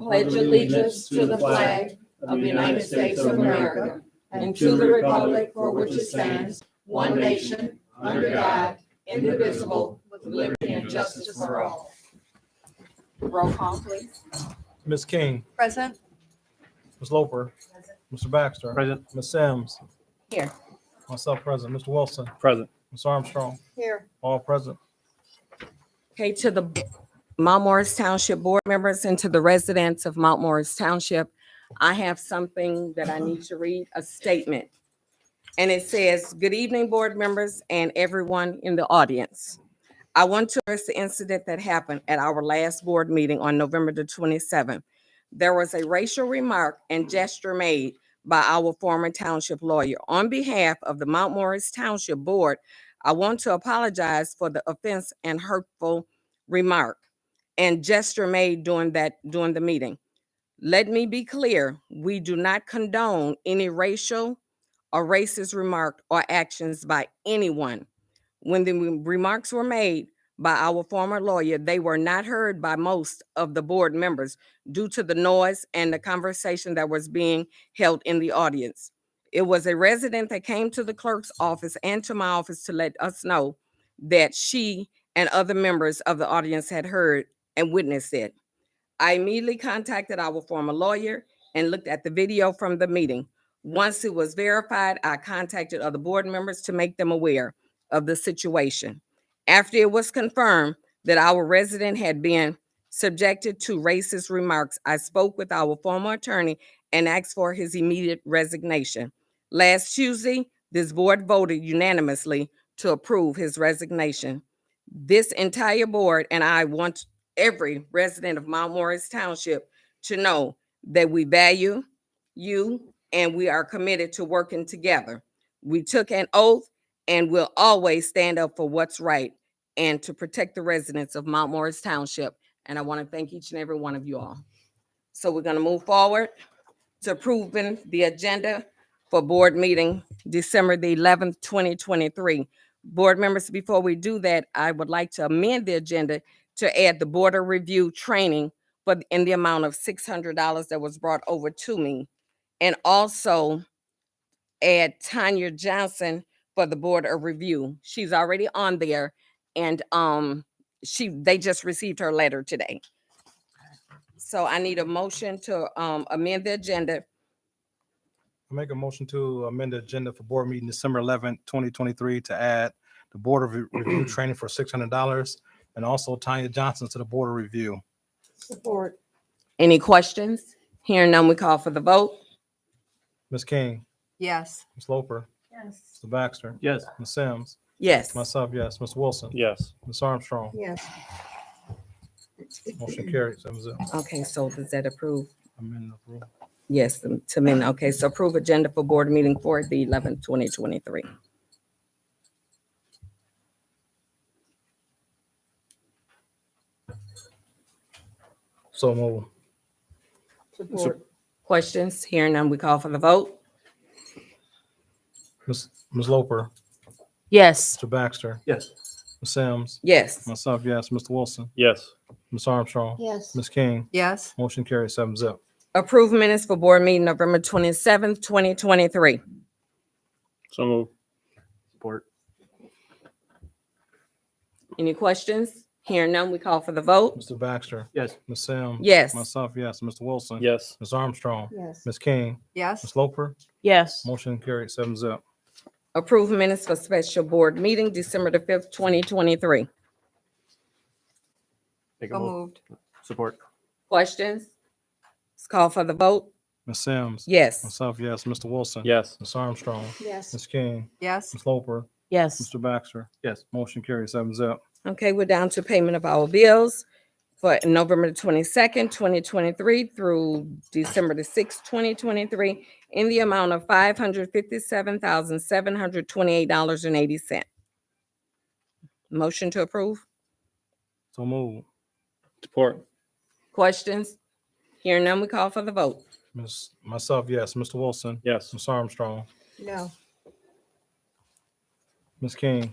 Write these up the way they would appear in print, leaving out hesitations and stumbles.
pledge allegiance to the flag of the United States of America and to the republic for which it stands, one nation, under God, indivisible, with liberty and justice for all. Roll call, please. Ms. King, Present. Ms. Loper, Mr. Baxter, Present. Ms. Sims, Here. myself present, Mr. Wilson, Present. Ms. Armstrong, Here. all present. Okay, to the Mount Morris Township board members and to the residents of Mount Morris Township, I have something that I need to read, a statement. And it says, "Good evening, board members and everyone in the audience. I want to address the incident that happened at our last board meeting on November the 27th. There was a racial remark and gesture made by our former township lawyer. On behalf of the Mount Morris Township Board, I want to apologize for the offense and hurtful remark and gesture made during the meeting. Let me be clear, we do not condone any racial or racist remark or actions by anyone. When the remarks were made by our former lawyer, they were not heard by most of the board members due to the noise and the conversation that was being held in the audience. It was a resident that came to the clerk's office and to my office to let us know that she and other members of the audience had heard and witnessed it. I immediately contacted our former lawyer and looked at the video from the meeting. Once it was verified, I contacted other board members to make them aware of the situation. After it was confirmed that our resident had been subjected to racist remarks, I spoke with our former attorney and asked for his immediate resignation. Last Tuesday, this board voted unanimously to approve his resignation. This entire board and I want every resident of Mount Morris Township to know that we value you and we are committed to working together. We took an oath and will always stand up for what's right and to protect the residents of Mount Morris Township. And I want to thank each and every one of you all. So we're going to move forward to approving the agenda for board meeting December the 11th, 2023. Board members, before we do that, I would like to amend the agenda to add the border review training in the amount of $600 that was brought over to me. And also add Tanya Johnson for the board of review. She's already on there and they just received her letter today. So I need a motion to amend the agenda. I make a motion to amend the agenda for board meeting December 11th, 2023 to add the board of review training for $600 and also Tanya Johnson to the board of review. Support. Any questions? Hearing none, we call for the vote. Ms. King, Yes. Ms. Loper, Yes. Mr. Baxter, Yes. Ms. Sims, Yes. myself, yes, Mr. Wilson, Yes. Ms. Armstrong, Yes. motion carried, 7-0. Okay, so does that approve? Amend the rule. Yes, to me. Okay, so approve agenda for board meeting for the 11th, 2023. So move. Support. Questions? Hearing none, we call for the vote. Ms. Loper, Yes. Mr. Baxter, Yes. Ms. Sims, Yes. myself, yes, Mr. Wilson, Yes. Ms. Armstrong, Yes. Ms. King, Yes. motion carries 7-0. Approve minutes for board meeting November 27th, 2023. So move. Support. Any questions? Hearing none, we call for the vote. Mr. Baxter, Yes. Ms. Sims, Yes. myself, yes, Mr. Wilson, Yes. Ms. Armstrong, Yes. Ms. King, Yes. Ms. Loper, Yes. motion carried 7-0. Approve minutes for special board meeting December the 5th, 2023. Make a So move. moved. Support. Questions? Let's call for the vote. Ms. Sims, Yes. myself, yes, Mr. Wilson, Yes. Ms. Armstrong, Yes. Ms. King, Yes. Ms. Loper, Yes. Mr. Baxter, Yes. motion carries 7-0. Okay, we're down to payment of our bills for November the 22nd, 2023 through December the 6th, 2023 in the amount of $557,728.80. Motion to approve. So move. Support. Questions? Hearing none, we call for the vote. Myself, yes, Mr. Wilson, Yes. Ms. Armstrong, No. Ms. King,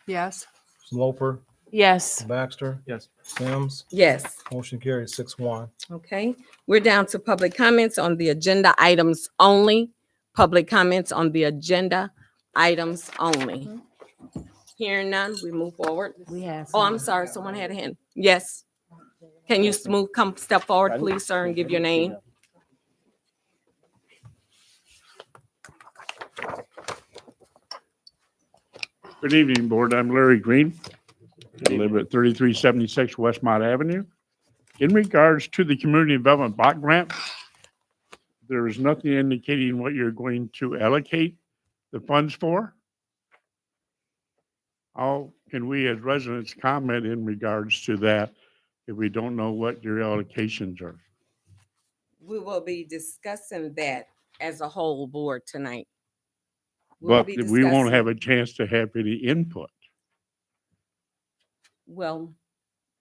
Yes. Ms. Loper, Yes. Baxter, Yes. Sims, Yes. motion carried 6-1. Okay, we're down to public comments on the agenda items only. Public comments on the agenda items only. Hearing none, we move forward. We have. Oh, I'm sorry, someone had a hand. Yes. Can you come step forward, please, sir, and give your name? Good evening, Board. I'm Larry Green. I live at 3376 Westmont Avenue. In regards to the Community Development Block Grant, there is nothing indicating what you're going to allocate the funds for. How can we as residents comment in regards to that if we don't know what your allocations are? We will be discussing that as a whole board tonight. We'll But be we won't discussing- have a chance to have any input. Well,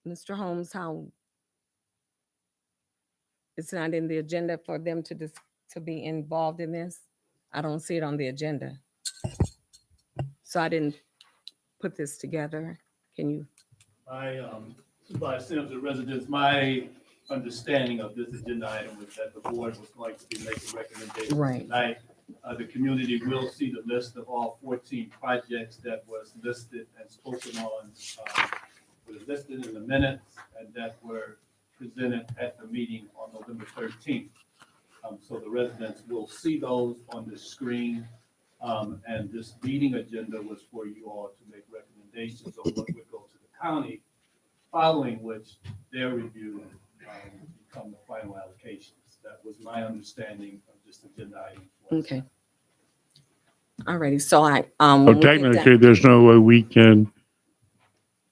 Mr. Holmes, how? It's not in the agenda for them to be involved in this? I don't see it on the agenda. So I didn't put this together. Can you? Supervisor Sims, the residents, my understanding of this agenda item was that the board was going to be making recommendations Right. tonight. The community will see the list of all 14 projects that was listed and spoken on, was listed in the minutes and that were presented at the meeting on November 13th. So the residents will see those on the screen. And this meeting agenda was for you all to make recommendations on what would go to the county, following which their review become the final allocations. That was my understanding of this agenda item. Okay. All righty, so I, So when we get done- technically, there's no way we can,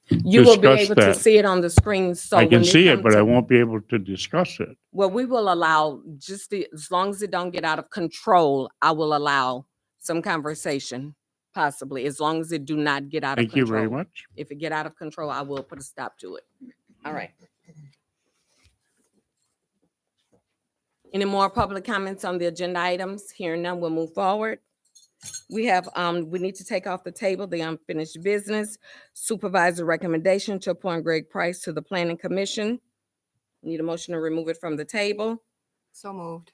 you will be discuss able to that. see it on the screen, so. I when can they see come it, but to- I won't be able to discuss it. Well, we will allow as long as it don't get out of control, I will allow some conversation, possibly, as long as it do not get out of Thank you control. very much. If it get out of control, I will put a stop to it. All right. Any more public comments on the agenda items? Hearing none, we'll move forward. We have, we need to take off the table the unfinished business. Supervisor recommendation to appoint Greg Price to the Planning Commission. Need a motion to remove it from the table. So moved.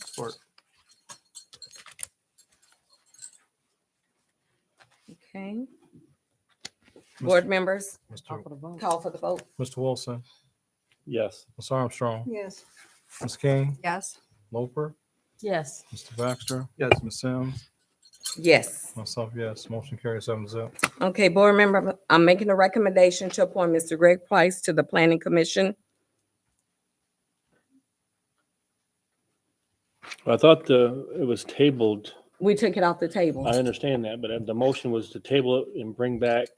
Support. Okay. Board members, Mr. call for the vote. Mr. Wilson, Yes. Ms. Armstrong, Yes. Ms. King, Yes. Loper, Yes. Mr. Baxter, Yes. Ms. Sims, Yes. myself, yes, motion carried 7-0. Okay, board member, I'm making a recommendation to appoint Mr. Greg Price to the Planning Commission. I thought it was tabled. We took it off the table. I understand that, but the motion was to table it and bring back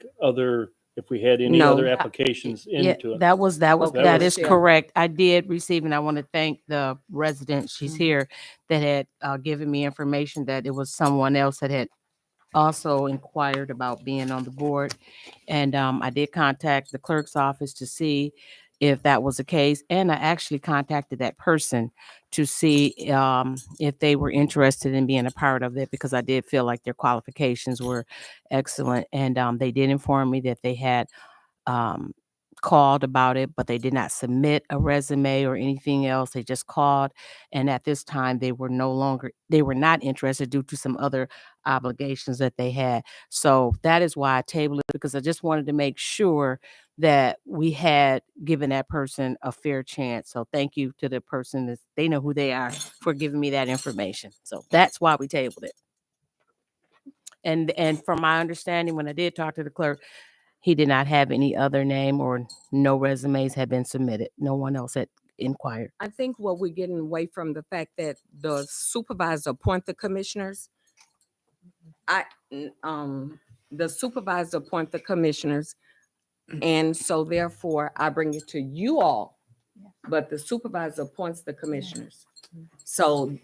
if we had any No. other applications Yeah, into it. that was, Okay. that was- is yeah. correct. I did receive, and I want to thank the resident, she's here, that had given me information that it was someone else that had also inquired about being on the board. And I did contact the clerk's office to see if that was the case. And I actually contacted that person to see if they were interested in being a part of it, because I did feel like their qualifications were excellent. And they did inform me that they had called about it, but they did not submit a resume or anything else. They just called. And at this time, they were not interested due to some other obligations that they had. So that is why I tabled it, because I just wanted to make sure that we had given that person a fair chance. So thank you to the person that they know who they are for giving me that information. So that's why we tabled it. And from my understanding, when I did talk to the clerk, he did not have any other name, or no resumes had been submitted. No one else had inquired. I think what we're getting away from the fact that the supervisor appoint the commissioners. The supervisor appoint the commissioners. And so therefore I bring it to you all, but the supervisor appoints the commissioners. So,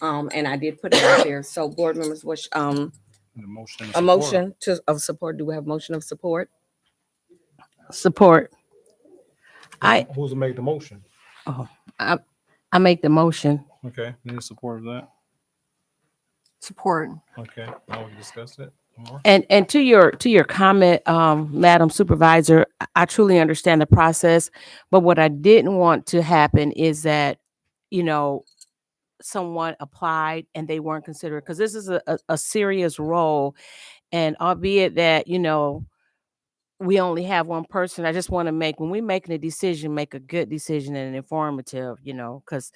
and I did put it out there. So board members, wish, The motion and a support. motion of support. Do we have motion of support? Support. Who's to make the motion? I make the motion. Okay, need support of that? Support. Okay, now we discuss it. More? And to your comment, Madam Supervisor, I truly understand the process, but what I didn't want to happen is that, you know, someone applied and they weren't considered, because this is a serious role, and albeit that, you know, we only have one person, I just want to make, when we making a decision, make a good decision and informative, you know, because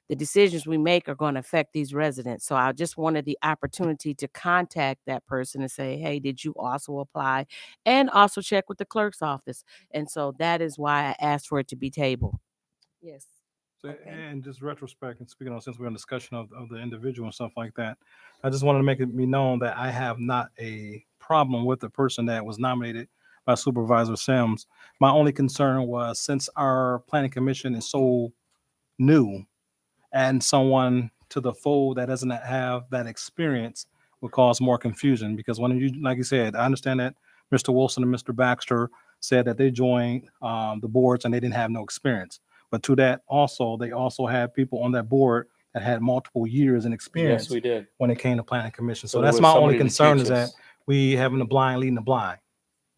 the decisions we make are going to affect these residents. So I just wanted the opportunity to contact that person and say, hey, did you also apply? And also check with the clerk's office. And so that is why I asked for it to be tabled. Yes. So, Okay. and just retrospect and speaking on, since we're in discussion of the individual and stuff like that, I just wanted to make it be known that I have not a problem with the person that was nominated by Supervisor Sims. My only concern was, since our planning commission is so new, adding someone to the fold that doesn't have that experience would cause more confusion, because when you, like you said, I understand that Mr. Wilson and Mr. Baxter said that they joined the boards and they didn't have no experience. But to that also, they also had people on that board that had multiple years in experience Yes, we did. when it came to planning commission. So there that's was my only somebody to concern, teach is that us. we having the blind leading the blind.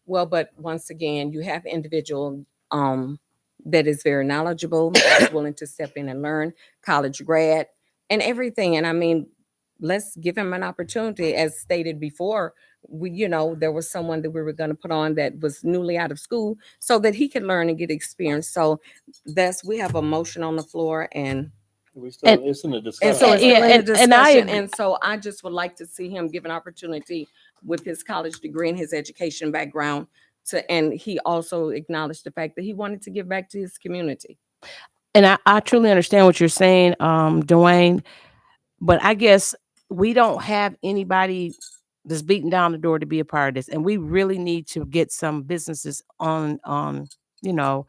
Well, but once again, you have individual that is very knowledgeable, is willing to step in and learn, college grad and everything. And I mean, let's give him an opportunity. As stated before, we, you know, there was someone that we were going to put on that was newly out of school so that he could learn and get experience. So we have a motion on the floor, and We still, And- it's in the so discussion. it's still in the and I discussion. agree. And so I just would like to see him give an opportunity with his college degree and his education background and he also acknowledged the fact that he wanted to give back to his community. And I truly understand what you're saying, Dwayne, but I guess we don't have anybody that's beating down the door to be a part of this. And we really need to get some businesses on, you know,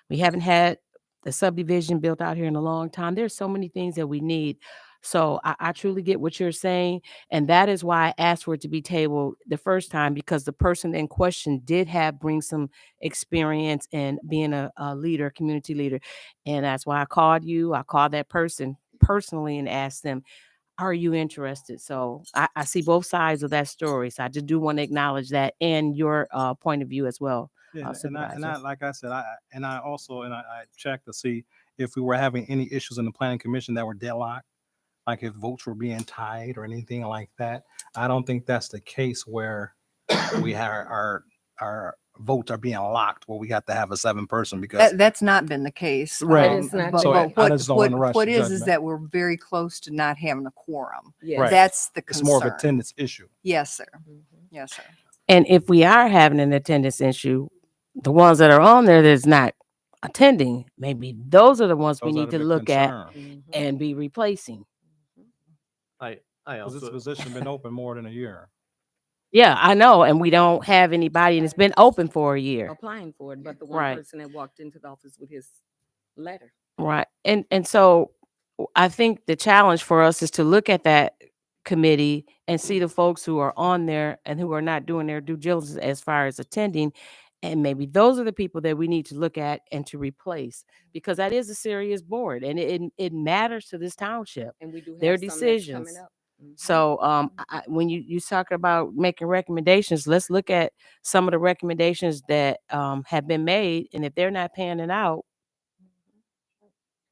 we haven't had the subdivision built out here in a long time. There's so many things that we need. So I truly get what you're saying. And that is why I asked for it to be tabled the first time, because the person in question did bring some experience in being a leader, community leader. And that's why I called you. I called that person personally and asked them, are you interested? So I see both sides of that story. So I just do want to acknowledge that and your point of view as well. Yeah, and I, Supervisor. like I said, I checked to see if we were having any issues in the planning commission that were deadlocked, like if votes were being tied or anything like that. I don't think that's the case where we have our votes are being locked, where we got to have a 7-person, because That's not been the case. Right. It is not But, So been. but I just don't wanna rush what the is judgment. that we're very close to not having a quorum. Yes. Right. That's the it's more of concern. a attendance issue. Yes, sir. Mhm. Yes, sir. And if we are having an attendance issue, the ones that are on there that's not attending, maybe those are the ones we Those are need the to big look at concern, Mhm. and be replacing. I 'cause this also, position been open more than a year. Yeah, I know. And we don't have anybody, and it's been open for a year. Applying for it, but the one Right. person that walked into the office with his letter. Right. And so I think the challenge for us is to look at that committee and see the folks who are on there and who are not doing their due diligence as far as attending. And maybe those are the people that we need to look at and to replace, because that is a serious board and it matters to this township. And we do have Their some that's decisions. coming up. Mhm. So when you talk about making recommendations, let's look at some of the recommendations that have been made. And if they're not panning out,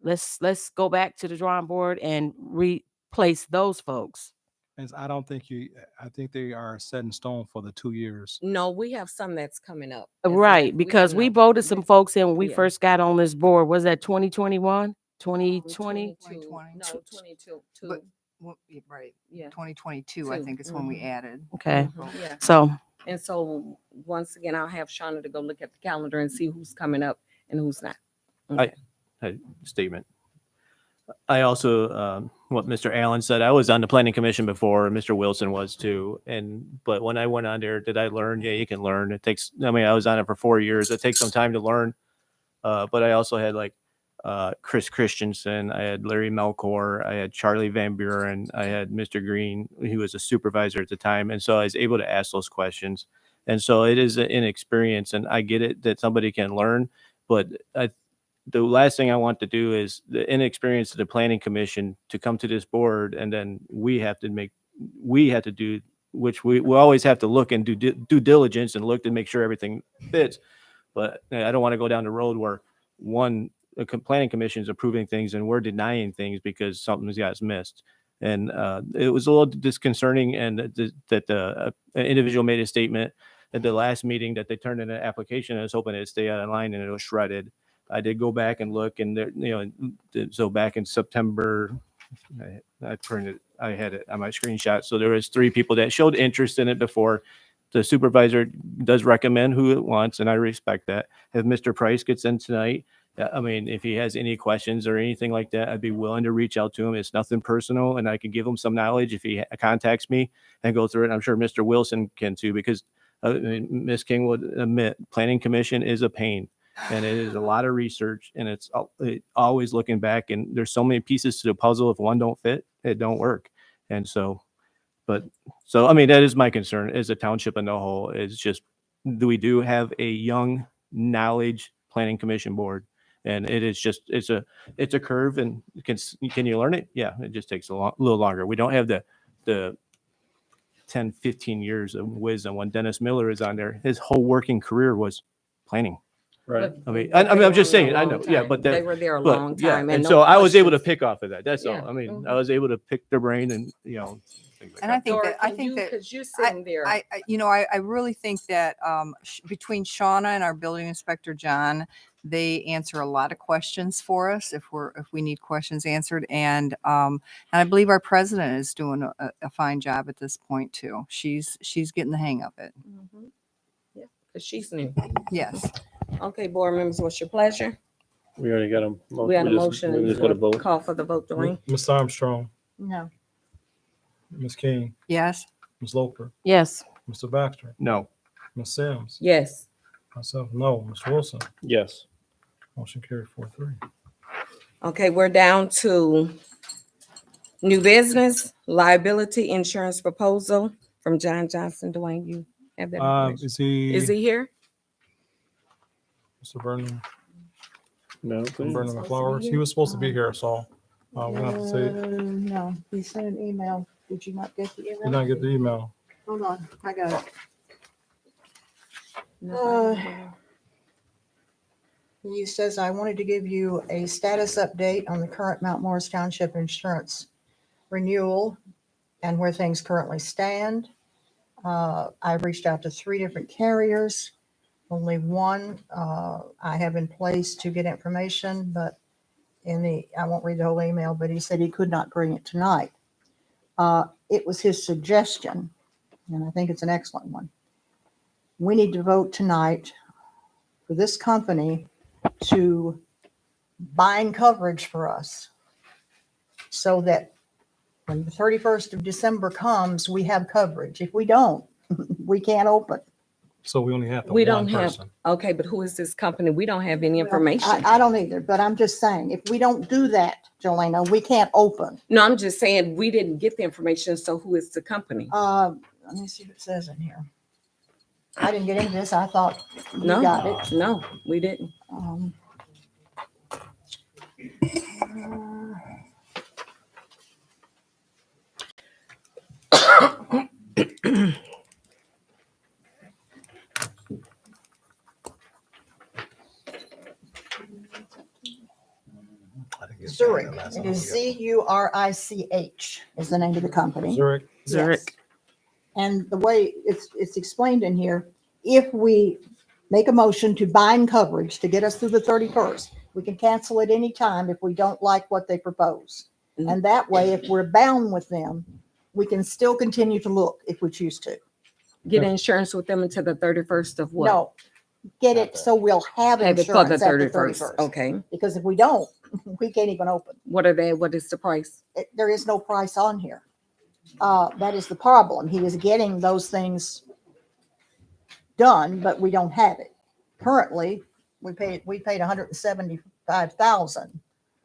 let's go back to the drawing board and replace those folks. And I think they are set in stone for the 2 years. No, we have some that's coming up. as Right, in, because we have voted some folks in when we Yeah. first got on this board. Was that 2021, 2020? 2020. No, 22. But- Well, yeah, right. Yeah. 2022, I Two. think is when we Mhm. added. Okay, Mhm, yeah. so And so once again, I'll have Shauna to go look at the calendar and see who's coming up and who's not. Okay. statement. I also, what Mr. Allen said, I was on the planning commission before, Mr. Wilson was too. But when I went on there, did I learn? Yeah, you can learn. It takes, I mean, I was on it for 4 years. It takes some time to learn. But I also had like Chris Christensen, I had Larry Melkor, I had Charlie Van Buren, I had Mr. Green, who was a supervisor at the time. And so I was able to ask those questions. And so it is an inexperience, and I get it that somebody can learn, but the last thing I want to do is the inexperience of the planning commission to come to this board, and then we have to do which we always have to look and do due diligence and look to make sure everything fits. But I don't want to go down the road where planning commission is approving things and we're denying things because something's got missed. And it was a little disconcerting, and that the individual made a statement at the last meeting that they turned in an application. I was hoping it'd stay online, and it was shredded. I did go back and look, and there, so back in September, I had it on my screenshot. So there was 3 people that showed interest in it before. The supervisor does recommend who it wants, and I respect that. If Mr. Price gets in tonight, I mean, if he has any questions or anything like that, I'd be willing to reach out to him. It's nothing personal, and I can give him some knowledge if he contacts me and go through it. I'm sure Mr. Wilson can too, because Ms. King would admit planning commission is a pain, and it is a lot of research, and it's always looking back, and there's so many pieces to the puzzle. If one don't fit, it don't work. And so I mean, that is my concern as a township in the whole, is just, we do have a young knowledge planning commission board, and it is just, it's a curve, and can you learn it? Yeah, it just takes a little longer. We don't have the 10, 15 years of wisdom. When Dennis Miller is on there, his whole working career was planning. Right. I mean, I'm just saying, I know, yeah, but they were there a but, long yeah, time. and no so I was able to questions. pick off of that. That's Yeah. all. I mean, Mhm. I was able to pick their brain, and things like And that. I think Dora, that, I can think you- that, 'cause you're sitting there. I really think that between Shauna and our building inspector, John, they answer a lot of questions for us if we need questions answered. And I believe our president is doing a fine job at this point too. She's getting the hang of it. Mhm. Yeah, 'cause she's new. Yes. Okay, board members, what's your pleasure? We already got a. We had a motion. We just got a vote. Call for the vote, Dwayne. Ms. Armstrong, No. Ms. King, Yes. Ms. Loper, Yes. Mr. Baxter, No. Ms. Sims, Yes. myself, no. Ms. Wilson, Yes. motion carried 4-3. Okay, we're down to new business liability insurance proposal from John Johnson. Dwayne, you have that information? Is he here? Mr. Vernon, No. from Vernon and Flowers? He was supposed to be here, so we're gonna have to say, No, he sent an email. Did you not get the did email? not get the email. Hold on, I got it. No. He says, I wanted to give you a status update on the current Mount Morris Township insurance renewal and where things currently stand. I've reached out to 3 different carriers. Only one I have in place to get information, but I won't read the whole email, but he said he could not bring it tonight. It was his suggestion, and I think it's an excellent one. We need to vote tonight for this company to bind coverage for us so that when the 31st of December comes, we have coverage. If we don't, we can't open. So we only have the We one don't have, person. okay, but who is this company? We don't have any information. I don't either, but I'm just saying, if we don't do that, Jolena, we can't open. No, I'm just saying, we didn't get the information, so who is the company? Let me see what it says in here. I didn't get into this. I thought you got it. No, we didn't. Zurich. It is Zurich is the name of the company. Zurich, Zurich. And the way it's explained in here, if we make a motion to bind coverage to get us through the 31st, we can cancel at any time if we don't like what they propose. Mhm. And that way, if we're bound with them, we can still continue to look if we choose to. Get insurance with them until the 31st of what? No, get it so we'll have Have it for the insurance at the 31st. 31st. Okay. Because if we don't, we can't even open. What are they? What is the price? There is no price on here. That is the problem. He is getting those things done, but we don't have it. Currently, we paid $175,000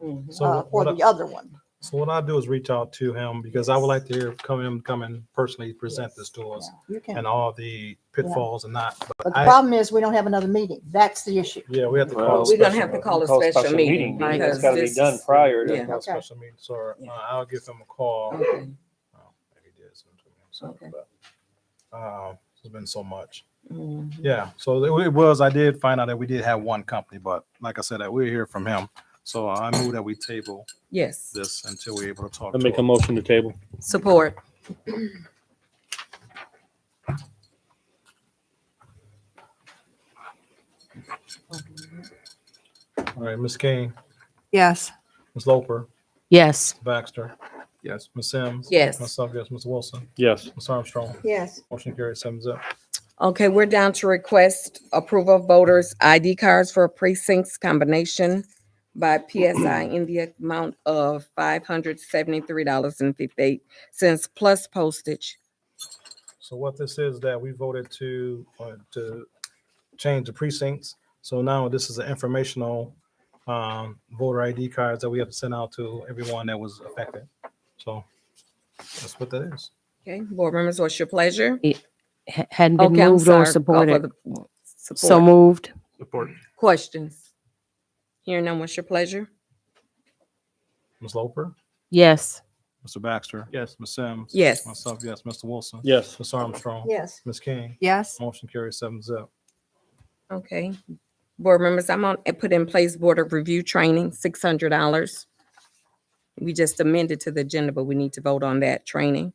Mhm. So for the other one. So what I do is reach out to him because I would like to hear him come and personally present this to us Yeah, you can. and all the pitfalls and not. But the problem is we don't have another meeting. That's the issue. Yeah, we have to Well, call. a We're gonna special have to meeting. call a special meeting It's because gotta be this done is- prior to. Yeah. Call a Okay. special meeting. So Yeah. I'll give him a call. Okay. Oh, maybe he did send it to me. I'm sorry Okay. about It's been so much. Mhm. Yeah, so it was, I did find out that we did have one company, but like I said, that we're here from him. So I move that we table Yes, this until we're able to talk I to make a him. motion to table. support. All right, Ms. King, Yes. Ms. Loper, Yes. Baxter. Yes. Ms. Sims. Yes. Myself, yes. Ms. Wilson. Yes. Ms. Armstrong. Yes. Motion carries 7-0. Okay, we're down to request approval of voters' ID cards for precincts combination by PSI in the amount of $573.58 plus postage. So what this is that we voted to change the precincts. So now this is an informational voter ID cards that we have to send out to everyone that was affected. So that's what that is. Okay, board members, what's your pleasure? Hadn't been Okay, I'm moved or sorry. Call for supported. the- So Support. moved. Support. Questions? Hearing none, what's your pleasure? Ms. Loper, Yes. Mr. Baxter. Yes. Ms. Sims. Yes. Myself, yes. Mr. Wilson. Yes. Ms. Armstrong. Yes. Ms. King. Yes. Motion carries 7-0. Okay. Board members, I'm on, put in place Board of Review training, $600. We just amended to the agenda, but we need to vote on that training.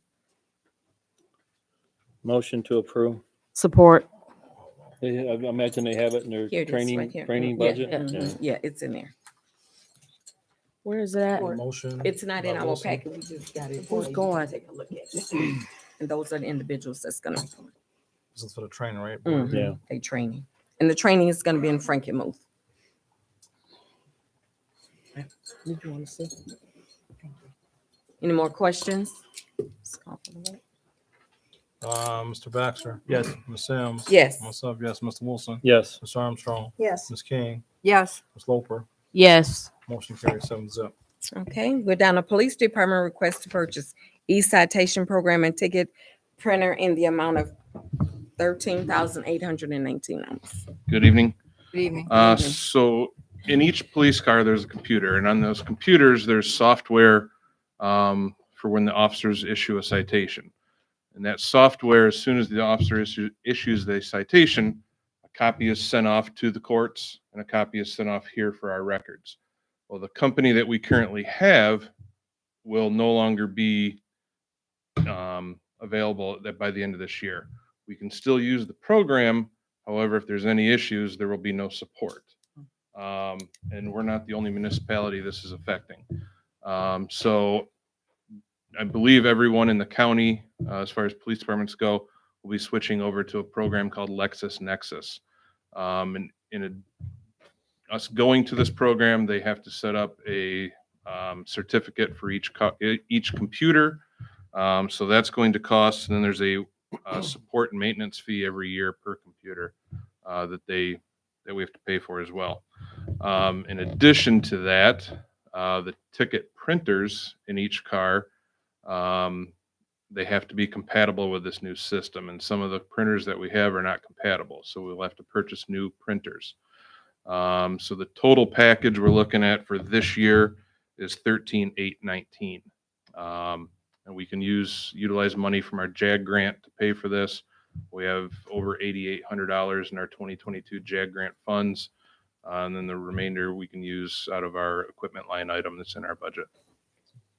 Motion to approve. Support. I imagine they have it in their Here it is, training, right here. training Yeah, budget. mhm. Yeah, it's in there. Where is that? Motion. It's not in by our Wilson. packet, we just got it. Who's going? Take a look at it. And those are the individuals that's gonna be going. This is for the training, right? Mhm. Yeah. They training. And the training is gonna be in Frankenmuth. Did you want to see? Any more questions? Let's call for the vote. Mr. Baxter. Yes. Ms. Sims. Yes. Myself, yes. Mr. Wilson. Yes. Ms. Armstrong. Yes. Ms. King. Yes. Ms. Loper. Yes. Motion carries 7-0. Okay, we're down to Police Department request to purchase e-citation program and ticket printer in the amount of $13,819. Good evening. Good evening. evening. So in each police car, there's a computer, and on those computers, there's software for when the officers issue a citation. And that software, as soon as the officer issues the citation, a copy is sent off to the courts and a copy is sent off here for our records. Well, the company that we currently have will no longer be available by the end of this year. We can still use the program. However, if there's any issues, there will be no support. And we're not the only municipality this is affecting. So I believe everyone in the county, as far as police departments go, will be switching over to a program called LexisNexis. And us going to this program, they have to set up a certificate for each computer. So that's going to cost, and then there's a support and maintenance fee every year per computer that we have to pay for as well. In addition to that, the ticket printers in each car, they have to be compatible with this new system, and some of the printers that we have are not compatible, so we'll have to purchase new printers. So the total package we're looking at for this year is $13,819. And we can utilize money from our JAG grant to pay for this. We have over $8,800 in our 2022 JAG grant funds. And then the remainder we can use out of our equipment line item that's in our budget.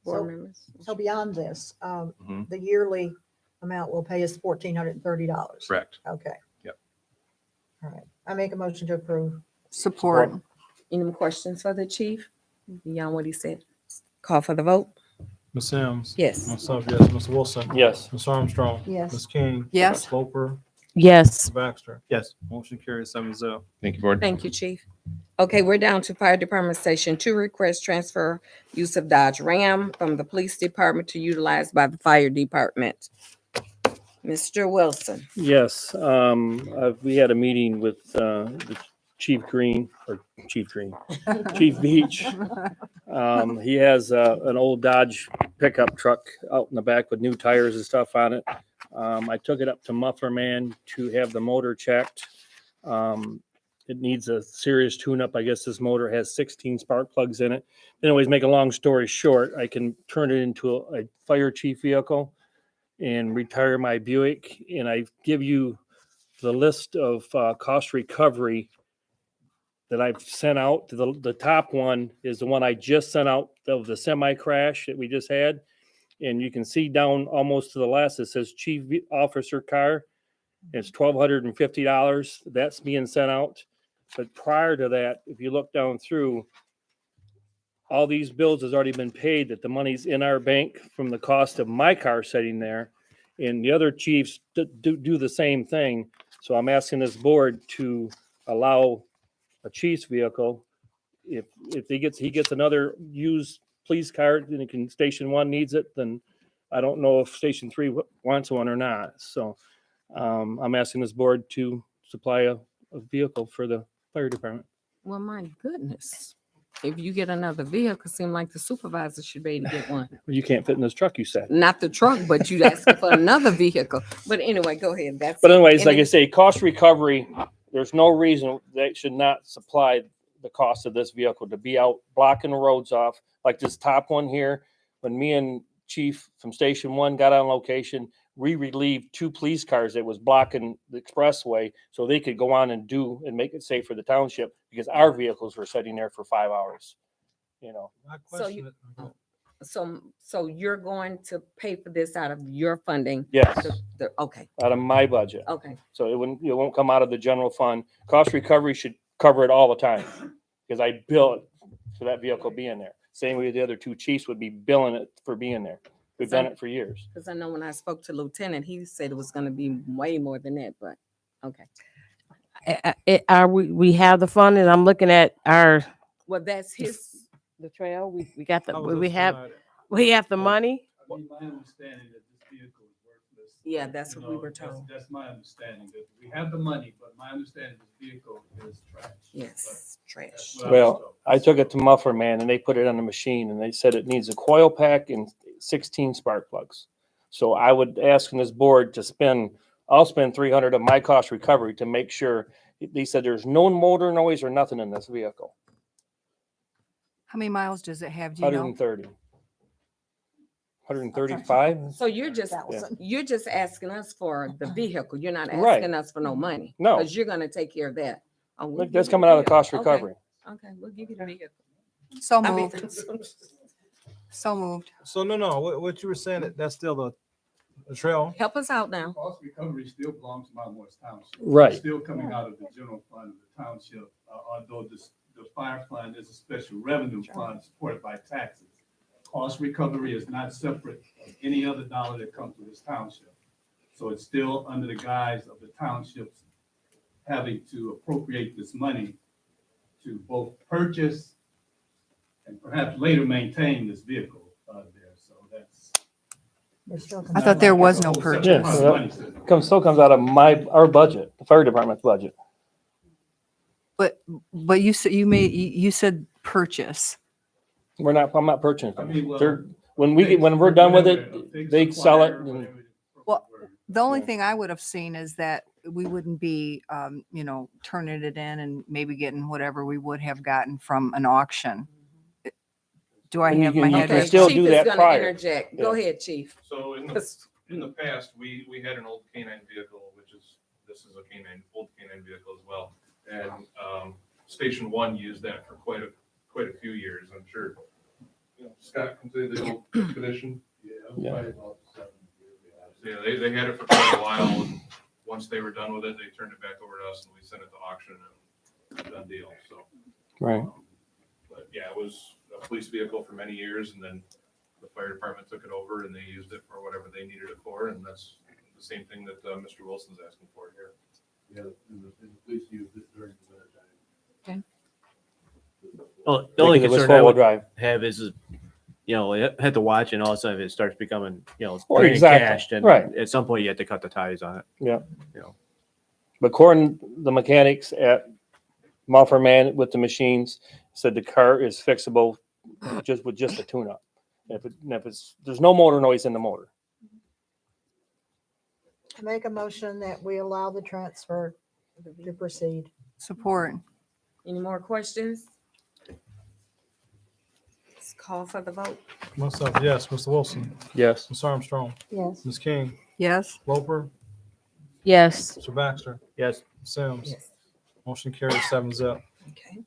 Board So- members? So beyond this, Mhm. the yearly amount will pay us $1,430. Correct. Okay. Yep. All right. I make a motion to approve. Support. Any more questions for the chief? Beyond what he said? Call for the vote? Ms. Sims. Yes. Myself, yes. Mr. Wilson. Yes. Ms. Armstrong. Yes. Ms. King. Yes. Ms. Loper. Yes. Mr. Baxter. Yes. Motion carries 7-0. Thank you, board. Thank you, chief. Okay, we're down to Fire Department Station 2, request transfer use of Dodge Ram from the Police Department to utilize by the Fire Department. Mr. Wilson. Yes. We had a meeting with the Chief Green, or Chief Green, Chief Beach. He has an old Dodge pickup truck out in the back with new tires and stuff on it. I took it up to Muffler Man to have the motor checked. It needs a serious tune-up. I guess this motor has 16 spark plugs in it. Anyways, make a long story short, I can turn it into a fire chief vehicle. and retire my Buick. And I give you the list of cost recovery that I've sent out. The top one is the one I just sent out of the semi crash that we just had. And you can see down almost to the last, it says chief officer car. It's $1,250. That's being sent out. But prior to that, if you look down through, all these bills has already been paid, that the money's in our bank from the cost of my car sitting there. And the other chiefs do the same thing. So I'm asking this board to allow a chief's vehicle. If he gets another used police car and it can, Station 1 needs it, then I don't know if Station 3 wants one or not. So I'm asking this board to supply a vehicle for the fire department. Well, my goodness. If you get another vehicle, it seems like the supervisor should be able to get one. You can't fit in this truck, you said. Not the truck, but you asking for another vehicle. But anyway, go ahead. That's. But anyways, and like I it- say, cost recovery, there's no reason they should not supply the cost of this vehicle to be out blocking the roads off. Like this top one here, when me and Chief from Station 1 got on location, we relieved 2 police cars that was blocking the expressway so they could go on and make it safe for the township, because our vehicles were sitting there for 5 hours, you know. My So you- question, So you're going to pay for this out of your funding? Yes, Okay, out of my budget. okay. So it won't come out of the general fund. Cost recovery should cover it all the time, because I bill it for that vehicle being there. Same way the other 2 chiefs would be billing it for being there. We've done it for years. Because I know when I spoke to Lieutenant, he said it was going to be way more than that, but, okay. We have the fund, and I'm looking at Well, that's his, the trail. We got how was we this have, divided? we have the money. I mean, my understanding that this vehicle is worthless. Yeah, that's You what we know, were that's- told. That's my understanding, that we have the money, but my understanding this vehicle is trash. yes, trash. That's what I was Well, told. I took it to Muffler Man and they put it on the machine and they said it needs a coil pack and 16 spark plugs. So I would ask this board to I'll spend 300 of my cost recovery to make sure. They said there's no motor noise or nothing in this vehicle. How many miles does it have? Do you know? 130. 135? So you're just, Thousand. you're just asking us for the vehicle. You're not Right. asking us for no money. No. Because you're going to take care of that. Oh, we'll Look, that's give you coming the out of cost vehicle. Okay, recovery. Okay, we'll give you the vehicle. So I mean, moved. So moved. So no, what you were saying, that's still the trail? Help us out now. Cost recovery still belongs to Mount Morris Township. Right. It's still coming out of the general fund of the township, although the fire fund is a special revenue fund supported by taxes. Cost recovery is not separate of any other dollar that comes to this township. So it's still under the guise of the townships having to appropriate this money to both purchase and perhaps later maintain this vehicle there. So that's. They're still I thought there was no That's a whole purchase. separate pot of money sitting there. Still comes out of our budget, the fire department's budget. But you said you said purchase. I'm not purchasing I mean, it. well, When we're done with it, they sell it. and- Well, The only Yeah. thing I would have seen is that we wouldn't be, turning it in and maybe getting whatever we would have gotten from an auction. Do I And you have can- my you head can right? still Chief do is that gonna prior. interject. Go ahead, Chief. So in the past, we had an old canine vehicle, this is a old canine vehicle as well. And Station 1 used that for quite a few years, I'm sure. Scott can say the old expedition. Yeah. Probably about 7 years. Yeah, they had it for quite a while, and once they were done with it, they turned it back over to us, and we sent it to auction, and done deal, so. Right. But yeah, it was a police vehicle for many years, and then the fire department took it over, and they used it for whatever they needed it for, and that's the same thing that Mr. Wilson's asking for here. Yeah, and the police used it during the winter time. Well, the only Because it was concern I four-wheel would drive. have is, you have to watch, and all of a sudden if it starts becoming, Well, draining exactly. cash, then Right. at some point you have to cut the ties on it. But according to the mechanics at Muffler Man with the machines, said the car is fixable with just a tune-up. There's no motor noise in the motor. Make a motion that we allow the transfer to proceed. Support. Any more questions? Let's call for the vote. Myself, yes. Mr. Wilson, Yes. Ms. Armstrong, Yes. Ms. King, Yes. Roper, Yes. Mr. Baxter, Yes. Sims. Yes. Motion carries 7-0. Okay.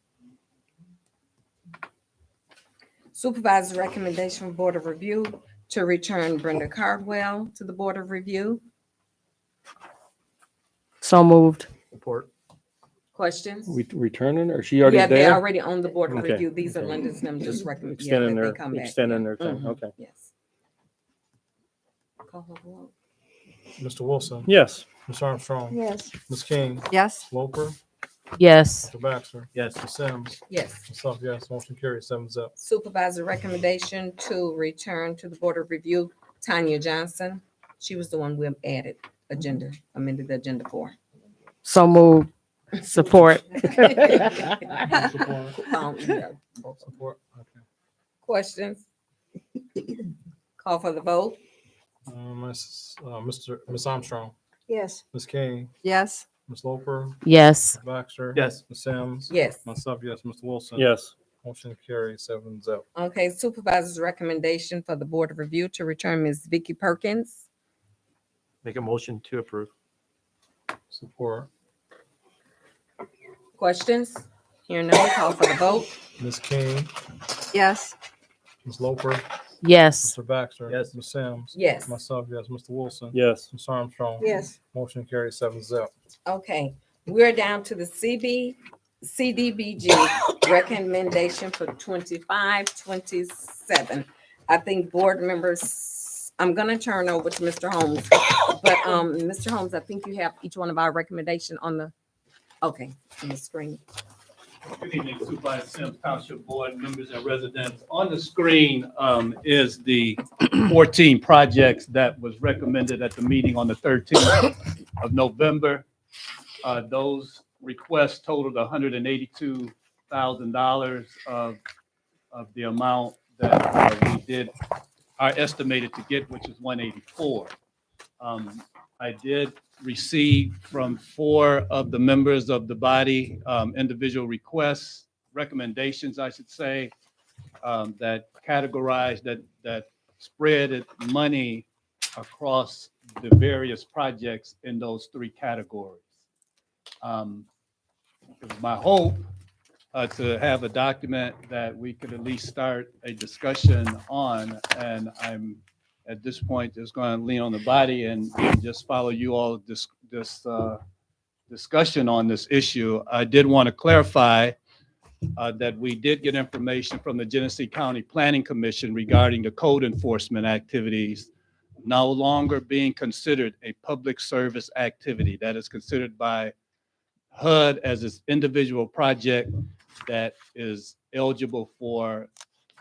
Supervisor recommendation for Board of Review to return Brenda Cardwell to the Board of Review. So moved. Support. Questions? We returning or she already Yeah, they're there? already on the Board of Okay, Review. These are okay. Linda's them just recommend, yeah, Extending that they their, come back. extending yeah. their time. Mhm, Okay. Yes. Call for vote. Mr. Wilson, Yes. Ms. Armstrong, Yes. Ms. King, Yes. Roper, Yes. Mr. Baxter, Yes. Ms. Sims. Yes. Myself, yes. Motion carries 7-0. Supervisor recommendation to return to the Board of Review, Tanya Johnson. She was the one we amended the agenda for. So moved. Support. Support. Yeah. Support. Okay. Questions? Call for the vote. Ms. Armstrong, Yes. Ms. King, Yes. Ms. Loper, Yes. Mr. Baxter. Yes. Ms. Sims. Yes. Myself, yes. Mr. Wilson. Yes. Motion carries 7-0. Okay, supervisor's recommendation for the Board of Review to return Ms. Vicky Perkins. Make a motion to approve. Support. Questions? Hearing none, call for the vote. Ms. King, Yes. Ms. Loper, Yes. Mr. Baxter. Yes. Ms. Sims. Yes. Myself, yes. Mr. Wilson. Yes. Ms. Armstrong. Yes. Motion carries 7-0. Okay, we're down to the CDBG recommendation for 25-27. I think board members, I'm gonna turn over to Mr. Holmes. But, Mr. Holmes, I think you have each one of our recommendation on the, okay, on the screen. Good evening, Supervisor Sims, Township Board members and residents. On the screen is the 14 projects that was recommended at the meeting on the 13th of November. Those requests totaled $182,000 of the amount that we are estimated to get, which is 184. I did receive from 4 of the members of the body individual requests, recommendations, I should say, that categorized, that spread money across the various projects in those 3 categories. It was my hope to have a document that we could at least start a discussion on, and I'm at this point just going to lean on the body and just follow you all this discussion on this issue. I did want to clarify that we did get information from the Genesee County Planning Commission regarding the code enforcement activities no longer being considered a public service activity. That is considered by HUD as its individual project that is eligible for,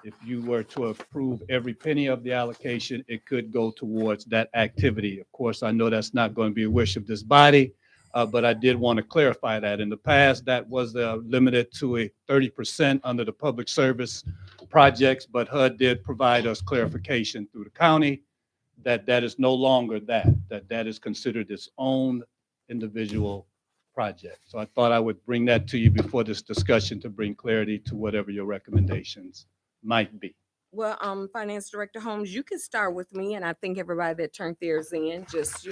if you were to approve every penny of the allocation, it could go towards that activity. Of course, I know that's not going to be a wish of this body, but I did want to clarify that. In the past, that was limited to a 30% under the public service projects, but HUD did provide us clarification through the county that that is no longer that is considered its own individual project. So I thought I would bring that to you before this discussion to bring clarity to whatever your recommendations might be. Well, Finance Director Holmes, you can start with me, and I think everybody that turned theirs in, just,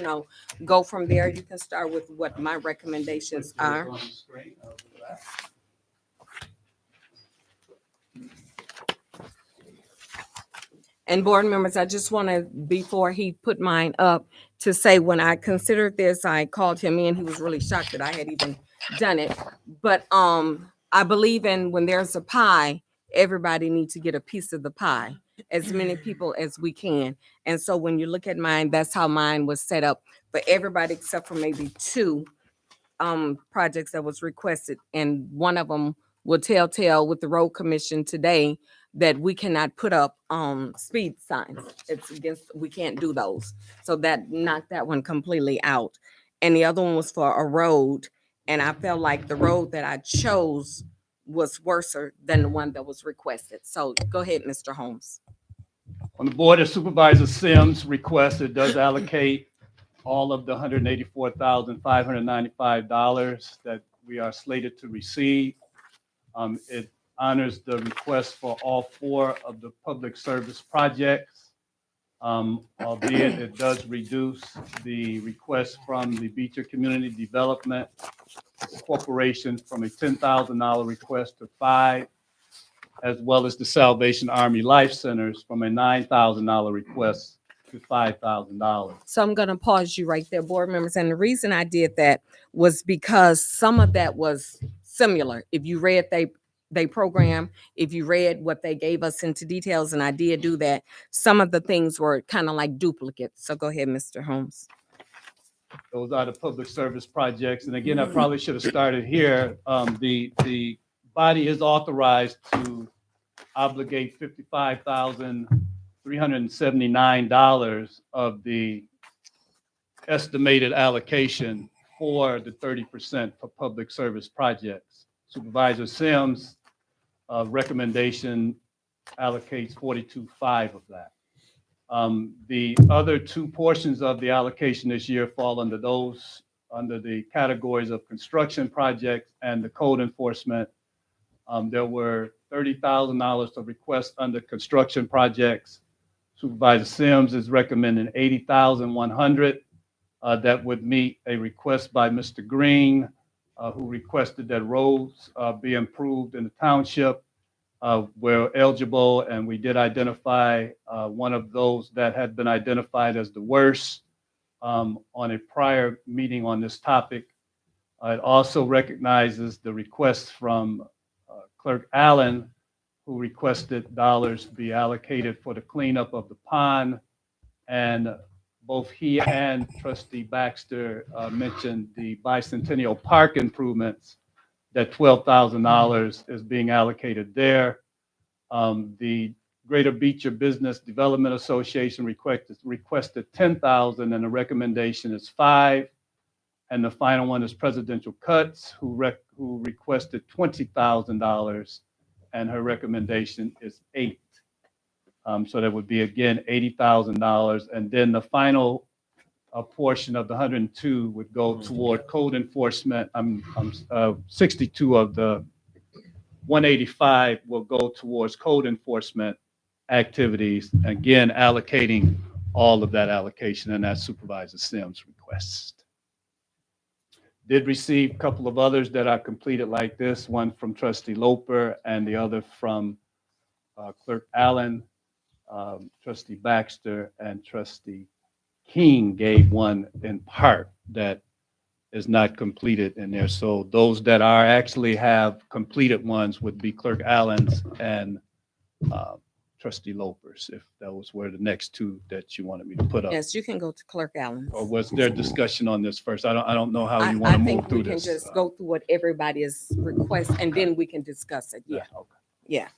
go from there. You can start with what my recommendations are. On the screen, I'll do that. And board members, I just want to, before he put mine up, to say when I considered this, I called him in. He was really shocked that I had even done it. But I believe in when there's a pie, everybody needs to get a piece of the pie, as many people as we can. And so when you look at mine, that's how mine was set up for everybody except for maybe 2 projects that was requested. And one of them will tell with the road commission today that we cannot put up speed signs. It's against, we can't do those. So that knocked that one completely out. And the other one was for a road. And I felt like the road that I chose was worse than the one that was requested. So go ahead, Mr. Holmes. On the Board of Supervisor Sims' request, it does allocate all of the $184,595 that we are slated to receive. It honors the request for all 4 of the public service projects. Albeit it does reduce the request from the Beecher Community Development Corporation from a $10,000 request to 5, as well as the Salvation Army Life Centers from a $9,000 request to $5,000. So I'm going to pause you right there, board members. And the reason I did that was because some of that was similar. If you read they program, if you read what they gave us into details, and I did do that, some of the things were kind of like duplicates. So go ahead, Mr. Holmes. Those are the public service projects. And again, I probably should have started here. The body is authorized to obligate $55,379 of the estimated allocation for the 30% for public service projects. Supervisor Sims' recommendation allocates 42.5 of that. The other 2 portions of the allocation this year fall under the categories of construction projects and the code enforcement. There were $30,000 of requests under construction projects. Supervisor Sims is recommending $80,100. That would meet a request by Mr. Green, who requested that roads be improved in the township. We're eligible, and we did identify one of those that had been identified as the worst on a prior meeting on this topic. It also recognizes the request from Clerk Allen, who requested dollars be allocated for the cleanup of the pond. And both he and Trustee Baxter mentioned the Bicentennial Park improvements, that $12,000 is being allocated there. The Greater Beecher Business Development Association requested $10,000, and the recommendation is 5. And the final one is Presidential Cuts, who requested $20,000, and her recommendation is 8. So that would be, again, $80,000. And then the final portion of the 102 would go toward code enforcement. 62 of the 185 will go towards code enforcement activities, again, allocating all of that allocation, and that's Supervisor Sims' request. Did receive a couple of others that are completed like this, one from Trustee Loper and the other from Clerk Allen. Trustee Baxter and Trustee King gave one in part that is not completed in there. So those that are actually have completed ones would be Clerk Allen's and Trustee Loper's, if those were the next 2 that you wanted me to put up. Yes, you can go to Clerk Allen. Or was there discussion on this first? I don't know how you want to move through We can this. just go through what everybody is request, and then we can discuss it. Yeah, Okay. yeah.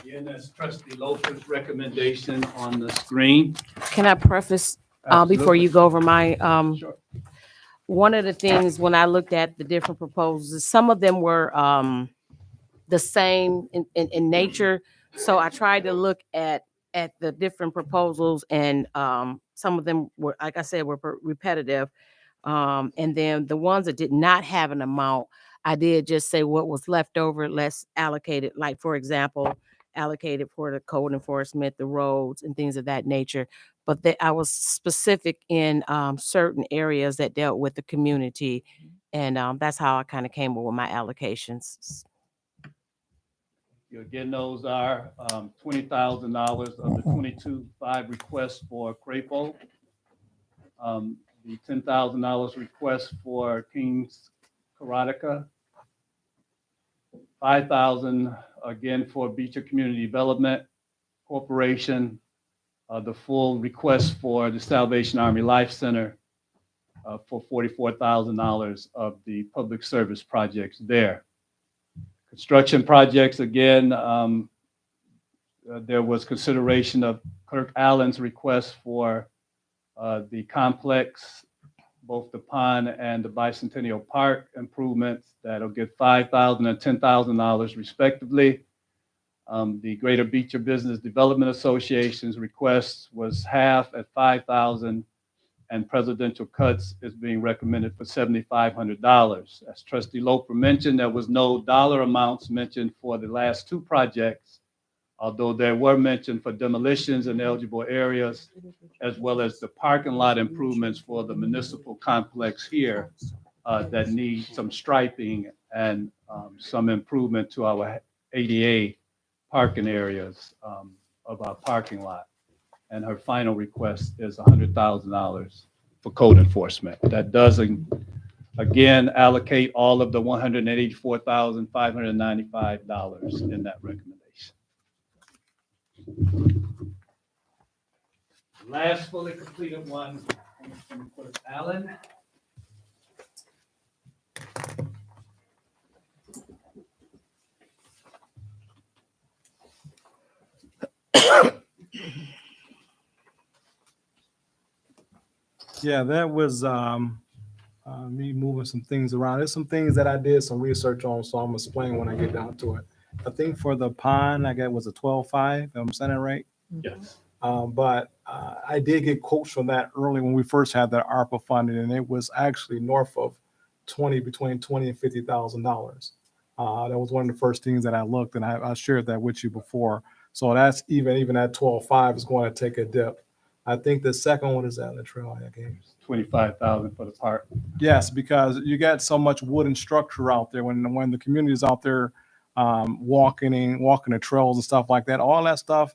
Again, that's Trustee Loper's recommendation on the screen. Can I preface, before you go over my, Sure. one of the things when I looked at the different proposals, some of them were the same in nature. So I tried to look at the different proposals, and some of them were, like I said, were repetitive. And then the ones that did not have an amount, I did just say what was left over, let's allocate it. Like, for example, allocated for the code enforcement, the roads and things of that nature. But I was specific in certain areas that dealt with the community. And that's how I kind of came up with my allocations. Again, those are $20,000 of the 22.5 requests for Crapo. The $10,000 request for King's Karateka. $5,000 again for Beecher Community Development Corporation. The full request for the Salvation Army Life Center for $44,000 of the public service projects there. Construction projects, again, there was consideration of Clerk Allen's request for the complex both the pond and the Bicentennial Park improvements that'll get $5,000 and $10,000 respectively. The Greater Beecher Business Development Association's request was half at $5,000, and presidential cuts is being recommended for $7,500. As Trustee Loper mentioned, there was no dollar amounts mentioned for the last two projects, although there were mentioned for demolitions in eligible areas, as well as the parking lot improvements for the municipal complex here that need some striping and some improvement to our ADA parking areas of our parking lot. And her final request is $100,000 for code enforcement. That doesn't, again, allocate all of the $184,595 in that recommendation. Last fully completed one from Clerk Allen. Yeah, that was me moving some things around. There's some things that I did some research on, so I'm gonna explain when I get down to it. I think for the pond, I got was a 12.5, if I'm saying it right. Yes. But I did get quotes from that early when we first had that ARPA funding, and it was actually north of between $20,000 and $50,000. That was one of the first things that I looked, and I shared that with you before. So that's even at 12.5 is going to take a dip. I think the second one is at Latrell. I gave 25,000 for the park. Yes, because you got so much wooden structure out there when the community is out there walking the trails and stuff like that. All that stuff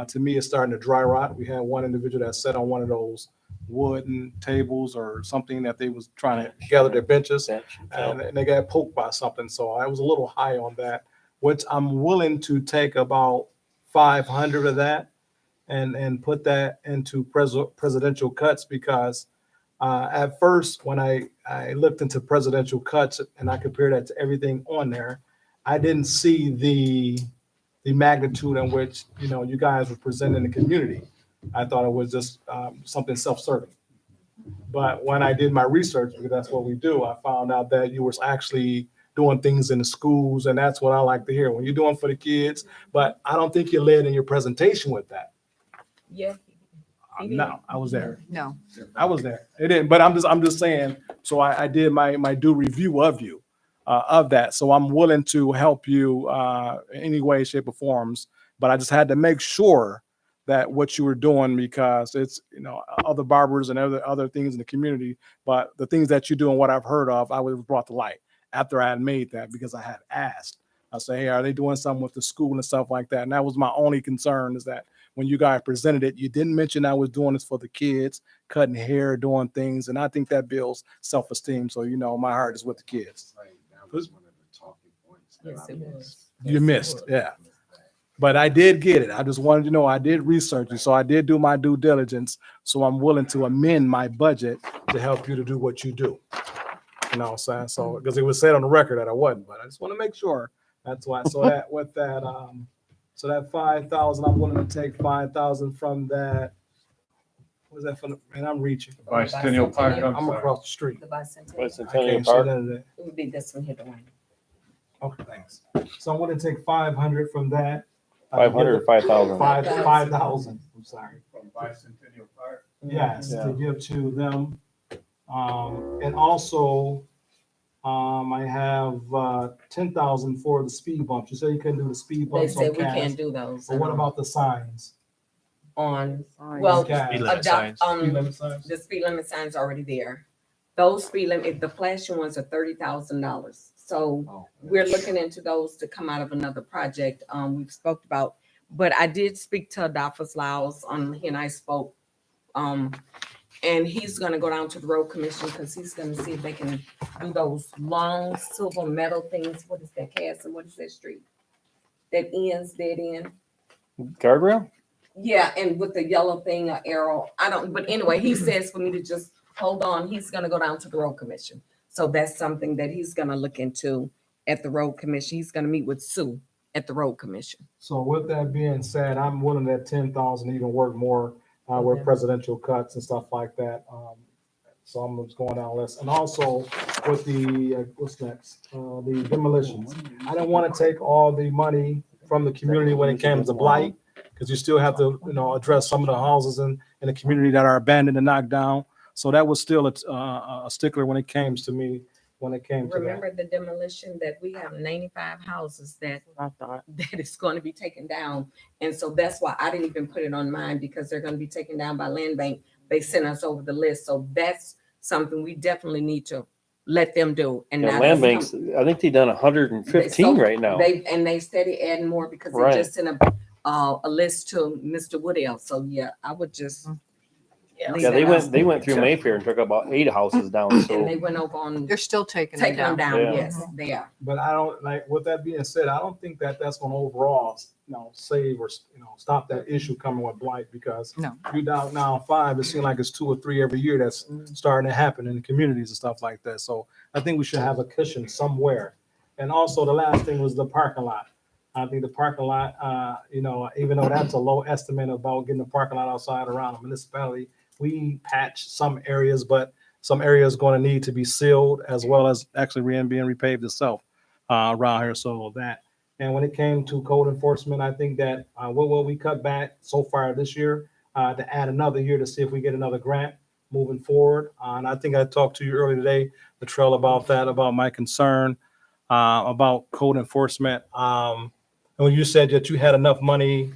to me is starting to dry rot. We had one individual that sat on one of those wooden tables or something that they was trying to gather their benches, and they got poked by something. So I was a little high on that, which I'm willing to take about 500 of that and put that into presidential cuts, because at first when I looked into presidential cuts and I compared that to everything on there, I didn't see the magnitude in which you guys were presenting the community. I thought it was just something self-serving. But when I did my research, because that's what we do, I found out that you were actually doing things in the schools, and that's what I like to hear when you're doing for the kids. But I don't think you led in your presentation with that. Yeah. No, I was there. No. I was there. It didn't, but I'm just saying. So I did my due review of you, of that. So I'm willing to help you in any way, shape, or forms. But I just had to make sure that what you were doing, because it's other barbers and other things in the community. But the things that you do and what I've heard of, I was brought to light after I had made that, because I had asked. I say, hey, are they doing something with the school and stuff like that? And that was my only concern, is that when you guys presented it, you didn't mention I was doing this for the kids, cutting hair, doing things. And I think that builds self-esteem. So, my heart is with the kids. That was one of the talking points that Yes, I it was. missed. You missed, yeah. But I did get it. I just wanted to know I did research it. So I did do my due diligence. So I'm willing to amend my budget to help you to do what you do. You know what I'm saying? So, because it was said on the record that I wasn't, but I just want to make sure. That's why. So that with that, so that 5,000, I'm willing to take 5,000 from that. What is that from? Man, I'm reaching. Bicentennial Park. I'm across the street. The bicentennial. I Bicentennial can't see Park. none of that. It would be this one here, the one. Okay, thanks. So I'm going to take 500 from that. 500 or 5,000? 5,000. I'm sorry. From Bicentennial Park. Yes, Yeah. to give to them. And also, I have 10,000 for the speed bumps. You said you couldn't do the speed They bumps said on we Cass. can't do those. But what about the signs? on, Sorry. well, Cass. Speed limit signs. Speed limit signs? the speed limit sign's already there. Those speed limit, the flashing ones are $30,000. So Oh. we're looking into those to come out of another project we've spoke about. But I did speak to Adolphus Lyles, he and I spoke. And he's gonna go down to the road commission because he's gonna see if they can do those long silver metal things. What is that, Cass, and what is that street? That ends, dead end? Guardrail? Yeah, and with the yellow thing, arrow, but anyway, he says for me to just hold on, he's gonna go down to the road commission. So that's something that he's gonna look into at the road commission. He's gonna meet with Sue at the road commission. So with that being said, I'm willing that 10,000 even work more with Okay. presidential cuts and stuff like that. So I'm just going down the list. And also with the, what's next? The demolitions. I didn't want to take all the money from the community when it came to blight, because you still have to, address some of the houses in the community that are abandoned and knocked down. So that was still a stickler when it came to me, when it came to that. Remember the demolition that we have 95 houses that I thought. that is going to be taken down. And so that's why I didn't even put it on mine, because they're going to be taken down by Land Bank. They sent us over the list. So that's something we definitely need to let them do. And Yeah, not land us banks, I think they done They- 115 so right now. They steady adding more, because they Right. just sent a list to Mr. Woodell. So yeah, I would just. leave Yeah, that they out. went through Mayfair and took about 8 houses down, And so. they went over on They're still taking them taking them down. down. Yeah. Yes, they are. But I don't, like, with that being said, I don't think that that's gonna overall, save or, stop that issue coming with blight, because No. you down now 5, it seems like it's 2 or 3 every year that's starting to happen in the communities and stuff like that. So I think we should have a cushion somewhere. And also the last thing was the parking lot. I think the parking lot, even though that's a low estimate about getting the parking lot outside around a municipality, we patch some areas, but some areas going to need to be sealed, as well as actually being repaved itself around here. So that, and when it came to code enforcement, I think that what will we cut back so far this year to add another year to see if we get another grant moving forward. And I think I talked to you earlier today, Latrell, about that, about my concern about code enforcement. And when you said that you had enough money.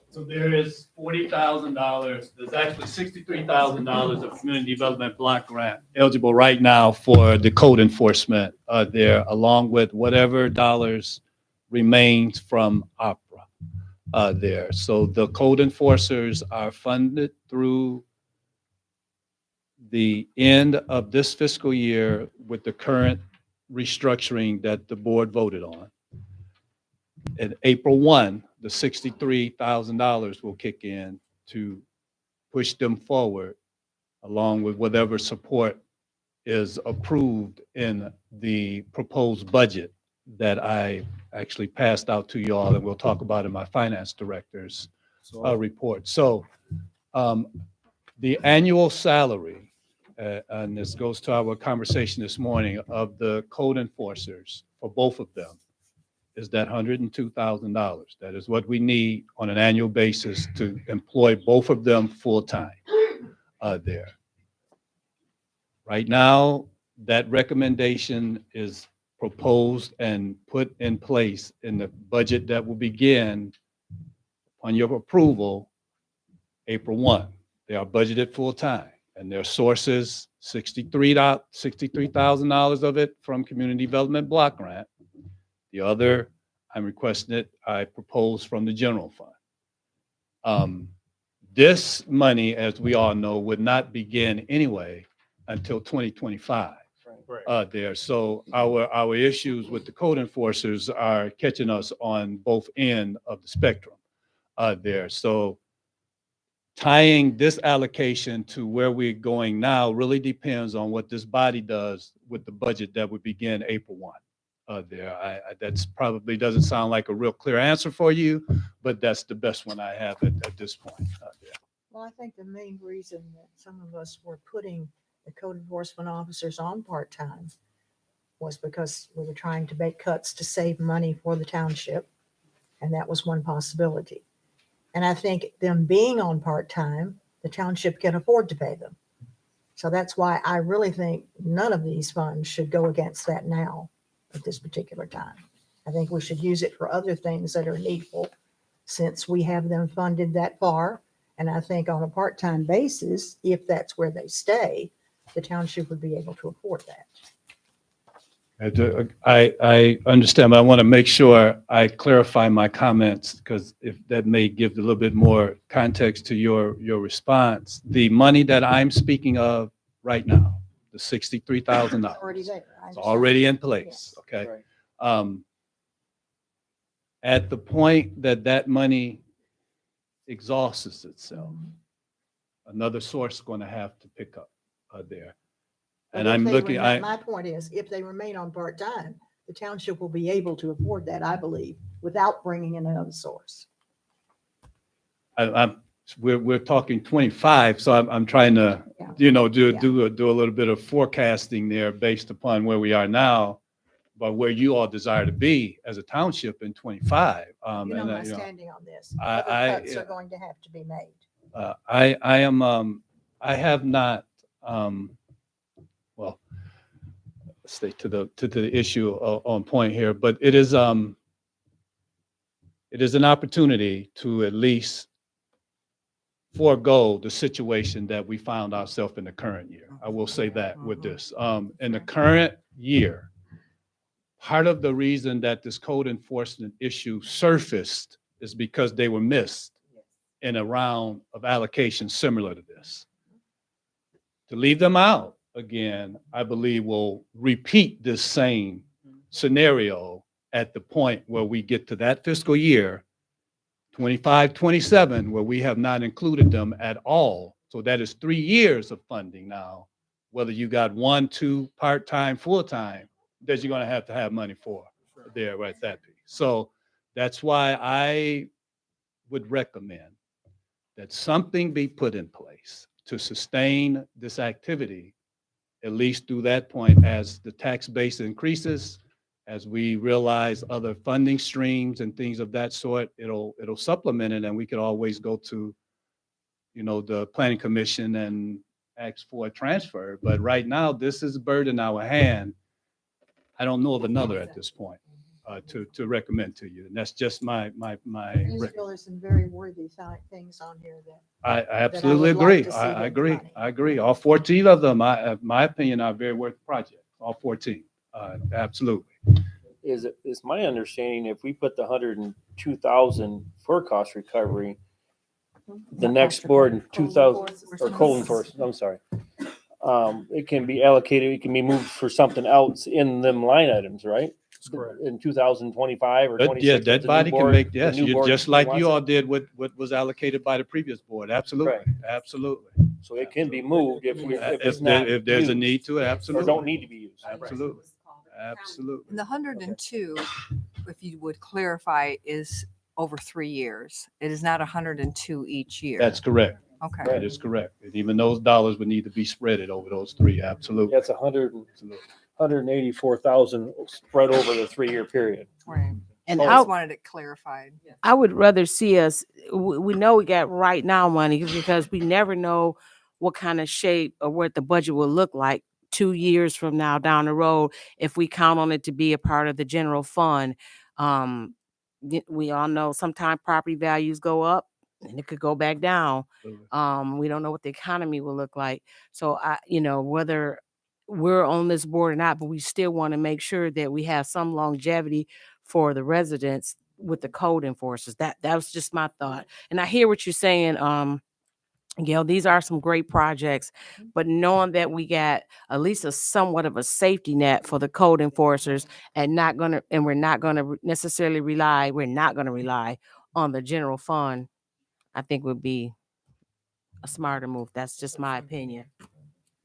So there is $40,000. There's actually $63,000 of community development block grant eligible right now for the code enforcement there, along with whatever dollars remains from opera there. So the code enforcers are funded through the end of this fiscal year with the current restructuring that the board voted on. At April 1, the $63,000 will kick in to push them forward, along with whatever support is approved in the proposed budget that I actually passed out to you all, and we'll talk about in my finance director's report. So the annual salary, and this goes to our conversation this morning, of the code enforcers for both of them, is that $102,000. That is what we need on an annual basis to employ both of them full-time there. Right now, that recommendation is proposed and put in place in the budget that will begin on your approval April 1. They are budgeted full-time, and their sources, $63,000 of it from Community Development Block Grant. The other, I'm requesting it, I propose from the general fund. This money, as we all know, would not begin anyway until 2025 there. So our issues with the code enforcers are catching us on both ends of the spectrum there. So tying this allocation to where we're going now really depends on what this body does with the budget that would begin April 1 there. That's probably doesn't sound like a real clear answer for you, but that's the best one I have at this point there. Well, I think the main reason that some of us were putting the code enforcement officers on part-time was because we were trying to make cuts to save money for the township. And that was one possibility. And I think them being on part-time, the township can afford to pay them. So that's why I really think none of these funds should go against that now at this particular time. I think we should use it for other things that are needful, since we have them funded that far. And I think on a part-time basis, if that's where they stay, the township would be able to afford that. I understand, but I want to make sure I clarify my comments, because if that may give a little bit more context to your response. The money that I'm speaking of right now, the $63,000. It's already there. I It's understand. already in place, Yes. okay? Right. At the point that that money exhausts itself, another source is going to have to pick up there. But And if I'm they looking, My point is, if they remain on part-time, the township will be able to afford that, I believe, without bringing in another source. I'm we're talking 25, so I'm trying to, Yeah. do a little bit of forecasting there based upon where we are now, but where you all desire to be as a township in 25. You know my you know, standing on this. I- Other cuts I- are going to have to be made. I am, I have not, well, let's stay to the issue on point here, but it is an opportunity to at least forego the situation that we found ourselves in the current year. I will say that with this. In the current year, part of the reason that this code enforcement issue surfaced is because they were missed in a round of allocations similar to this. To leave them out again, I believe will repeat this same scenario at the point where we get to that fiscal year 25, 27, where we have not included them at all. So that is 3 years of funding now, whether you got 1, 2, part-time, full-time, that you're going to have money for there, right, that piece. So that's why I would recommend that something be put in place to sustain this activity, at least through that point, as the tax base increases, as we realize other funding streams and things of that sort, it'll supplement it, and we could always go to, the planning commission and ask for a transfer. But right now, this is a bird in our hand. I don't know of another at this point to recommend to you, and that's just my. I just feel there's some very worthy things on here that I absolutely would like agree. to see I with agree. money. I agree. All 14 of them, my opinion, are very worth the project. All 14, absolutely. Is my understanding if we put the 102,000 for cost recovery, the Not next cost board in recovery, 2000 or cold enforcement, I'm sorry. It can be allocated, it can be moved for something else in them line items, right? correct. In 2025 or But 26. yeah, with that the new body can board- make, the yes, new you board just who like wants you all it. did what was allocated by the previous board. Absolutely, Right. absolutely. So it can be moved if If it's not if there's a used need to, or absolutely. don't need to be used. Absolutely, absolutely. And the 102, if you would clarify, is over 3 years. It is not 102 each year. That's correct. Okay. That is correct. And even those dollars would need to be spread over those 3, absolutely. That's 184,000 spread over the 3-year period. Right. And I I, just wanted it clarified. I would rather see us, we know we got right now money because we never know what kind of shape or what the budget will look like 2 years from now down the road if we count on it to be a part of the general fund. We all know sometimes property values go up and it could go back down. We don't know what the economy will look like. So whether we're on this board or not, but we still want to make sure that we have some longevity for the residents with the code enforcers. That was just my thought. And I hear what you're saying, Gail, these are some great projects, but knowing that we got at least a somewhat of a safety net for the code enforcers and we're not gonna necessarily rely on the general fund, I think would be a smarter move. That's just my opinion.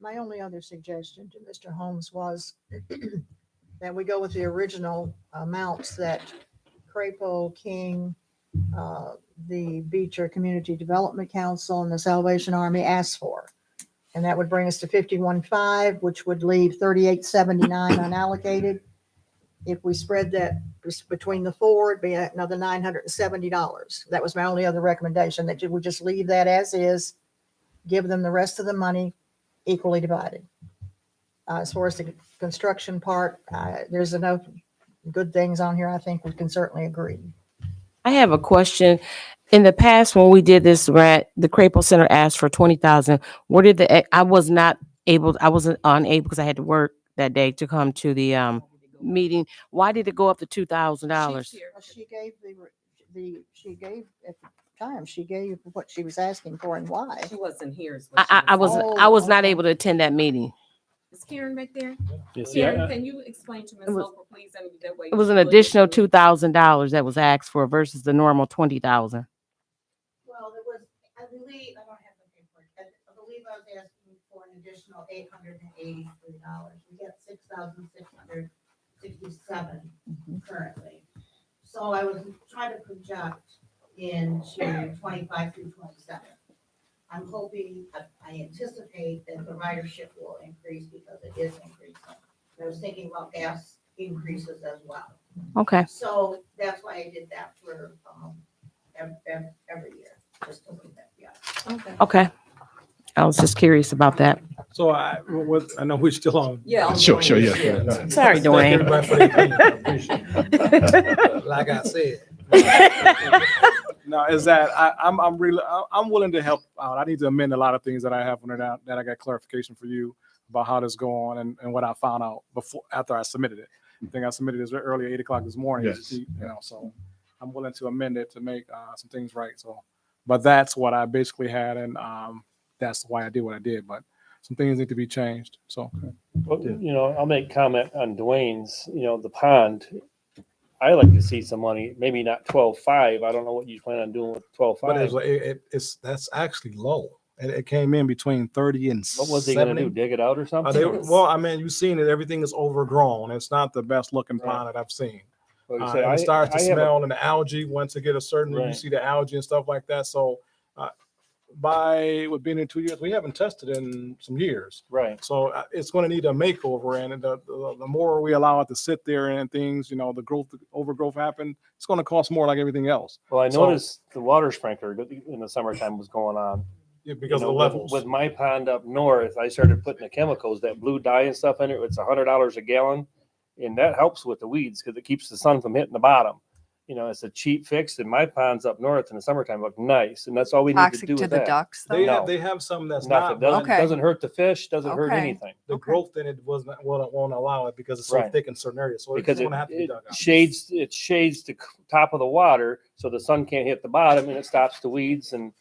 My only other suggestion to Mr. Holmes was that we go with the original amounts that Crapo, King, the Beecher Community Development Council, and the Salvation Army asked for. And that would bring us to 51.5, which would leave 38.79 unallocated. If we spread that between the four, it'd be another $970. That was my only other recommendation, that you would just leave that as is, give them the rest of the money equally divided. As far as the construction part, there's enough good things on here. I think we can certainly agree. I have a question. In the past, when we did this grant, the Crapo Center asked for 20,000. Where did I wasn't unable because I had to work that day to come to the meeting. Why did it go up to $2,000? She gave she gave at the time, she gave what she was asking for and why. She wasn't here. is what I she was was saying. I was not okay. able to attend that meeting. Is Karen back there? Yes, Karen, can you explain to Ms. was- Loper, please? And that way It was an she'll additional understand. $2,000 that was asked for versus the normal 20,000. Well, there was, I believe, I don't have the paperwork, I believe I was asking for an additional $883. We get $6,667 currently. So I was trying to project into 25 through 27. I'm hoping, I anticipate that the ridership will increase because it is increasing. I was thinking about gas increases as well. Okay, So that's why I did that for every year, just to look at, yeah. okay. I was just curious about that. So I know we're still on. Yeah. Sure, yeah. Sorry, Thank Dwayne. everybody for their opinion. I appreciate it. Like I said. No, is that I'm really, I'm willing to help out. I need to amend a lot of things that I have on it that I got clarification for you about how this go on and what I found out after I submitted it. I think I submitted this early, 8 o'clock this morning. Yes. You know, so I'm willing to amend it to make some things right. So, but that's what I basically had, and that's why I did what I did. But some things need to be changed. So, Well, I'll make comment on Dwayne's, the pond. I like to see some money, maybe not 12.5. I don't know what you plan on doing with but 12.5. it's that's actually low. It came in between 30 and What was he gonna 70. do? Dig it out or something? Well, I mean, you've seen it. Everything is overgrown. It's not the best looking Right. pond that I've seen. Like I And said, it starts to I have a- smell, and the algae, once it get a certain, you Right. see the algae and stuff like that. So by with being in 2 years, we haven't tested in some years. Right. So it's going to need a makeover, and the more we allow it to sit there and things, the growth, the overgrowth happen, it's going to cost more like everything else. Well, I So- noticed the water sprinkler in the summertime was going on. Yeah, because of the With- levels. With my pond up north, I started putting the chemicals, that blue dye and stuff in it. It's $100 a gallon. And that helps with the weeds because it keeps the sun from hitting the bottom. It's a cheap fix, and my ponds up north in the summertime look nice. And that's all we need to Toxic do to with the that. ducks though? No. They have some that's Nothing. not. But Okay. Doesn't hurt the fish, doesn't hurt Okay. anything. the Okay. growth in it won't allow it because it's so Right. thick in certain areas. So Because it's going to have to be it dug out. shades the top of the water so the sun can't hit the bottom, and it stops the weeds. And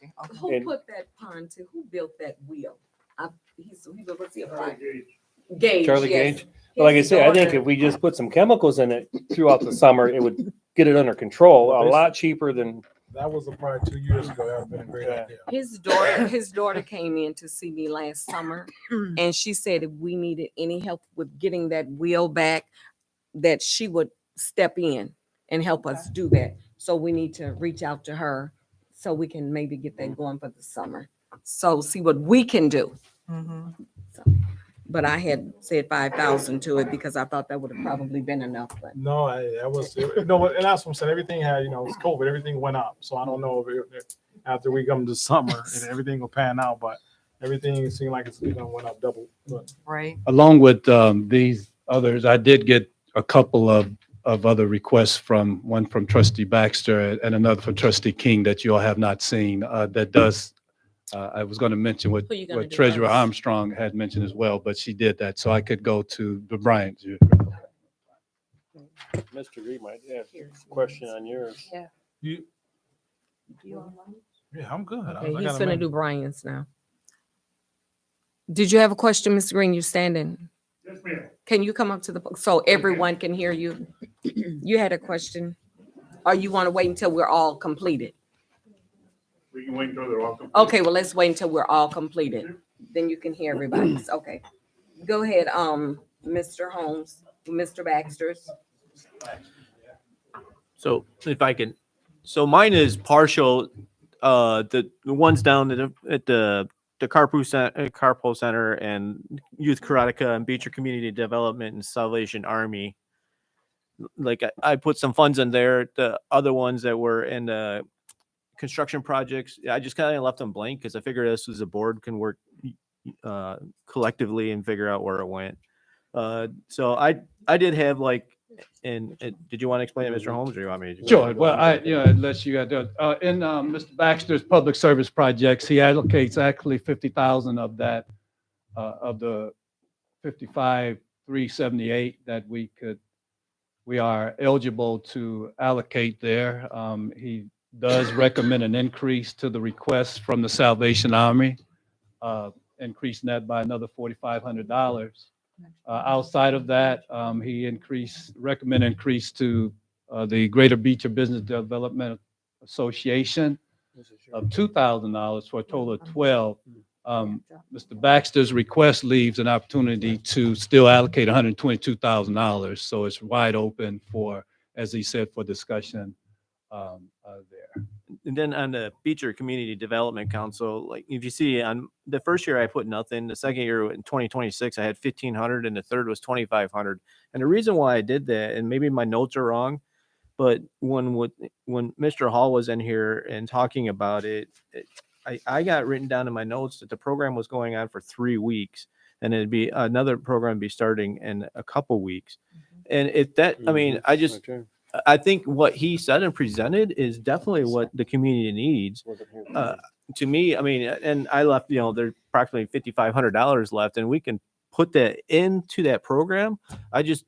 Who And- put that pond to? Who built that wheel? What's he applied? Gage. Charlie yes. Gage. But like I His say, I think daughter- if we just put some chemicals in it throughout the summer, it would get it under control a lot cheaper than. That was probably 2 years ago. That would have been a great Yeah. idea. His daughter came in to see me last summer, and she said if we needed any help with getting that wheel back, that she would step in and help us do that. So we need to reach out to her so we can maybe get that going for the summer. So see what we can do. Mhm. But I had said 5,000 to it because I thought that would have probably been enough, but. No, that was no, and that's what I'm saying. Everything had, it's COVID. Everything went up. So I don't know if after we come to summer, if everything will pan out. But everything seemed like it's went up double. But Right. Along with these others, I did get a couple of other requests one from trustee Baxter and another from trustee King that you all have not seen. That does, I was going to mention what Who you gonna do Treasurer first? Armstrong had mentioned as well, but she did that. So I could go to the Bryant. Mr. Reed might have a question on yours. you, yeah, I'm good. Okay, I he's got a gonna minute. do Brian's now. Did you have a question, Mr. Green? You're standing. Yes, ma'am. Can you come up to so everyone can hear you? You had a question? Or you want to wait until we're all completed? We can wait until they're all complete. Okay, well, let's wait until we're all completed. Then you can hear everybody's. Okay. Go ahead, Mr. Holmes, Mr. Baxter's. So if I can, so mine is partial. The ones down at the carpool center and Youth Karatica and Beecher Community Development and Salvation Army. Like I put some funds in there. The other ones that were in the construction projects, I just kind of left them blank because I figured us as a board can work collectively and figure out where it went. So I did have and did you want to explain it, Mr. Holmes, or you want me to? Sure. Well, unless you got that, in Mr. Baxter's public service projects, he allocates actually 50,000 of that, of the 55,378 that we are eligible to allocate there. He does recommend an increase to the request from the Salvation Army, increasing that by another $4,500. Outside of that, he recommend increase to the Greater Beecher Business Development Association of $2,000 for a total of 12. Mr. Baxter's request leaves an opportunity to still allocate $122,000. So it's wide open for, as he said, for discussion there. and then on the Beecher Community Development Council, like if you see on the first year I put nothing, the second year in 2026 I had 1,500, and the third was 2,500. And the reason why I did that, and maybe my notes are wrong, but when Mr. Hall was in here and talking about it, I got written down in my notes that the program was going on for 3 weeks, and it'd be another program be starting in a couple weeks. And if that, I mean, I think what he said and presented is definitely what the community needs. To me, I mean, and I left, there's approximately $5,500 left, and we can put that into that program. I just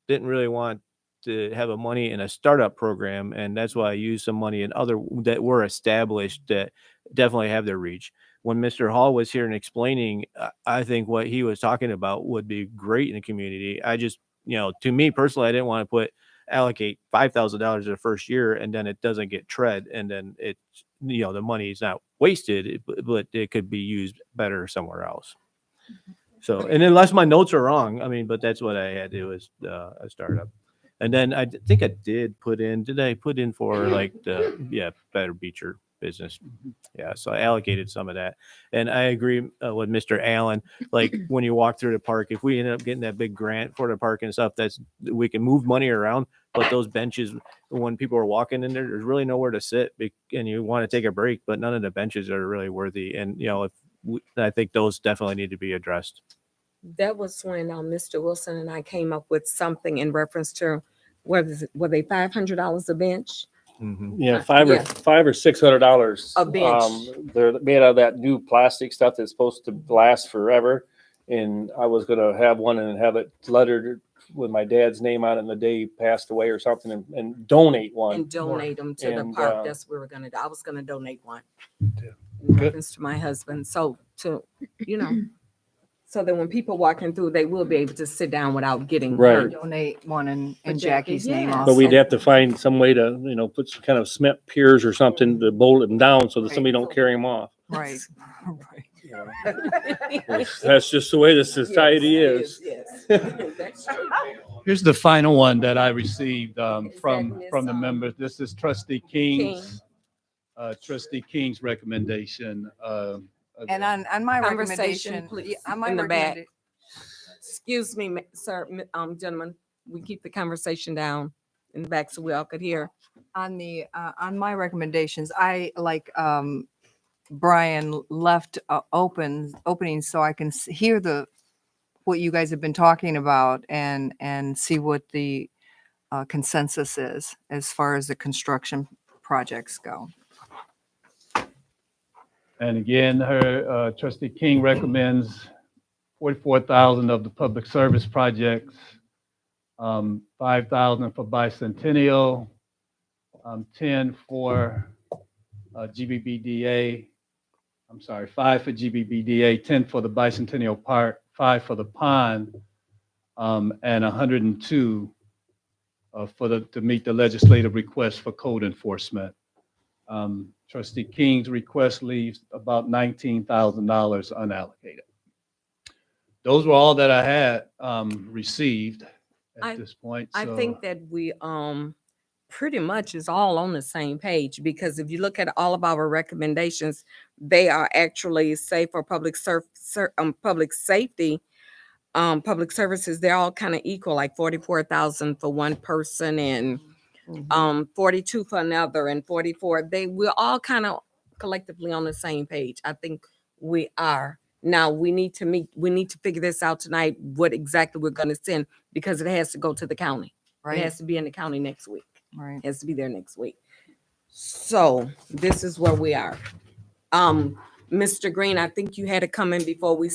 didn't really want to have a money in a startup program, and that's why I used some money in other that were established that definitely have their reach. When Mr. Hall was here and explaining, I think what he was talking about would be great in the community. I just, to me personally, I didn't want to allocate $5,000 the first year and then it doesn't get tread, and then it, the money is not wasted, but it could be used better somewhere else. So, and unless my notes are wrong, I mean, but that's what I had to do is a startup. And then I think I did I put in for like Better Beecher business. Yeah. So I allocated some of that. And I agree with Mr. Allen. Like when you walk through the park, if we end up getting that big grant for the park and stuff, we can move money around, but those benches, when people are walking in there, there's really nowhere to sit and you want to take a break, but none of the benches are really worthy. And, I think those definitely need to be addressed. That was when Mr. Wilson and I came up with something in reference to, were they $500 a bench? Mm-hmm. Yeah, $500 or $600 A bench. They're made out of that new plastic stuff that's supposed to last forever. And I was gonna have one and have it lettered with my dad's name on it, and the day he passed away or something, and donate one. And donate them to the And, park. That's what we were gonna do. I was gonna donate one. In reference to my husband. So so that when people walking through, they will be able to sit down without getting Right. hurt. Donate one in For Jackie's Jackie, name yes. also. But we'd have to find some way to, put some kind of cement piers or something to bolt them down so that Right. somebody don't carry them off. Right. That's just the way the society Yes, is. yes. That's true. Here's the final one that I received Is from that the Miss, members. This is Trustee King's recommendation. And on my Conversation, recommendation, please, on my in the back. recommendation, Excuse me, sir, gentlemen, we keep the conversation down in the back so we all could hear. on my recommendations, I like Brian left openings so I can hear what you guys have been talking about and see what the consensus is as far as the construction projects go. And again, Trustee King recommends 44,000 of the public service projects, 5,000 for bicentennial, 10 for GBBDA. I'm sorry, 5 for GBBDA, 10 for the bicentennial park, 5 for the pond, and 102 to meet the legislative request for code enforcement. Trustee King's request leaves about $19,000 unallocated. Those were all that I had received at this point. I So think that we pretty much is all on the same page, because if you look at all of our recommendations, they are actually say for public safety, public services, they're all kind of equal, like 44,000 for one person and 42 for another and 44. We're all kind of collectively on the same page. I think we are. Now we need to figure this out tonight, what exactly we're going to send, because it has to go to the county. Right. It has to be in the county next week. Right. It has to be there next week. So this is where we are. Mr. Green, I think you had to come in before we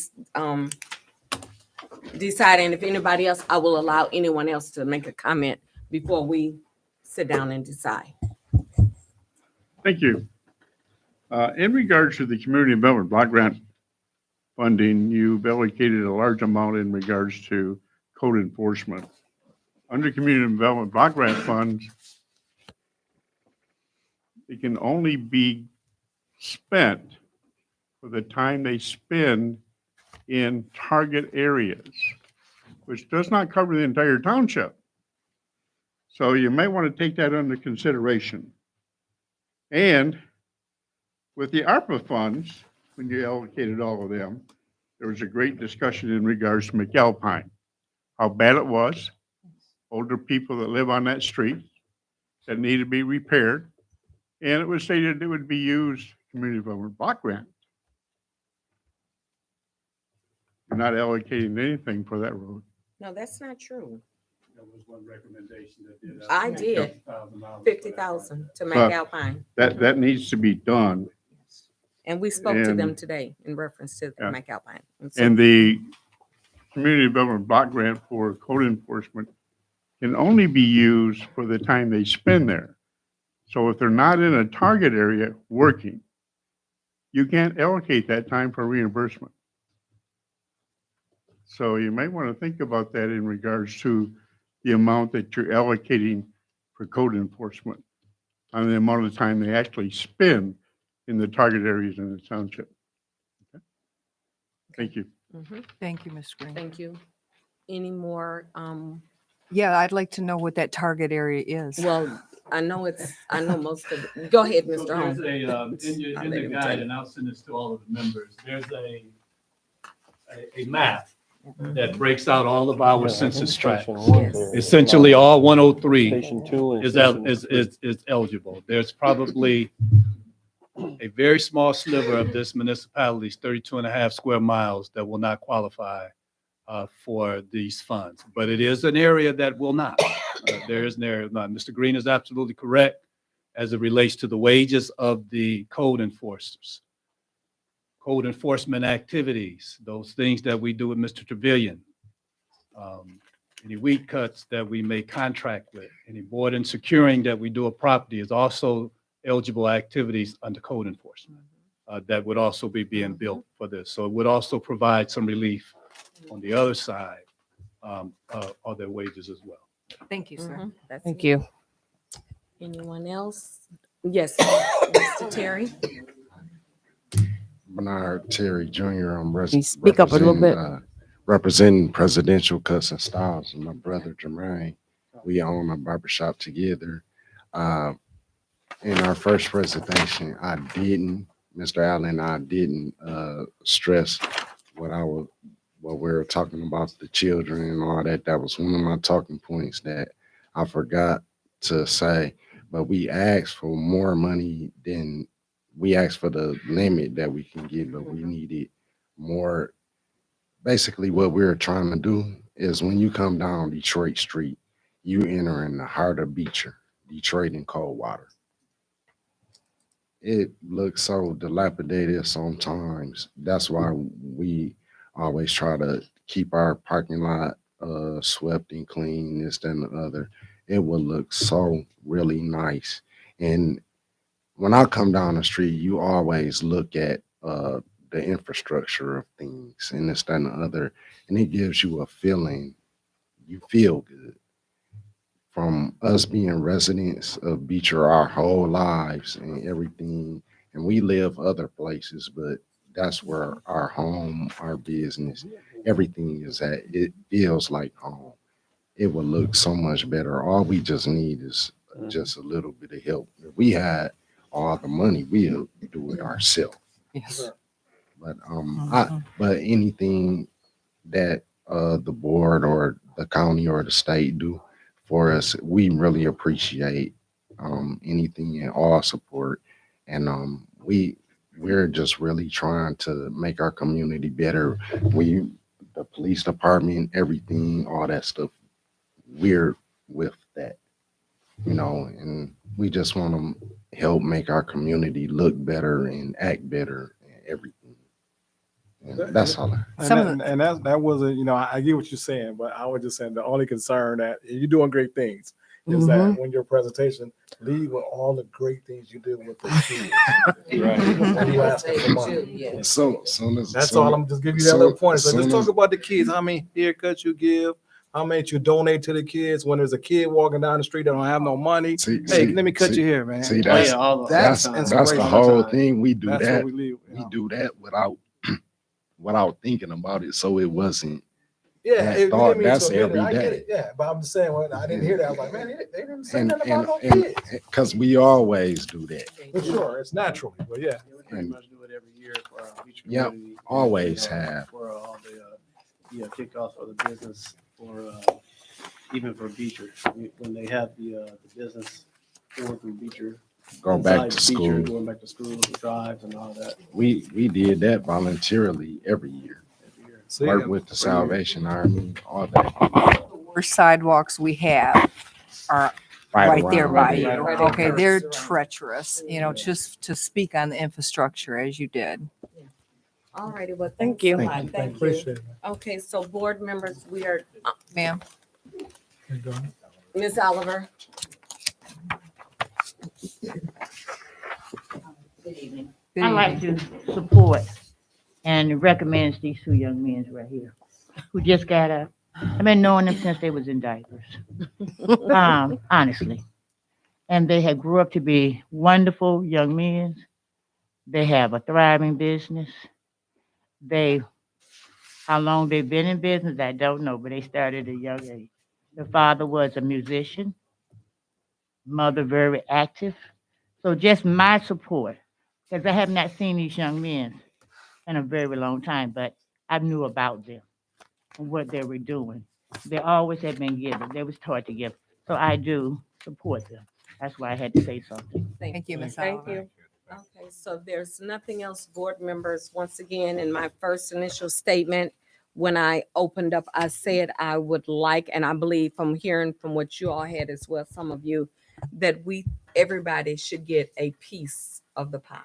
decide, and if anybody else, I will allow anyone else to make a comment before we sit down and decide. Thank you. In regards to the community development block grant funding, you've allocated a large amount in regards to code enforcement. Under community development block grant funds, it can only be spent for the time they spend in target areas, which does not cover the entire township. So you may want to take that under consideration. And with the ARPA funds, when you allocated all of them, there was a great discussion in regards to McAlpine, how bad it was, older people that live on that street that need to be repaired. And it was stated it would be used community development block grant. You're not allocating anything for that road. No, that's not true. That was one recommendation that did. I did. $50,000. 50,000 to McAlpine. That needs to be done. And we spoke to them And- today in reference to Yeah. McAlpine. And so- And the community development block grant for code enforcement can only be used for the time they spend there. So if they're not in a target area working, you can't allocate that time for reimbursement. So you might want to think about that in regards to the amount that you're allocating for code enforcement on the amount of time they actually spend in the target areas in the township. Okay? Thank you. Mhm. Thank you, Ms. Green. Thank you. Any more, Yeah, I'd like to know what that target area is. well, I know most of it. Go ahead, So Mr. there's Holmes. in I'll let the him guide, tell you. and I'll send this to all of the members, there's a map that breaks out all of our census tracts. Yes. Essentially, all 103 Station 2 and is eligible. There's probably a very small sliver of this municipality's 32 and a half square miles that will not qualify for these funds. But it is an area that will not. There is an area not. Mr. Green is absolutely correct as it relates to the wages of the code enforcers. Code enforcement activities, those things that we do with Mr. Trevilian. Any weed cuts that we may contract with, any board and securing that we do a property is also eligible activities under code enforcement. That would also be being built for this. So it would also provide some relief on the other side of their wages as well. Thank you, sir. Mhm. That's Thank it. you. Anyone else? Yes, Mr. Terry. Bernard Terry Jr. I'm Can you speak up a little bit? Representing Presidential Cuts and Styles and my brother Jermaine. We own a barbershop together. In our first presentation, Mr. Allen, I didn't stress what we were talking about, the children and all that. That was one of my talking points that I forgot to say. But we asked for more money than we asked for the limit that we can get, but we needed more. Basically, what we're trying to do is when you come down Detroit Street, you enter in the heart of Beecher, Detroit and Coldwater. It looks so dilapidated sometimes. That's why we always try to keep our parking lot swept and clean, this, that, and the other. It will look so really nice. And when I come down the street, you always look at the infrastructure of things and this, that, and the other, and it gives you a feeling, you feel good. From us being residents of Beecher our whole lives and everything, and we live other places, but that's where our home, our business, everything is at. It feels like home. It would look so much better. All we just need is just a little bit of help. If we had all the money, we'll do it ourselves. Yes. But but anything that the board or the county or the state do for us, we really appreciate anything and all support. And we're just really trying to make our community better. The police department, everything, all that stuff, we're with that, and we just want to help make our community look better and act better and everything. And that's all. And that wasn't, I get what you're saying, but I was just saying the only concern that you're doing great things is that when your presentation, leave with all the great things you did with the kids. When you ask them for money. So That's all. I'm just giving you that little point. So let's talk about the kids. How many haircuts you give? How much you donate to the kids? When there's a kid walking down the street that don't have no money, let me cut your hair, man. See, that's the whole thing. We do That's that. what we We do that without thinking about it. So it Yeah, And we thought didn't mean that's to admit it. every I get day. it. Yeah, but I'm just saying when I didn't hear that, I was like, man, they didn't say And, nothing and, about no and, kids. cause we always do that. For sure, it's naturally, but yeah. We pretty And- much do it every year for each Yep, community. always And, have. For all the kickoff of the business, for even for Beecher, when they have the business for through Beecher. Go back inside to Beecher, school. Going back to school, the drives and all that We did that voluntarily every year. every year. See, Work with the Salvation Army, all that. The worst sidewalks we have are right there around by there. you. Right Okay, there. they're treacherous, just to speak on the infrastructure as you did. All righty, well, thank you. Thank you. Appreciate it. Okay, so board members, we are, Ma'am? Man. Ms. Oliver. Good evening. Good I like evening. to support and recommend these two young men right here who just got up. I've been knowing them since they was in diapers, honestly. And they have grew up to be wonderful young men. They have a thriving business. How long they've been in business, I don't know, but they started at a young age. The father was a musician, mother very active. So just my support, because I have not seen these young men in a very long time, but I knew about them and what they were doing. They always had been given. They was taught to give. So I do support them. That's why I had to say something. Thank you, Ms. Thank Oliver. you. Okay, so if there's nothing else, board members, once again, in my first initial statement, when I opened up, I said I would like, and I believe from hearing from what you all had as well, some of you, that everybody should get a piece of the pie.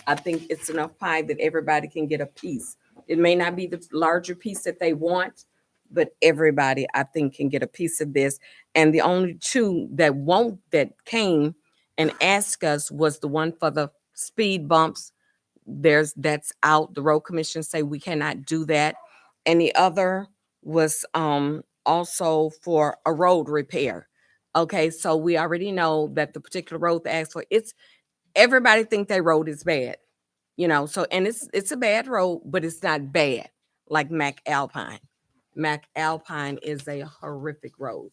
I think it's enough pie that everybody can get a piece. It may not be the larger piece that they want, but everybody, I think, can get a piece of this. And the only two that came and asked us was the one for the speed bumps. That's out. The road commission say we cannot do that. And the other was also for a road repair. Okay, so we already know that the particular road they asked for, everybody think their road is bad, so, and it's a bad road, but it's not bad like Mac Alpine. Mac Alpine is a horrific road,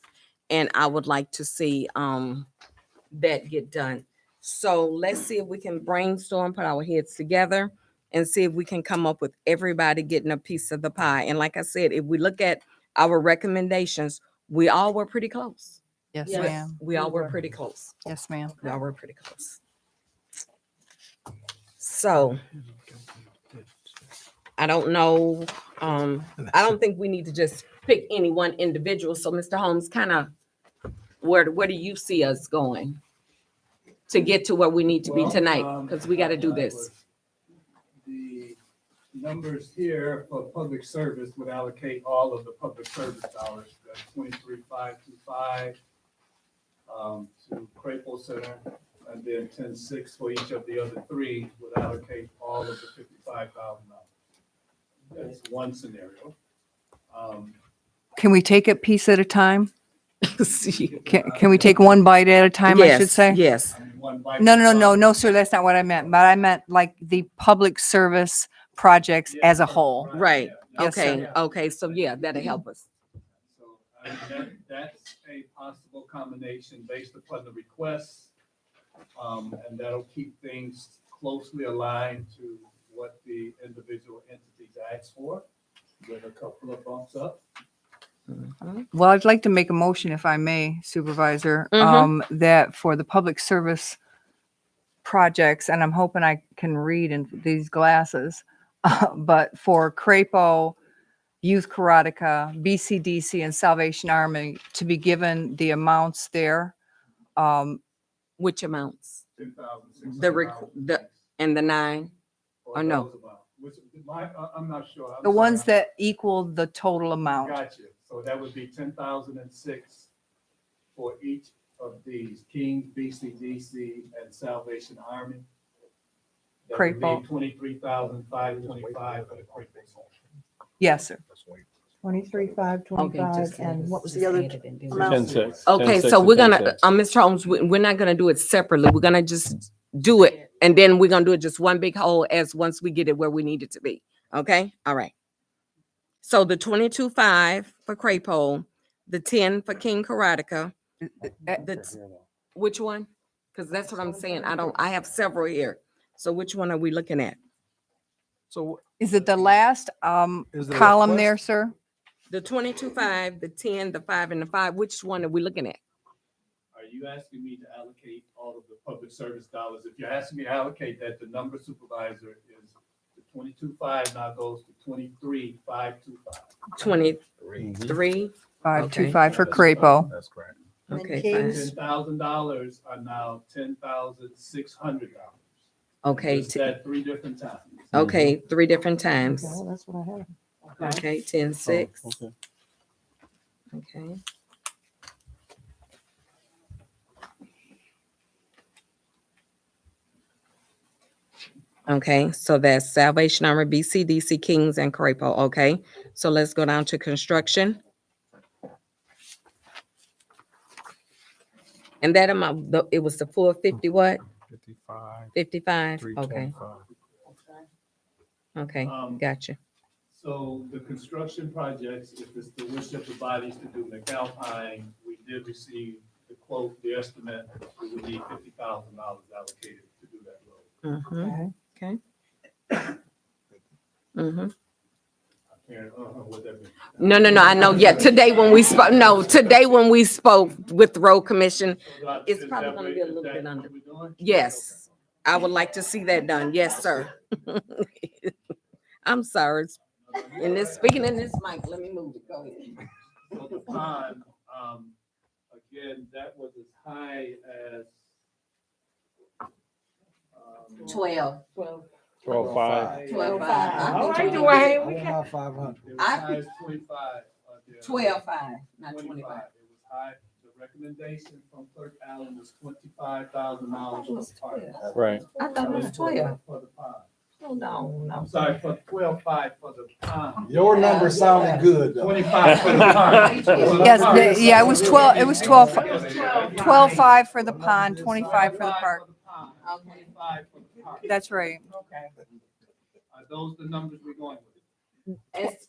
and I would like to see that get done. So let's see if we can brainstorm, put our heads together, and see if we can come up with everybody getting a piece of the pie. And like I said, if we look at our recommendations, we all were pretty close. Yes, Yes. ma'am. We all were pretty close. Yes, ma'am. We all were pretty close. So I don't know. I don't think we need to just pick any one individual. So Mr. Holmes, kind of where do you see us going to get to where we need to be tonight? Because we got to do this. The numbers here for public service would allocate all of the public service dollars, 23,525 to Crapo Center, and then 10,600 for each of the other three would allocate all of the $55,000. That's one scenario. Can we take a piece at a time? Can we take one bite at a time, I should say? Yes. I mean, one bite No, sir, that's not what I meant. But I meant like the public service projects as a whole. Right. Yes, Okay. sir. Okay. So yeah, that'll help us. So I mean, that's a possible combination based upon the requests. And that'll keep things closely aligned to what the individual entities ask for, with a couple of bumps up. Well, I'd like to make a motion, if I may, Supervisor, that for the public service projects, and I'm hoping I can read in these glasses, but for Crapo, Youth Karateka, BCDC, and Salvation Army to be given the amounts there. Which amounts? 10,600. And the 9. Or no? I'm not sure. I'm The ones sorry. that equal the total amount. Gotcha. So that would be 10,006 for each of these, Kings, BCDC, and Salvation Army. That would be Crapo. 23,525 for the Crapo. Yes, sir. 23,525, and what was the other amount? 10,600. Okay. So we're gonna, Mr. Holmes, we're not gonna do it separately. We're gonna just do it, and then we're gonna do it just one big whole as once we get it where we need it to be. Okay. All right. So the 22.5 for Crapo, the 10 for King Karadika. Which one? Because that's what I'm saying. I have several here. So which one are we looking at? So Is it the last Is it a column there, request? sir? The 22.5, the 10, the 5, and the 5. Which one are we looking at? Are you asking me to allocate all of the public service dollars? If you're asking me to allocate that, the number supervisor is the 22.5 now goes to 23.525. 23. 525 for Crapo. That's correct. And then Okay, Kings, $10,000 are now $10,600. Okay, Just at 3 different times. okay, 3 different times. well, that's what I have. Okay, 10.6. Okay. Okay. Okay, so that's Salvation Army, BCDC, Kings, and Crapo. Okay, so let's go down to construction. And that amount, it was the full 50 what? 55, 55? Okay, 325. okay, gotcha. So the construction projects, if it's the wish of the bodies to do McAlpine, we did receive the quote, the estimate, we would need $50,000 allocated to do that road. Mm-hmm, okay. Mm-hmm. What that means. No, I know, yeah, today when we spoke with the road commission, it's Is probably that gonna what- be a is little that bit what under. we're doing? Yes, I would like to see that done. Yes, sir. I'm sorry. Speaking in this mic, let me move it. Go ahead. So the pond, again, that was as high as 12. 12.5. 12.5. All right, It Dwayne, was About 500. high as 25. 12.5, not 25. 25. It was high. The recommendation from Clerk Allen was $25,000 for the park. Right. I thought it was 12. For the pond. Oh, no. I'm sorry, for 12.5 for the pond. Your number sounded good, though. 25 for the pond. Yes, yeah, it was 12, it was 12.5 for the pond, 25 for the park. Okay. 25 for the park. That's right. Okay. Are those the numbers we're going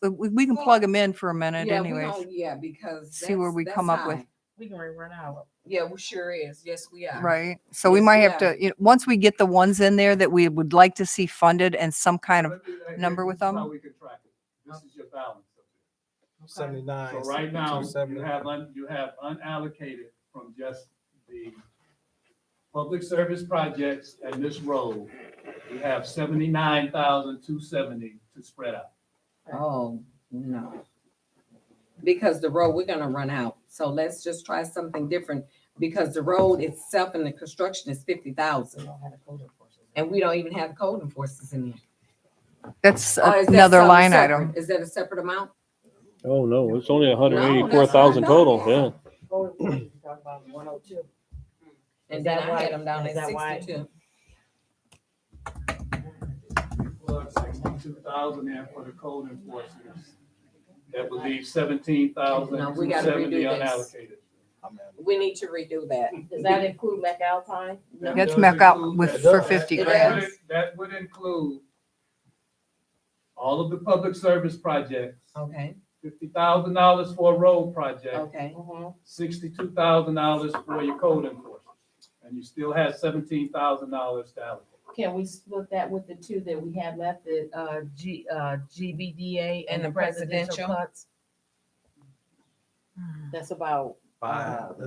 with? We can plug them in for a minute anyways. Yeah, because. See where we come up with. we can run out. Yeah, we sure is. Yes, we are. Right. So we Yes, might we have to, once we get the ones in there that we would like to see funded and some kind of number with This is them. how we can track it. This is your balance. up there. 79. So right now, you 270. you have unallocated from just the public service projects and this road. You have 79,270 to spread out. Oh, no. Because the road, we're gonna run out. So let's just try something different because the road itself and the construction is 50,000. And we don't even have code enforcers in there. That's Or is that another something line separate? item. Is that a separate amount? Oh, no, it's only No, that's what I 184,000 thought. total, yeah. And Is then that I why- had them down is at that why- 62. Plug 62,000 in for the code enforcers. That would leave 17,000 No, we gotta redo this. unallocated. We need to redo that. Does that include McAlpine? That's does back out include with, that. for 50 It grand. does. That would include all of the public service projects, Okay, $50,000 for a road project, okay. $62,000 for your code enforcement. And you still have $17,000 to allocate. Can we split that with the two that we have left, the GBDA and the presidential cuts? That's about Five.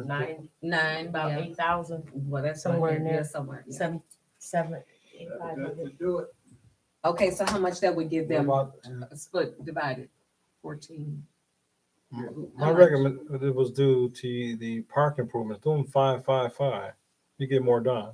nine, about Yeah. 8,000, Well, that's Somewhere in yeah, there. somewhere. Yeah. seven, eight, That's 500. to do it. Okay, so how much that would give them About, split, divided? 14. my recommend, it was due to the park improvements, doing 555. You get more done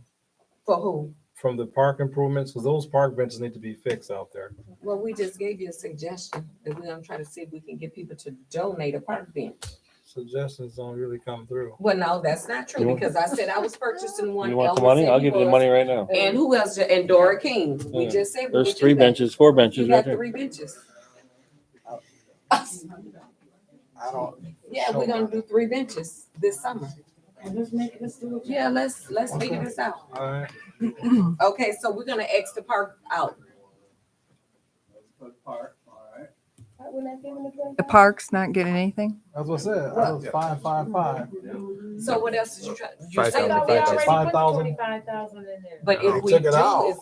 For who? from the park improvements, because those park benches need to be fixed out there. Well, we just gave you a suggestion that we're gonna try to see if we can get people to donate a park bench. Suggestions don't really come through. Well, no, that's not true You want- because I said I was purchasing one. You want the Elmer money? said I'll he give you the was. money right now. And who else? And Dora King. We Yeah. just said. we There's would do 3 that. benches, 4 You benches got right there. 3 benches. I don't. Yeah, we're gonna do 3 benches this summer. Let's do it. Yeah, let's figure this out. All right. Okay, so we're gonna X the park out. Let's put park, all right. The park's not getting anything? That's what I said. I was 555. So what else did you try? You Five said the thousand, benches, 5,000. but No. if we Took it do, out.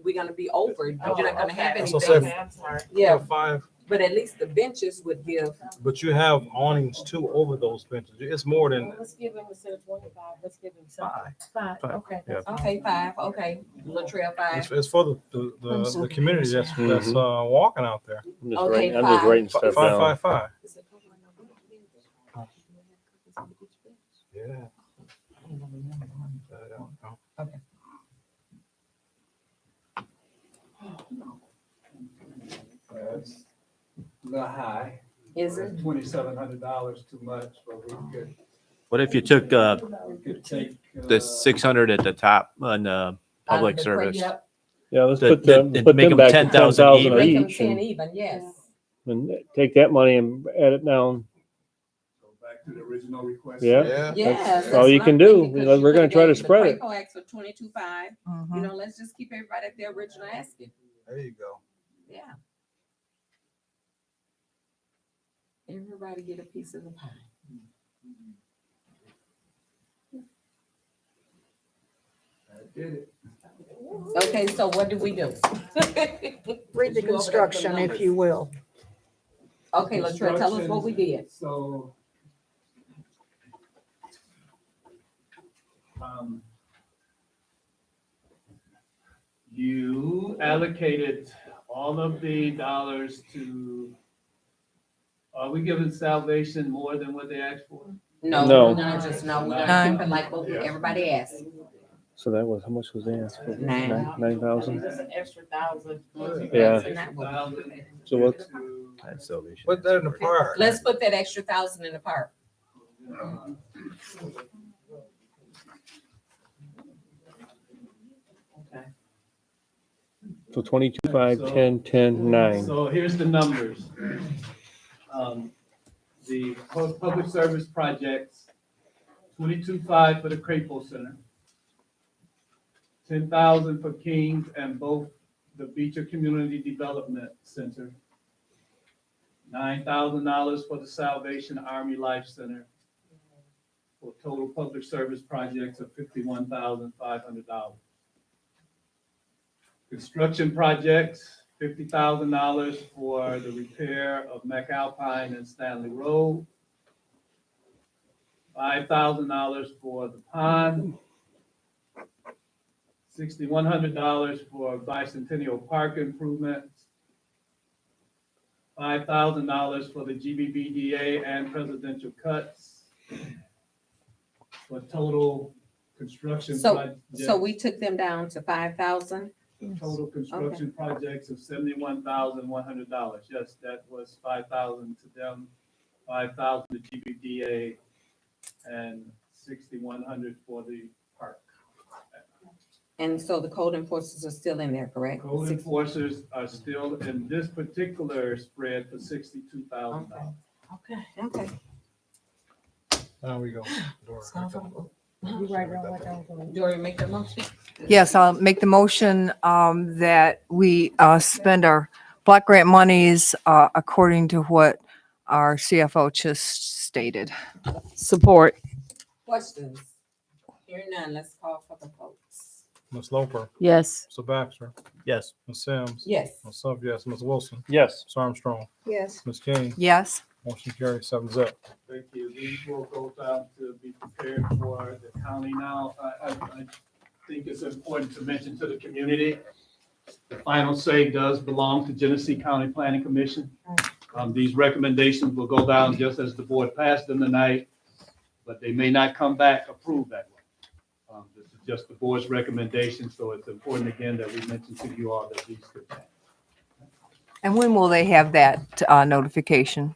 we're gonna be over. You're not gonna have That's what I anything. said. Yeah, Five. but at least the benches would give. But you have awnings too over those benches. It's more than Let's give him instead of 25, let's give him five. Five, Five, okay. yeah. Okay, 5. Okay, Latrell 5. It's for the community that's walking out there. I'm just Okay, writing, I'm just five. writing stuff down. 555. Yeah. Okay. That's a little high. Is it? $2,700 too much, but we What if you took could take. the 600 at the top on public service? Yep. Yeah, let's The- put the- them, the- put make them them back to 10,000 10,000 even. Make them each 10 and, even, yes. and take that money and add it down. Go back to the original request. Yeah. Yes. That's all you can do. We're gonna try to spread it. The Crapo asked for 22.5. You know, let's just keep everybody at their original asking. There you go. Yeah. Everybody get a piece of the pie. I did it. Okay, so what do we do? Read the You open up the construction, if you will. Okay, Latrell, tell us what we did. So, you allocated all of the dollars to, are we giving Salvation more than what they asked for? No, No. we're gonna just, no, we're gonna Nine. keep it like what everybody asked. So that was, how much was they asked for? 9,000? Just an extra 1,000. Yeah. $1,000 So what? to- That's Salvation. Put that in the park. Let's put that extra 1,000 in the park. So 22, 5, 10, 10, 9. So here's the numbers. The public service projects, 22.5 for the Crapo Center, 10,000 for Kings and both the Beecher Community Development Center, $9,000 for the Salvation Army Life Center, for total public service projects of $51,500. Construction projects, $50,000 for the repair of McAlpine and Stanley Road, $5,000 for the pond, $6,100 for Bicentennial Park improvements, $5,000 for the GBBDA and presidential cuts, for total construction So projects. we took them down to 5,000. Total construction projects of $71,100. Yes, that was 5,000 to them, 5,000 to GBDA, and 6,100 for the park. And so the code enforcers are still in there, correct? Code enforcers are still in this particular spread for $62,000. Okay, okay. There we go. Dory, make the motion. Yes, I'll make the motion that we spend our block grant monies according to what our CFO just stated. Support. Questions? Hearing none, let's call for the votes. Ms. Loper, Yes. Mr. Baxter, Yes. Ms. Sims. Yes. Myself, yes. Ms. Wilson, Yes. Ms. Armstrong, Yes. Ms. King, Yes. motion carries 7-0. Thank you. These will go down to be prepared for the county now. I think it's important to mention to the community, the final say does belong to Genesee County Planning Commission. These recommendations will go down just as the board passed them tonight, but they may not come back approved that way. This is just the board's recommendation, so it's important again that we mention to you all that these could change. And when will they have that notification?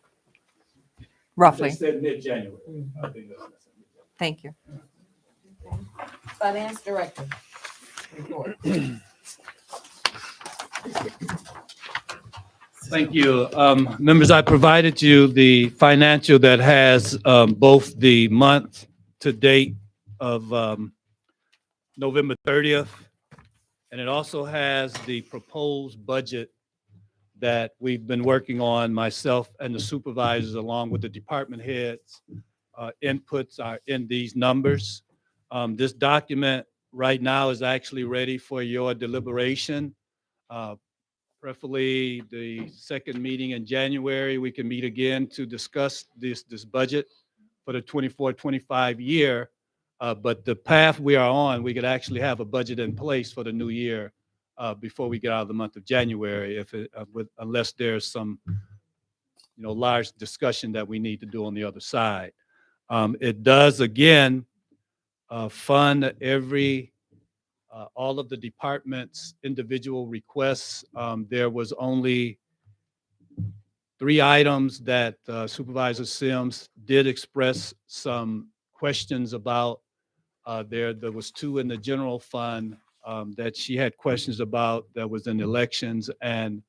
Roughly. They said mid-January. I think that's- Thank you. Finance Director. Report. Thank you. Members, I provided you the financial that has both the month to date of November 30th, and it also has the proposed budget that we've been working on, myself and the supervisors, along with the department heads. Inputs are in these numbers. This document right now is actually ready for your deliberation. Preferably the second meeting in January, we can meet again to discuss this budget for the 24-25 year. But the path we are on, we could actually have a budget in place for the new year before we get out of the month of January, unless there's some, large discussion that we need to do on the other side. It does, again, fund all of the department's individual requests. There was only 3 items that Supervisor Sims did express some questions about. There was 2 in the general fund that she had questions about. That was in elections and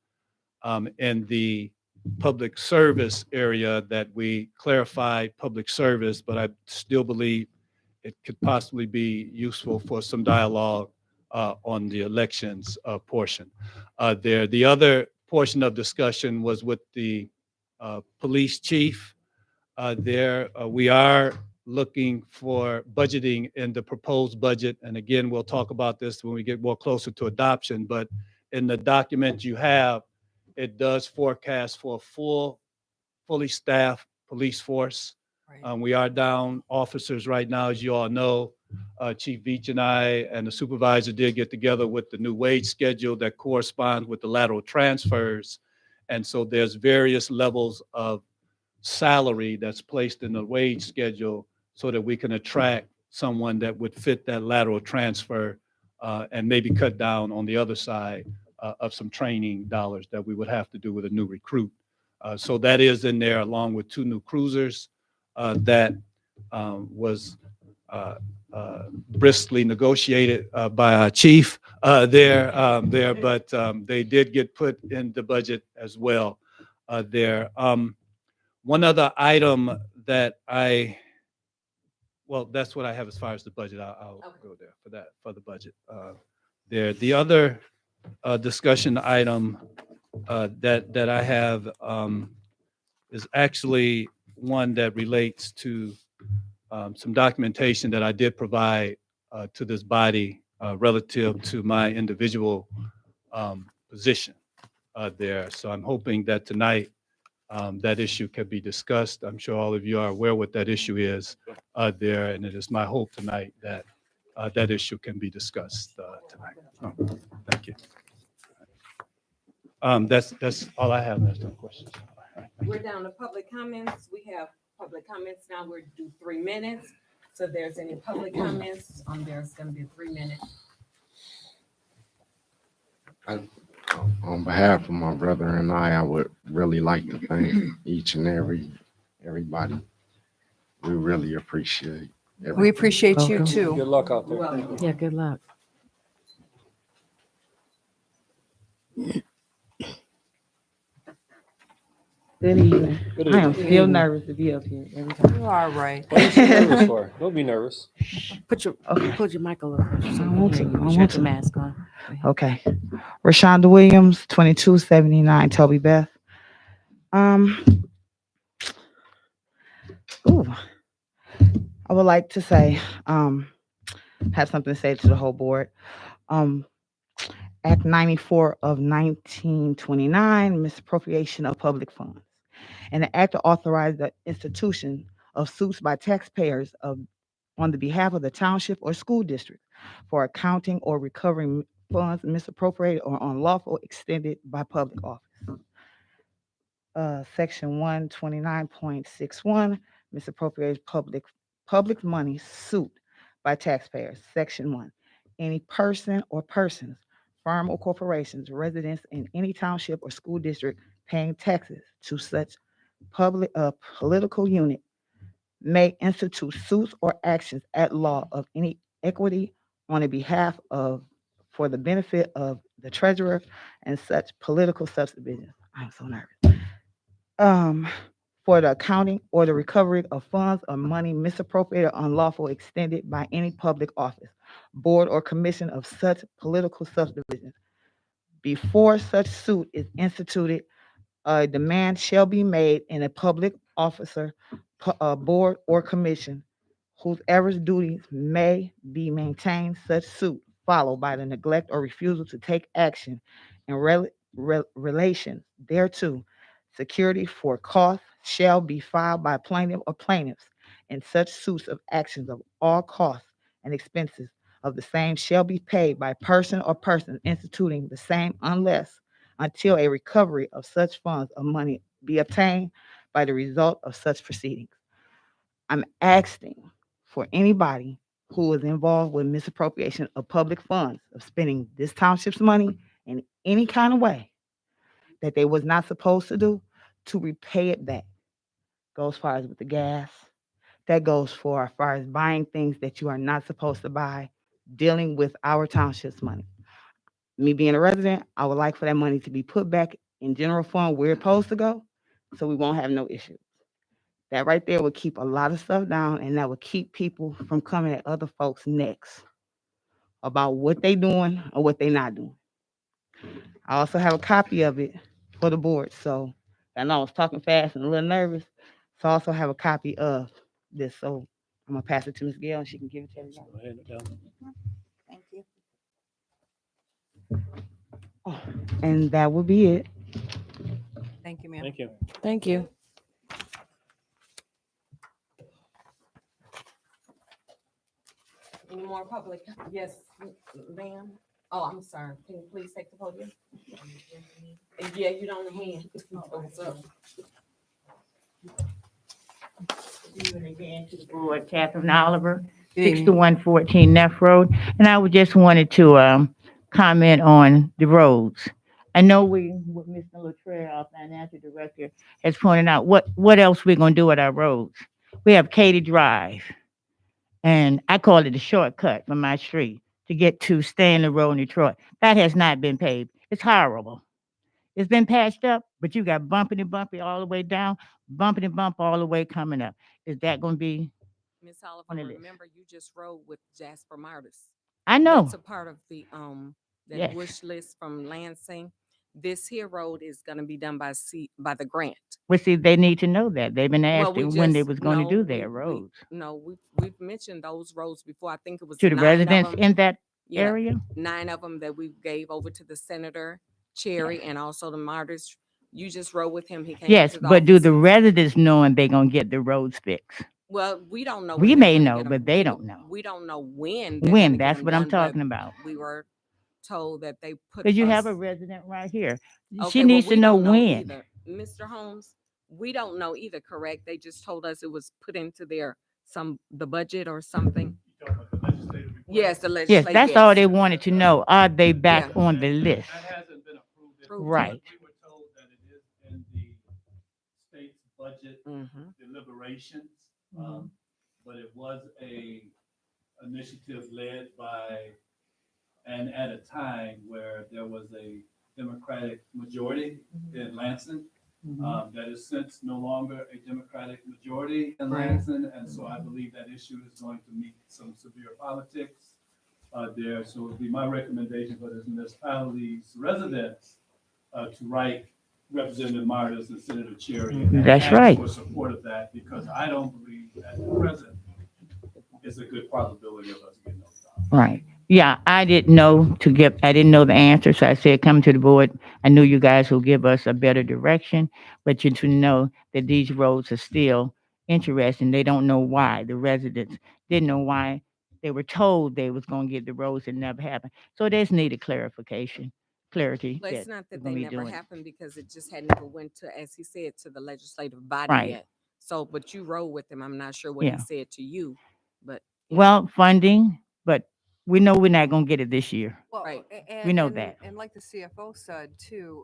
in the public service area that we clarified public service, but I still believe it could possibly be useful for some dialogue on the elections portion. The other portion of discussion was with the police chief. We are looking for budgeting in the proposed budget. And again, we'll talk about this when we get more closer to adoption, but in the document you have, it does forecast for a fully staffed police force. We are down officers right now, as you all know. Chief Veach and I and the supervisor did get together with the new wage schedule that corresponds with the lateral transfers. And so there's various levels of salary that's placed in the wage schedule so that we can attract someone that would fit that lateral transfer and maybe cut down on the other side of some training dollars that we would have to do with a new recruit. So that is in there along with 2 new cruisers that was briskly negotiated by our chief there, but they did get put in the budget as well there. One other item that that's what I have as far as the budget. I'll go there for the budget there. The other discussion item that I have is actually one that relates to some documentation that I did provide to this body relative to my individual position there. So I'm hoping that tonight that issue can be discussed. I'm sure all of you are aware what that issue is there, and it is my hope tonight that that issue can be discussed tonight. Oh, thank you. That's all I have. There's no questions. We're down to public comments. We have public comments now. We're do 3 minutes. So if there's any public comments, there's going to be a 3-minute. On behalf of my brother and I would really like to thank each and everybody. We really appreciate it. We appreciate you Good too. luck out there. Yeah, good luck. Good evening. Good I am evening. still nervous to be up here every time. You are right. What are you so nervous for? Don't be nervous. Put your mic a little closer. I want to. I want Shut to. your mask on. Okay. Rashonda Williams, 2279 Toby Beth. Ooh, I would like to say, have something to say to the whole board. Act 94 of 1929, misappropriation of public funds. And the act to authorize the institution of suits by taxpayers on the behalf of the township or school district for accounting or recovering funds misappropriated or unlawful extended by public office. Section 129.61, misappropriated public money suit by taxpayers. Section 1, any person or persons, firm or corporations, residents in any township or school district paying taxes to such political unit may institute suits or actions at law of any equity on the behalf of, for the benefit of the treasurer and such political subdivisions. I'm so nervous. For the accounting or the recovery of funds or money misappropriated or unlawful extended by any public office, board or commission of such political subdivisions, Before such suit is instituted, a demand shall be made in a public officer, board, or commission whosever duties may be maintained such suit, followed by the neglect or refusal to take action in relation thereto. Security for costs shall be filed by plaintiff or plaintiffs in such suits of actions of all costs and expenses of the same shall be paid by person or persons instituting the same until a recovery of such funds of money be obtained by the result of such proceedings. I'm asking for anybody who is involved with misappropriation of public funds, of spending this township's money in any kind of way that they was not supposed to do, to repay it back. Goes as far as with the gas. That goes for as far as buying things that you are not supposed to buy, dealing with our township's money. Me being a resident, I would like for that money to be put back in general fund where it's supposed to go, so we won't have no issues. That right there would keep a lot of stuff down, and that would keep people from coming at other folks' necks about what they doing or what they not doing. I also have a copy of it for the board, so I know I was talking fast and a little nervous, so I also have a copy of this. So I'm gonna pass it to Ms. Gail, and she can give it to everybody. Go ahead, Adele. Thank you. Oh, and that will be it. Thank you, ma'am. Thank you. Thank you. Any more public? Yes, ma'am. Oh, I'm sorry. Can you please take the podium? Yeah, you don't hand. What's up? Board, Catherine Oliver, Good evening. 6114 Neff Road. And I would just wanted to comment on the roads. I know what Mr. Latrell, our financial director, has pointed out, what else we're going to do with our roads. We have Katy Drive, and I call it a shortcut from my street to get to Stanley Road in Detroit. That has not been paved. It's horrible. It's been patched up, but you got bumpity all the way down, bumpity bump all the way coming up. Is that going to be? Miss on Oliver, the list? remember you just rode with Jasper Martis. I know. That's a part of the that Yes. wish list from Lansing. This here road is gonna be done by the grant. Well, see, they need to know that. They've been Well, asked we when they just was going to no, do their we roads. we've mentioned those roads before. I think it was To the 9 residents of them. in that Yeah, area? 9 of them that we gave over to the senator, Cherry, and also the Martyrs. You just rode with him. He came Yes, to the but do the offices. residents knowing they going to get the roads fixed? Well, we don't know. We when they're may gonna know, get 'em. but they don't know. We don't know when. They're When? gonna get That's 'em what I'm done, but talking about. we were told that they put Because you have us. a resident right here. Okay, She well, needs we to know don't know when. either. Mr. Holmes, we don't know either, correct? They just told us it was put into the budget or something. Yes, the Yes, legislature. that's all they wanted to know. Are they back Yeah. on the list? That hasn't been approved. Approved Right. We were told that it is in the state's budget Mhm. deliberations. But it was a initiative led by, and at a time where there was a Democratic majority in Lansing. That is since no longer a Democratic majority in Right. Lansing, and so I believe that issue is going to meet some severe politics there. So it would be my recommendation for this municipality's residents to write Representative Martis and Senator Cherry. And That's ask right. for support of that, because I don't believe at the present it's a good probability of us getting those dollars. Right. Yeah, I didn't know the answer, so I said, come to the board. I knew you guys will give us a better direction, but you to know that these roads are still interesting. They don't know why. The residents didn't know why. They were told they was going to get the roads and never happened. So they just needed clarity. Well, it's that not we're that gonna they be never doing it. happened because it just had never went to, as he said, to the legislative body Right. yet. So, but you rode with him. I'm not sure what Yeah. he said to you, but yeah. Well, funding, but we know we're not going to get it this year. Well, Right. We know that. And like the CFO said too,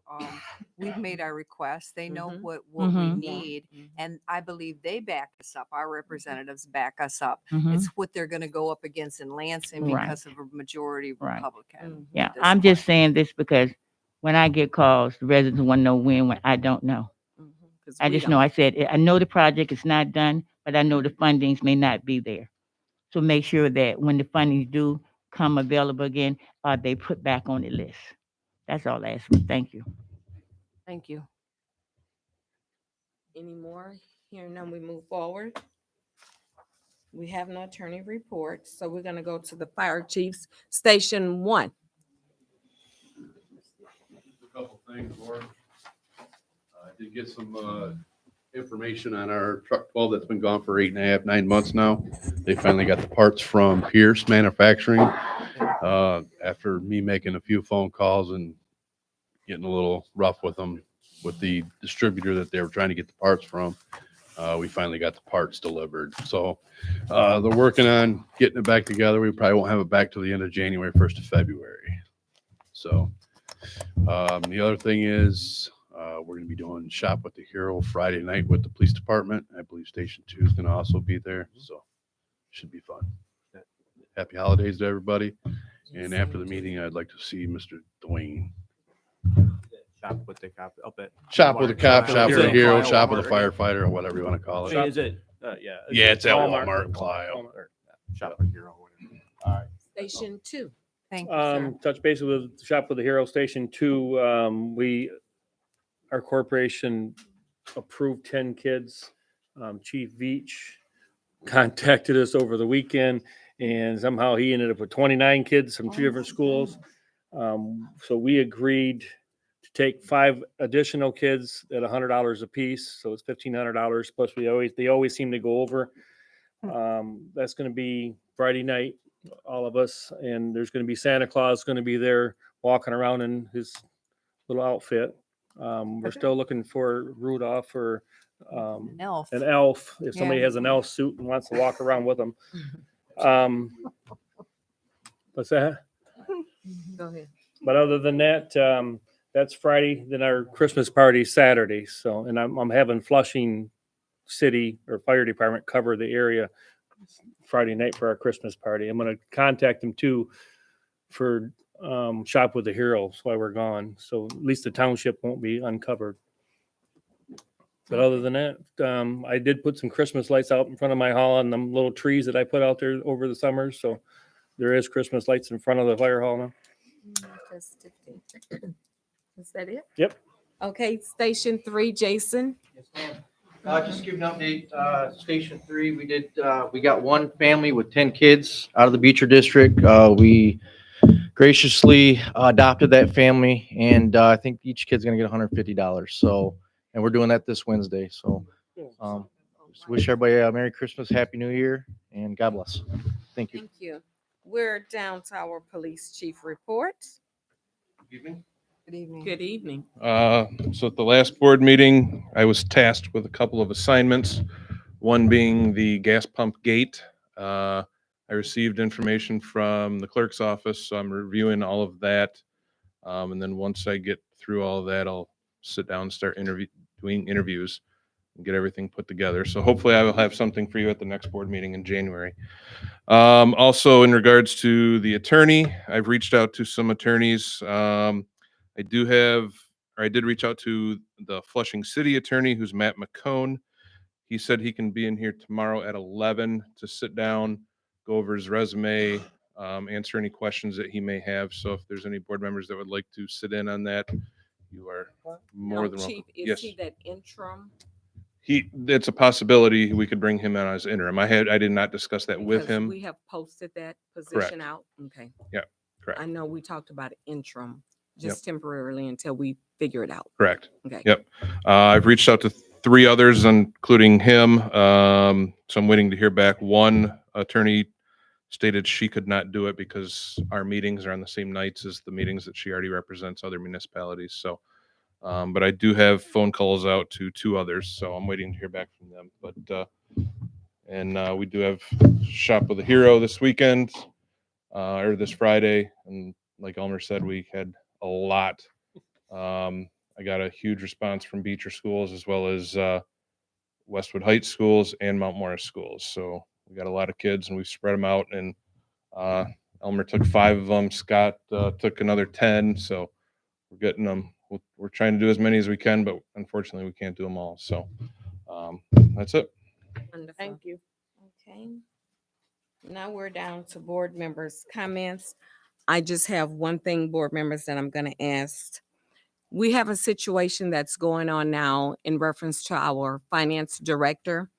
we've made our requests. They know Mhm. what we Mhm. need, Mhm. and I believe they back us up. Our representatives back us up. Mhm. It's what they're going to go up against in Lansing Right. because of a majority Right. Republican. Mhm. Yeah, at this I'm just point. saying this because when I get calls, the residents want to know when I don't know. Mhm. 'Cause I we just know, don't. I said, I know the project is not done, but I know the fundings may not be there. So make sure that when the fundings do come available again, they put back on the list That's all I ask for. Thank you. Thank you. Any more? Hearing none, we move forward. We have no attorney report, so we're gonna go to the fire chiefs, Station 1. A couple things, Lauren. I did get some information on our truck 12 that's been gone for 8.5, 9 months now. They finally got the parts from Pierce Manufacturing. After me making a few phone calls and getting a little rough with them, with the distributor that they were trying to get the parts from, we finally got the parts delivered. So they're working on getting it back together. We probably won't have it back till the end of January, 1st of February. So the other thing is we're going to be doing Shop with the Hero Friday night with the police department. I believe Station 2 is going to also be there. So should be fun. Happy holidays to everybody. And after the meeting, I'd like to see Mr. Dwayne. Shop with the cop up at. Shop with the cop, shop with the hero, Walmart. shop with the firefighter, or whatever you want to call I mean, it. is it? Yeah. Yeah, it's at Walmart, Clio. Shop with hero. All right. Station 2. Thank you, sir. Touch base with Shop with the Hero Station 2. Our corporation approved 10 kids. Chief Veach contacted us over the weekend, and somehow he ended up with 29 kids from 2 different schools. So we agreed to take 5 additional kids at $100 a piece. So it's $1,500. Plus they always seem to go over. That's going to be Friday night, all of us, and there's going to be Santa Claus going to be there walking around in his little outfit. We're still looking for Rudolph or An elf. An elf. If somebody Yeah. has an elf suit and wants to walk around with them. What's that? Go ahead. But other than that, that's Friday. Then our Christmas party Saturday. So, and I'm having Flushing City or Fire Department cover the area Friday night for our Christmas party. I'm going to contact them too for Shop with the Heroes while we're gone. So at least the township won't be uncovered. But other than that, I did put some Christmas lights out in front of my hall and them little trees that I put out there over the summer. So there is Christmas lights in front of the fire hall now. Is that it? Yep. Okay, Station 3, Jason. Yes, ma'am. Just to give an update, Station 3, we got one family with 10 kids out of the Beecher District. We graciously adopted that family, and I think each kid's gonna get $150. So, and we're doing that this Wednesday. So, just wish everybody a Merry Christmas, Happy New Year, and God bless. Thank you. Thank you. We're down to our police chief report. Evening. Good evening. Good evening. So at the last board meeting, I was tasked with a couple of assignments, one being the gas pump gate. I received information from the clerk's office, so I'm reviewing all of that. And then once I get through all of that, I'll sit down and start doing interviews and get everything put together. So hopefully I will have something for you at the next board meeting in January. Also in regards to the attorney, I've reached out to some attorneys. I did reach out to the Flushing City attorney, who's Matt McCone. He said he can be in here tomorrow at 11 to sit down, go over his resume, answer any questions that he may have. So if there's any board members that would like to sit in on that, you are more Now, than welcome. Chief, is Yes, he that interim? it's a possibility we could bring him on as interim. I did not discuss that with Because him. We have posted that Correct. position out. Okay. Yeah, correct. I know we talked about interim, Yep. just temporarily until we figure it out. Correct. Okay. Yep. I've reached out to 3 others, including him. So I'm waiting to hear back. One attorney stated she could not do it because our meetings are on the same nights as the meetings that she already represents other municipalities. So, but I do have phone calls out to 2 others, so I'm waiting to hear back from them. But, and we do have Shop with a Hero this weekend, or this Friday. And like Elmer said, we had a lot. I got a huge response from Beecher schools as well as Westwood Heights schools and Mount Morris schools. So we got a lot of kids and we spread them out, and Elmer took 5 of them. Scott took another 10. So we're getting them. We're trying to do as many as we can, but unfortunately we can't do them all. So that's it. Wonderful. Thank you. Okay. Now we're down to board members' comments. I just have one thing, board members, that I'm gonna ask. We have a situation that's going on now in reference to our finance director.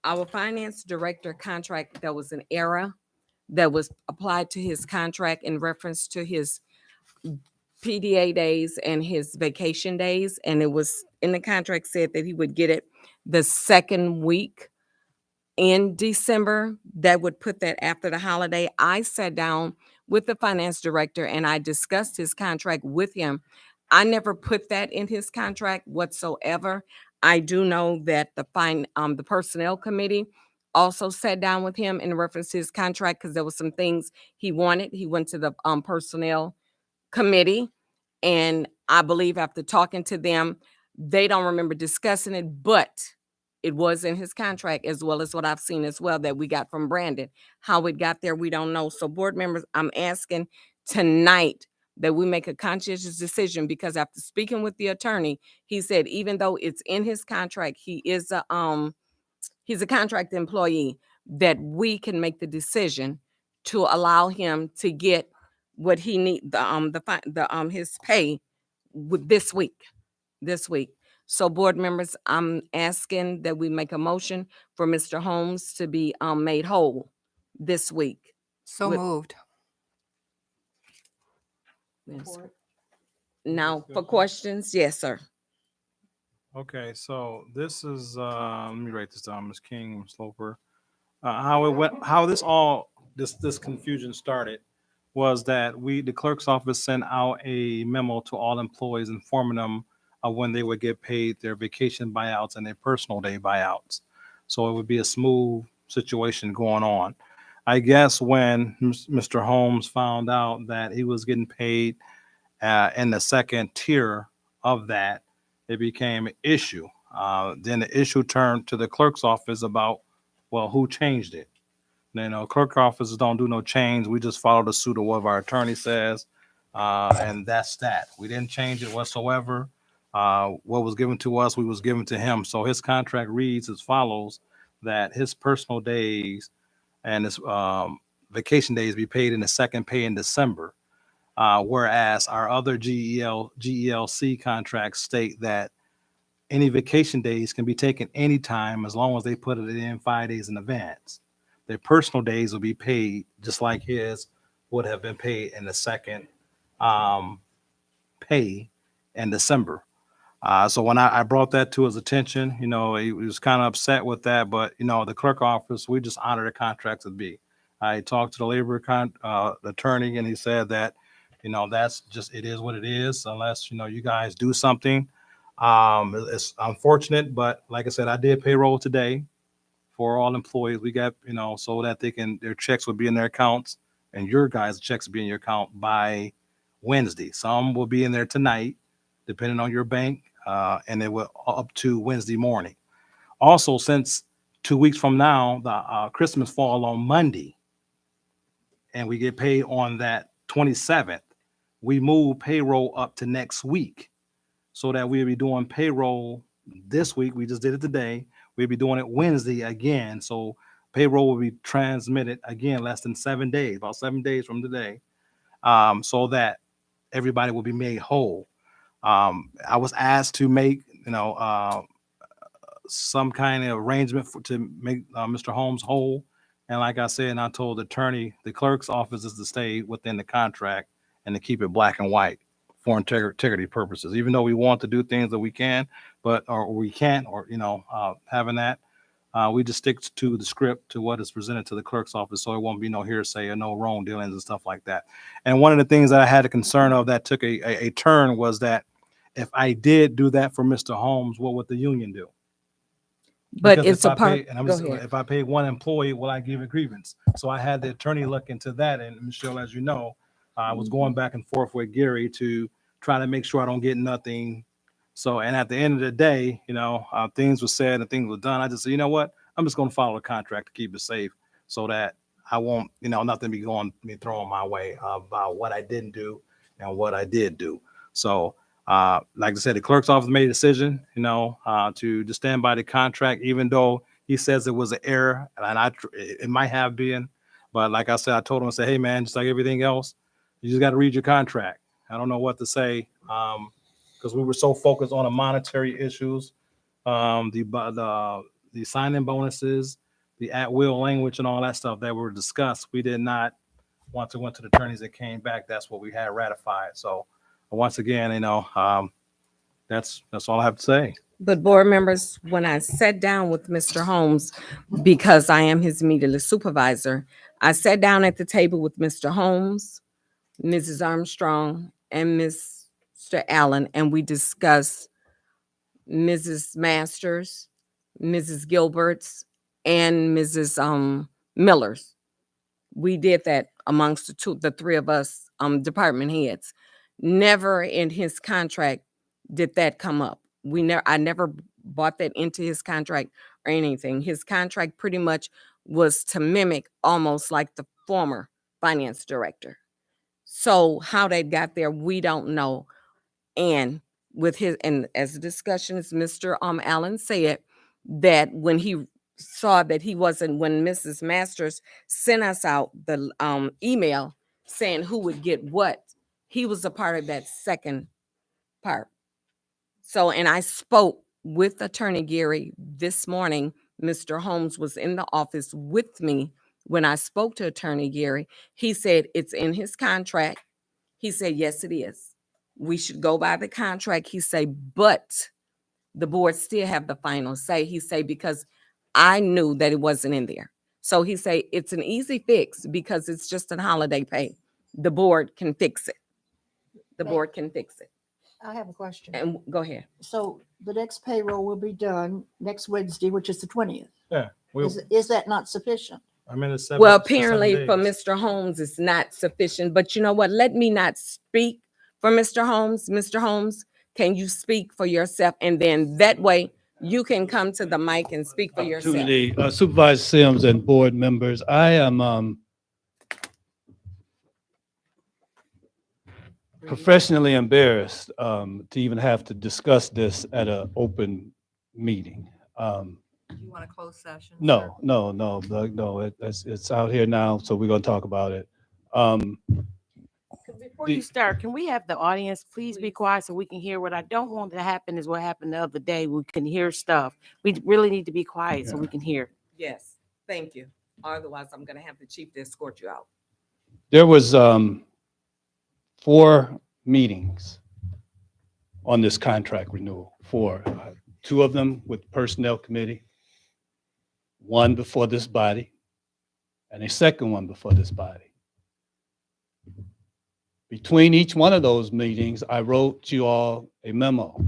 Our finance director contract, there was an error that was applied to his contract in reference to his PDA days and his vacation days. And it was in the contract said that he would get it the second week in December. That would put that after the holiday. I sat down with the finance director and I discussed his contract with him. I never put that in his contract whatsoever. I do know that the personnel committee also sat down with him in reference to his contract because there was some things he wanted. He went to the personnel committee, and I believe after talking to them, they don't remember discussing it, but it was in his contract, as well as what I've seen as well that we got from Brandon. How it got there, we don't know. So board members, I'm asking tonight that we make a conscientious decision, because after speaking with the attorney, he said even though it's in his contract, he's a contract employee, that we can make the decision to allow him to get what he need, his pay with this week. So board members, I'm asking that we make a motion for Mr. Holmes to be made whole this week. So With- moved. Yes. Now for questions, yes, sir. Okay, so this is, let me write this down, Ms. King, Ms. Sloper. How it went, how this confusion started was that the clerk's office sent out a memo to all employees informing them of when they would get paid their vacation buyouts and their personal day buyouts. So it would be a smooth situation going on. I guess when Mr. Holmes found out that he was getting paid in the second tier of that, it became an issue. Then the issue turned to the clerk's office about, well, who changed it? Clerk offices don't do no change. We just follow the suit of what our attorney says, and that's that. We didn't change it whatsoever. What was given to us, we was given to him. So his contract reads as follows: that his personal days and his vacation days be paid in the second pay in December. Whereas our other GELC contracts state that any vacation days can be taken anytime as long as they put it in 5 days in advance. Their personal days will be paid just like his would have been paid in the second pay in December. So when I brought that to his attention, he was kind of upset with that, but the clerk office, we just honor the contracts as be. I talked to the labor attorney, and he said that, that's just, it is what it is, unless, you guys do something. It's unfortunate, but like I said, I did payroll today for all employees. We got, so that their checks will be in their accounts, and your guys' checks will be in your account by Wednesday. Some will be in there tonight, depending on your bank, and it will up to Wednesday morning. Also, since 2 weeks from now, the Christmas fall on Monday, and we get paid on that 27th, we move payroll up to next week, so that we'll be doing payroll this week. We just did it today. We'll be doing it Wednesday again. So payroll will be transmitted again less than 7 days, about 7 days from today, so that everybody will be made whole. I was asked to make, some kind of arrangement to make Mr. Holmes whole. And like I said, and I told the attorney, the clerk's office is to stay within the contract and to keep it black and white for integrity purposes. Even though we want to do things that we can, or we can't, or having that, we just stick to the script, to what is presented to the clerk's office, so it won't be no hearsay or no wrong dealings and stuff like that. And one of the things that I had a concern of that took a turn was that if I did do that for Mr. Holmes, what would the union do? But Because it's a part. Go ahead. if I pay one employee, will I give a grievance? So I had the attorney look into that. And Michelle, as you know, I was going back and forth with Gary to try to make sure I don't get nothing. So, and at the end of the day, things were said and things were done. I just said, you know what? I'm just going to follow the contract to keep it safe, so that I won't, nothing be thrown my way about what I didn't do and what I did do. So, like I said, the clerk's office made a decision, to just stand by the contract, even though he says it was an error, and it might have been. But like I said, I told him, I said, hey man, just like everything else, You just got to read your contract. I don't know what to say, because we were so focused on the monetary issues, the sign-in bonuses, the at-will language and all that stuff that were discussed. We did not want to went to the attorneys that came back. That's what we had ratified. So once again, that's all I have to say. But board members, when I sat down with Mr. Holmes, because I am his immediate supervisor, I sat down at the table with Mr. Holmes, Mrs. Armstrong, and Mr. Allen, and we discussed Mrs. Masters, Mrs. Gilbert's, and Mrs. Miller's. We did that amongst the three of us, department heads. Never in his contract did that come up. I never bought that into his contract or anything. His contract pretty much was to mimic almost like the former finance director. So how they got there, we don't know. And as the discussion, as Mr. Allen said, that when he saw that he wasn't, when Mrs. Masters sent us out the email saying who would get what, he was a part of that second part. So, and I spoke with Attorney Gary this morning. Mr. Holmes was in the office with me when I spoke to Attorney Gary. He said it's in his contract. He said, yes, it is. We should go by the contract. He said, but the board still have the final say. He said, because I knew that it wasn't in there. So he said, it's an easy fix because it's just a holiday pay. The board can fix it. The board can fix it. I have a question. And go ahead. So the next payroll will be done next Wednesday, which is the 20th. Yeah. Is that not sufficient? I'm in a 7. Well, for 7 apparently for days. Mr. Holmes, it's not sufficient, but you know what? Let me not speak for Mr. Holmes. Mr. Holmes, can you speak for yourself? And then that way you can come to the mic and speak for yourself. Opportunity. Supervisor Sims and board members, I am professionally embarrassed to even have to discuss this at an open meeting. Do you want a closed session? No, it's out here now, so we're gonna talk about it. Before you start, can we have the audience please be quiet so we can hear? What I don't want to happen is what happened the other day. We can hear stuff. We really need to be quiet so we can hear. Yes, thank you. Otherwise, I'm gonna have the chief to escort you out. There was 4 meetings on this contract renewal. 4, 2 of them with Personnel Committee, 1 before this body, and a second one before this body. Between each one of those meetings, I wrote you all a memo.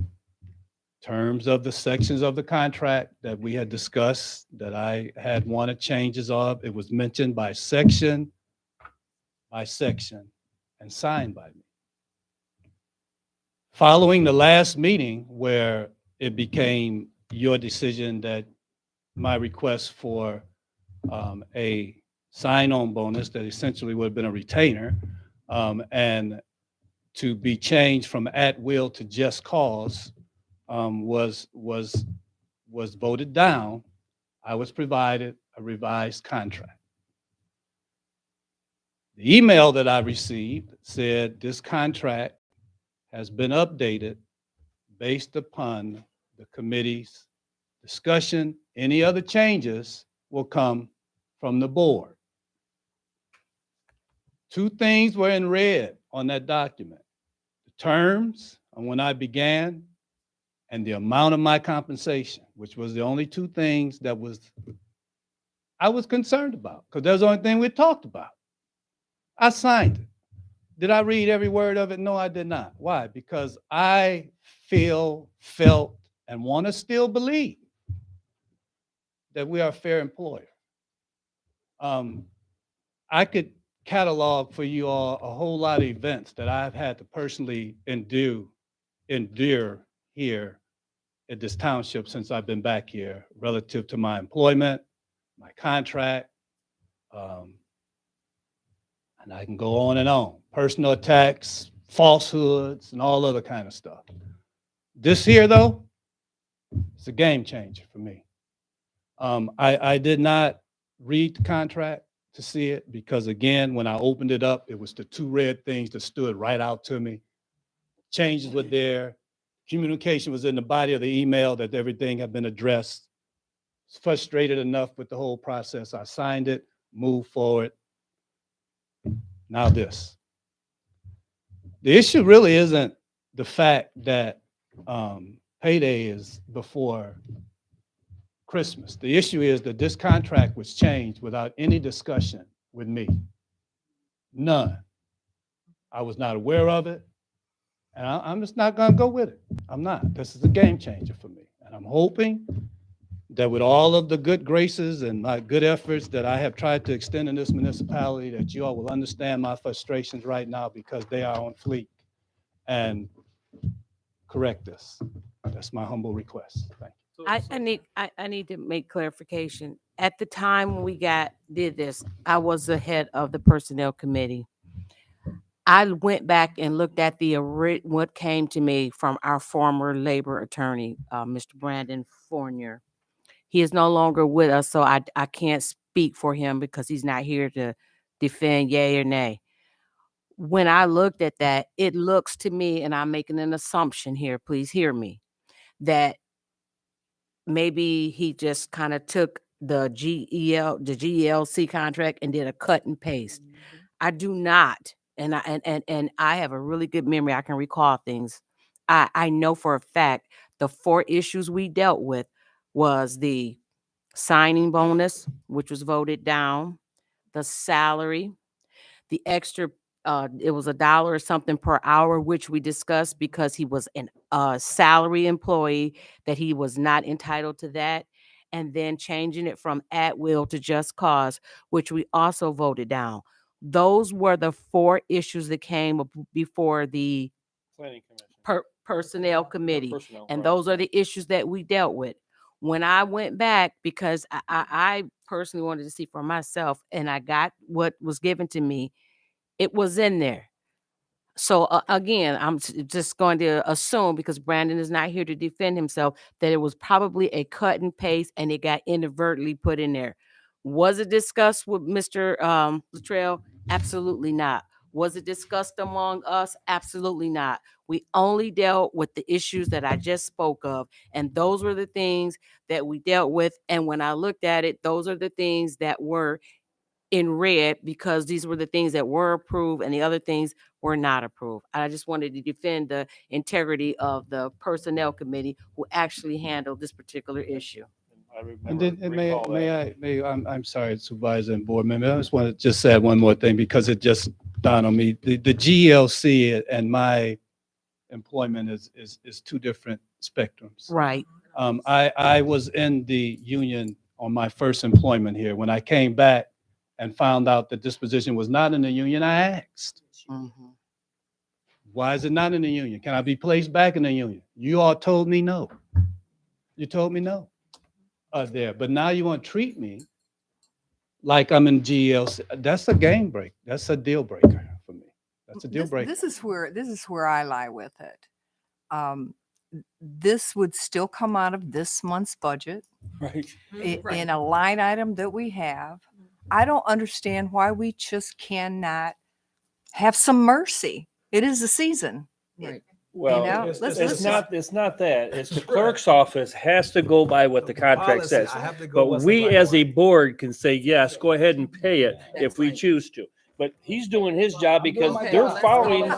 Terms of the sections of the contract that we had discussed, that I had wanted changes of. It was mentioned by section, and signed by me. Following the last meeting where it became your decision that my request for a sign-on bonus that essentially would have been a retainer, and to be changed from at will to just cause, was voted down. I was provided a revised contract. The email that I received said this contract has been updated based upon the committee's discussion. Any other changes will come from the board. 2 things were in red on that document: the terms on when I began and the amount of my compensation, which was the only 2 things that I was concerned about, because that was the only thing we talked about. I signed it. Did I read every word of it? No, I did not. Why? Because I felt, and want to still believe that we are a fair employer. I could catalog for you all a whole lot of events that I've had to personally endure here at this township since I've been back here, relative to my employment, my contract, and I can go on and on. Personal attacks, falsehoods, and all other kind of stuff. This here, though, it's a game changer for me. I did not read the contract to see it because again, when I opened it up, it was the two red things that stood right out to me. Changes were there. Communication was in the body of the email that everything had been addressed. Was frustrated enough with the whole process. I signed it, moved forward. Now this. The issue really isn't the fact that payday is before Christmas. The issue is that this contract was changed without any discussion with me. None. I was not aware of it, and I'm just not going to go with it. I'm not. This is a game changer for me, and I'm hoping that with all of the good graces and my good efforts that I have tried to extend in this municipality, that you all will understand my frustrations right now because they are on fleek and correct this. That's my humble request. Thank you. I need to make clarification. At the time when we did this, I was the head of the personnel committee. I went back and looked at what came to me from our former labor attorney, Mr. Brandon Fournier. He is no longer with us, so I can't speak for him because he's not here to defend yay or nay. When I looked at that, it looks to me, and I'm making an assumption here, please hear me, that maybe he just kind of took the GELC contract and did a cut and paste. I do not, and I have a really good memory. I can recall things. I know for a fact the 4 issues we dealt with was the signing bonus, which was voted down, the salary, the extra, it was $1 or something per hour, which we discussed because he was a salary employee, that he was not entitled to that. And then changing it from at will to just cause, which we also voted down. Those were the 4 issues that came before the Planning Commission. personnel committee. Personnel, And right. those are the issues that we dealt with. When I went back, because I personally wanted to see for myself, and I got what was given to me, it was in there. So again, I'm just going to assume, because Brandon is not here to defend himself, that it was probably a cut and paste and it got inadvertently put in there. Was it discussed with Mr. Luttrell? Absolutely not. Was it discussed among us? Absolutely not. We only dealt with the issues that I just spoke of, and those were the things that we dealt with. And when I looked at it, those are the things that were in red, because these were the things that were approved and the other things were not approved. I just wanted to defend the integrity of the personnel committee who actually handled this particular issue. And then, I'm sorry, Supervisor and Board Member, I just want to just add one more thing because it just dawned on me. The GLC and my employment is 2 different spectrums. Right. I was in the union on my first employment here. When I came back and found out that this position was not in the union, I asked, why is it not in the union? Can I be placed back in the union? You all told me no. You told me no. There, but now you want to treat me like I'm in GLC. That's a game break. That's a deal breaker for me. That's a deal breaker. This is where I lie with it. This would still come out of this month's budget. Right. In a line item that we have. I don't understand why we just cannot have some mercy. It is the season. Right. Well, You know, it's let's not that. It's the clerk's office has to go by what the contract Policy, says. I have to go But what's we in black as and a white. board can say, yes, go ahead and pay it if we right. choose to. But he's doing his job because Okay, they're let's following.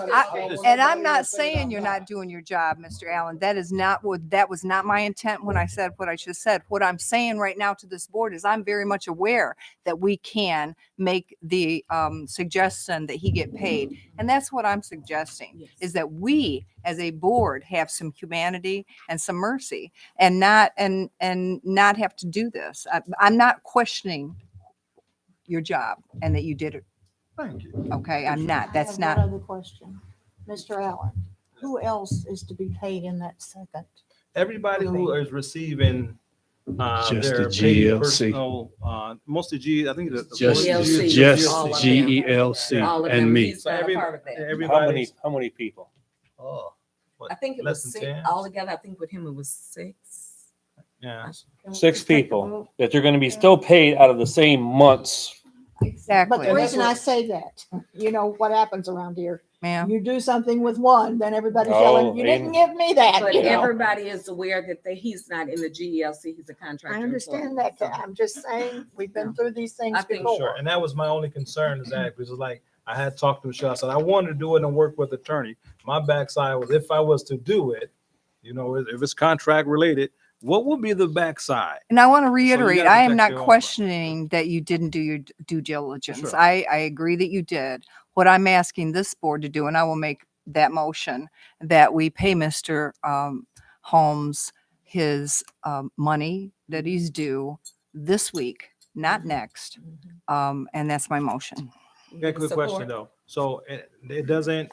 And I'm not saying you're not doing your job, Mr. Allen. That was not my intent when I said what I just said. What I'm saying right now to this board is I'm very much aware that we can make the suggestion that he get paid. And that's what I'm suggesting, is that we as a board have some humanity and some mercy and not have to do this. I'm not questioning your job and that you did it. Thank you. Okay, I'm not. That's I have not. one other question. Mr. Allen, who else is to be paid in that second? Everybody who is receiving Just their the paid GLC. personal, mostly G, I think the Just GLC, just all of them. GELC All of and them. me. He's not a part of that. everybody. How many people? Oh, what, I think it less was than 6 10? altogether. I think with him it was 6. Yeah. Can we 6 just take the people vote? that you're going to be still paid out of the same month's Exactly. But the reason I say that, you know what happens around here. Ma'am. You do something with one, then everybody's yelling, you didn't give me that, But you know? everybody is aware that he's not in the GELC, he's a contractor. I understand that. I'm just saying, we've been through these things I think before. Sure, and that was my only concern is that, because like, I had talked to Michelle, I said, I wanted to do it and work with attorney. My backside was, if I was to do it, you know, if it's contract related, what would be the backside? And I want to you reiterate, gotta I am protect not your own. questioning that you didn't do your due diligence. Sure. I agree that you did. What I'm asking this board to do, and I will make that motion, that we pay Mr. Holmes his money that he's due this week, not next. And that's my motion. Okay, quick question though. So it doesn't,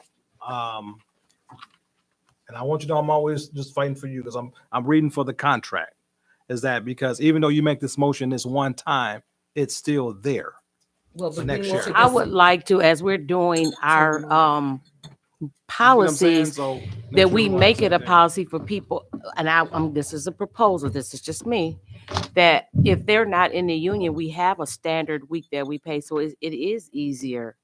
and I want you to know I'm always just fighting for you because I'm reading for the contract. Is that because even though you make this motion this one time, it's still there Well, for next year? I would like to, as we're doing our policies, So that next we year we'll make have it a something. policy for people, and this is a proposal, this is just me, that if they're not in the union, we have a standard week that we pay, so it is easier.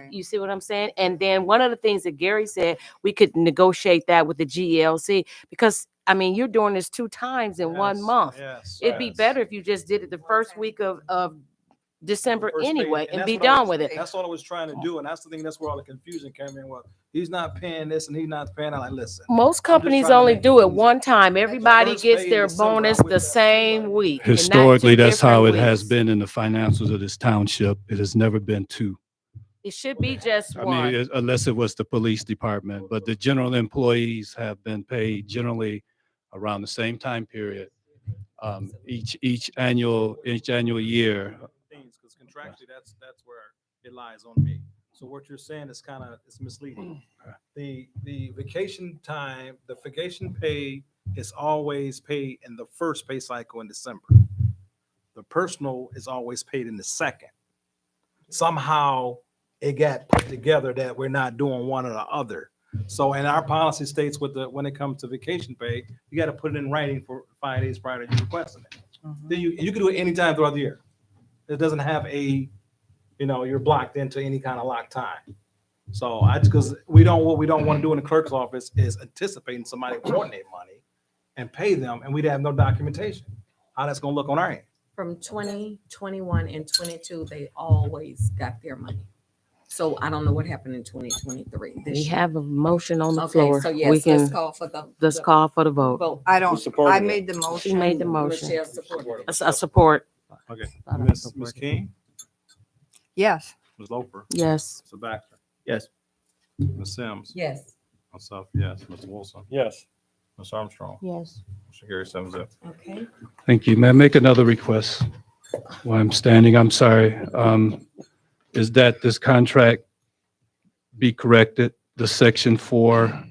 You see what I'm saying? And then one of the things that Gary said, we could negotiate that with the GELC, because I mean, you're doing this 2 times in 1 month. Yes. It'd be better if you just did it the first week of December First pay, anyway, and that's be what I done was- with it. That's what I was trying to do, and that's the thing. That's where all the confusion came in. Well, he's not paying this, and he's not paying. I'm like, listen. Most I'm just companies trying to only make do it it one time. Everybody first gets pay in their December, I'm bonus with the that. same week. and not Historically, 2 that's how it different has weeks. been in the financials of this township. It has never been 2. It should be just I one. mean, unless it was the police department, but the general employees have been paid generally around the same time period. Each annual year. Things, because contractually, that's where it lies on me. So what you're saying is it's misleading. The vacation time, the vacation pay is always paid in the first pay cycle in December. The personal is always paid in the second. Somehow it got put together that we're not doing one or the other. So in our policy states when it comes to vacation pay, you got to put it in writing for 5 days prior to you requesting it. Then you can do it anytime throughout the year. It doesn't have you're blocked into any kind of locked time. So because what we don't want to do in the clerk's office is anticipating somebody wanting their money and pay them, and we'd have no documentation. How that's gonna look on our end. From 20, 21, and 22, they always got their money. So I don't know what happened in 2023. We have a motion on the Okay, floor. so We yes, can, let's call for the. let's call for the vote. Vote. I made the motion. She made the motion. Michelle supported it. A support. Okay, Ms. King, Yes. Ms. Loper, Yes. Mr. Baxter, Yes. Ms. Sims, Yes. myself, yes, Mr. Wilson, Yes. Ms. Armstrong, Yes. Mr. Gary 7-0. Okay. Thank you. May I make another request while I'm standing? I'm sorry. Is that this contract be corrected, the section 4,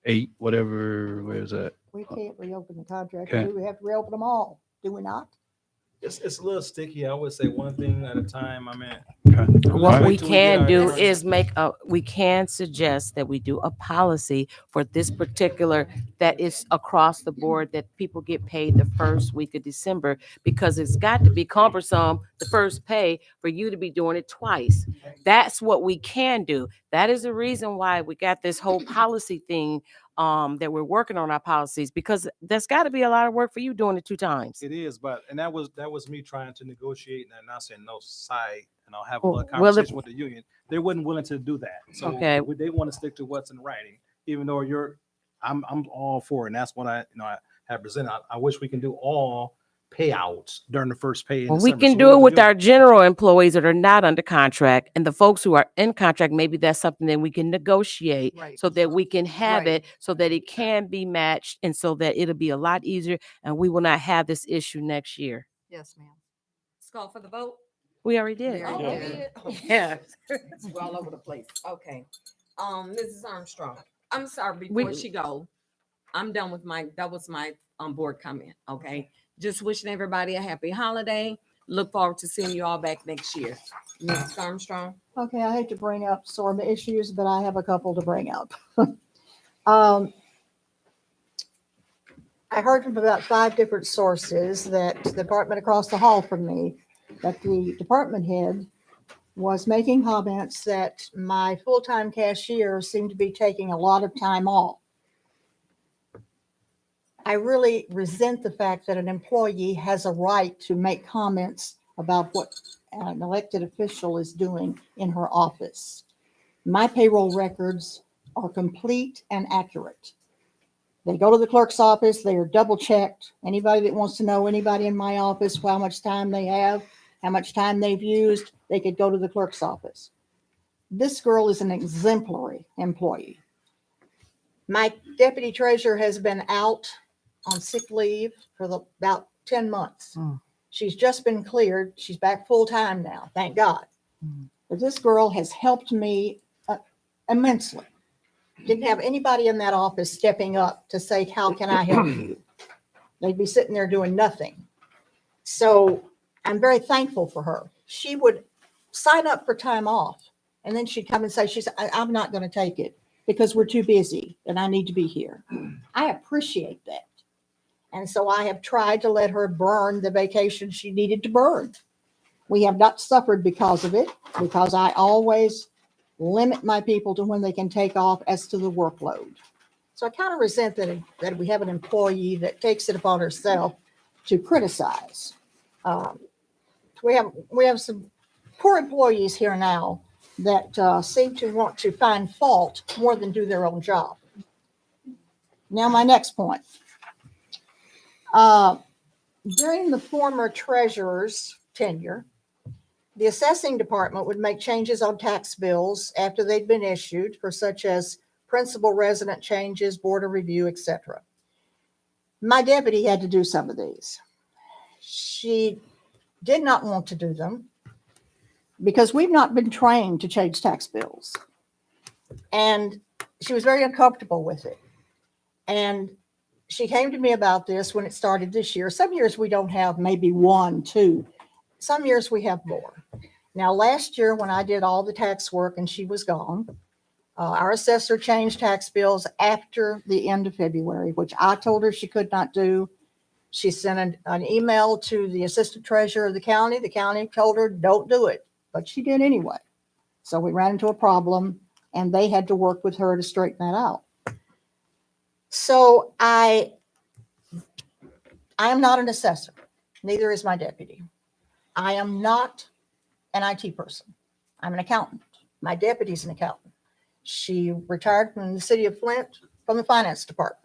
8, whatever, where is that? We can't reopen the contract. Okay. We have to reopen them all, do we not? It's a little sticky. I would say one thing at a time. I mean, What we wait till we get can our do first- is we can suggest that we do a policy for this particular, that is across the board, that people get paid the first week of December, because it's got to be cumbersome, the first pay, for you to be doing it twice. That's what we can do. That is the reason why we got this whole policy thing, that we're working on our policies, because there's got to be a lot of work for you doing it 2 times. It is, but that was me trying to negotiate and not saying no side, and I'll have a Well, little well, conversation with the union. They wasn't willing to do that. So Okay. they want to stick to what's in writing, even though I'm all for it. And that's what I have presented. I wish we can do all payouts during the first pay. In Well, we December. can So do let it the with union- our general employees that are not under contract, and the folks who are in contract, maybe that's something that we can negotiate Right. so that we can have Right. it, so that it can be matched, and so that it'll be a lot easier, and we will not have this issue next year. Yes, ma'am. Let's call for the vote. We already did. Oh, Yeah. we did? Yeah. We're all over the place. Okay. Mrs. Armstrong, I'm sorry, We- before she go, I'm done with that was my board comment, okay? Just wishing everybody a happy holiday. Look forward to seeing you all back next year. Mrs. Armstrong? Okay, I hate to bring up SORMA issues, but I have a couple to bring up. I heard from about 5 different sources that the department across the hall from me that the department head was making comments that my full-time cashier seemed to be taking a lot of time off. I really resent the fact that an employee has a right to make comments about what an elected official is doing in her office. My payroll records are complete and accurate. They go to the clerk's office, they are double checked. Anybody that wants to know anybody in my office, how much time they have, how much time they've used, they could go to the clerk's office. This girl is an exemplary employee. My deputy treasurer has been out on sick leave for about 10 months. She's just been cleared. She's back full time now, thank God. But this girl has helped me immensely. Didn't have anybody in that office stepping up to say, how can I help you? They'd be sitting there doing nothing. So I'm very thankful for her. She would sign up for time off, and then she'd come and say, I'm not going to take it because we're too busy and I need to be here. I appreciate that. And so I have tried to let her burn the vacation she needed to burn. We have not suffered because of it, because I always limit my people to when they can take off as to the workload. So I kind of resent that we have an employee that takes it upon herself to criticize. We have some poor employees here now that seem to want to find fault more than do their own job. Now, my next point. During the former treasurer's tenure, the assessing department would make changes on tax bills after they'd been issued for such as principal resident changes, board of review, etc. My deputy had to do some of these. She did not want to do them because we've not been trained to change tax bills. And she was very uncomfortable with it. And she came to me about this when it started this year. Some years we don't have maybe 1, 2. Some years we have more. Now, last year when I did all the tax work and she was gone, our assessor changed tax bills after the end of February, which I told her she could not do. She sent an email to the assistant treasurer of the county. The county told her, don't do it, but she did anyway. So we ran into a problem and they had to work with her to straighten that out. So I am not an assessor. Neither is my deputy. I am not an IT person. I'm an accountant. My deputy's an accountant. She retired from the city of Flint from the finance department.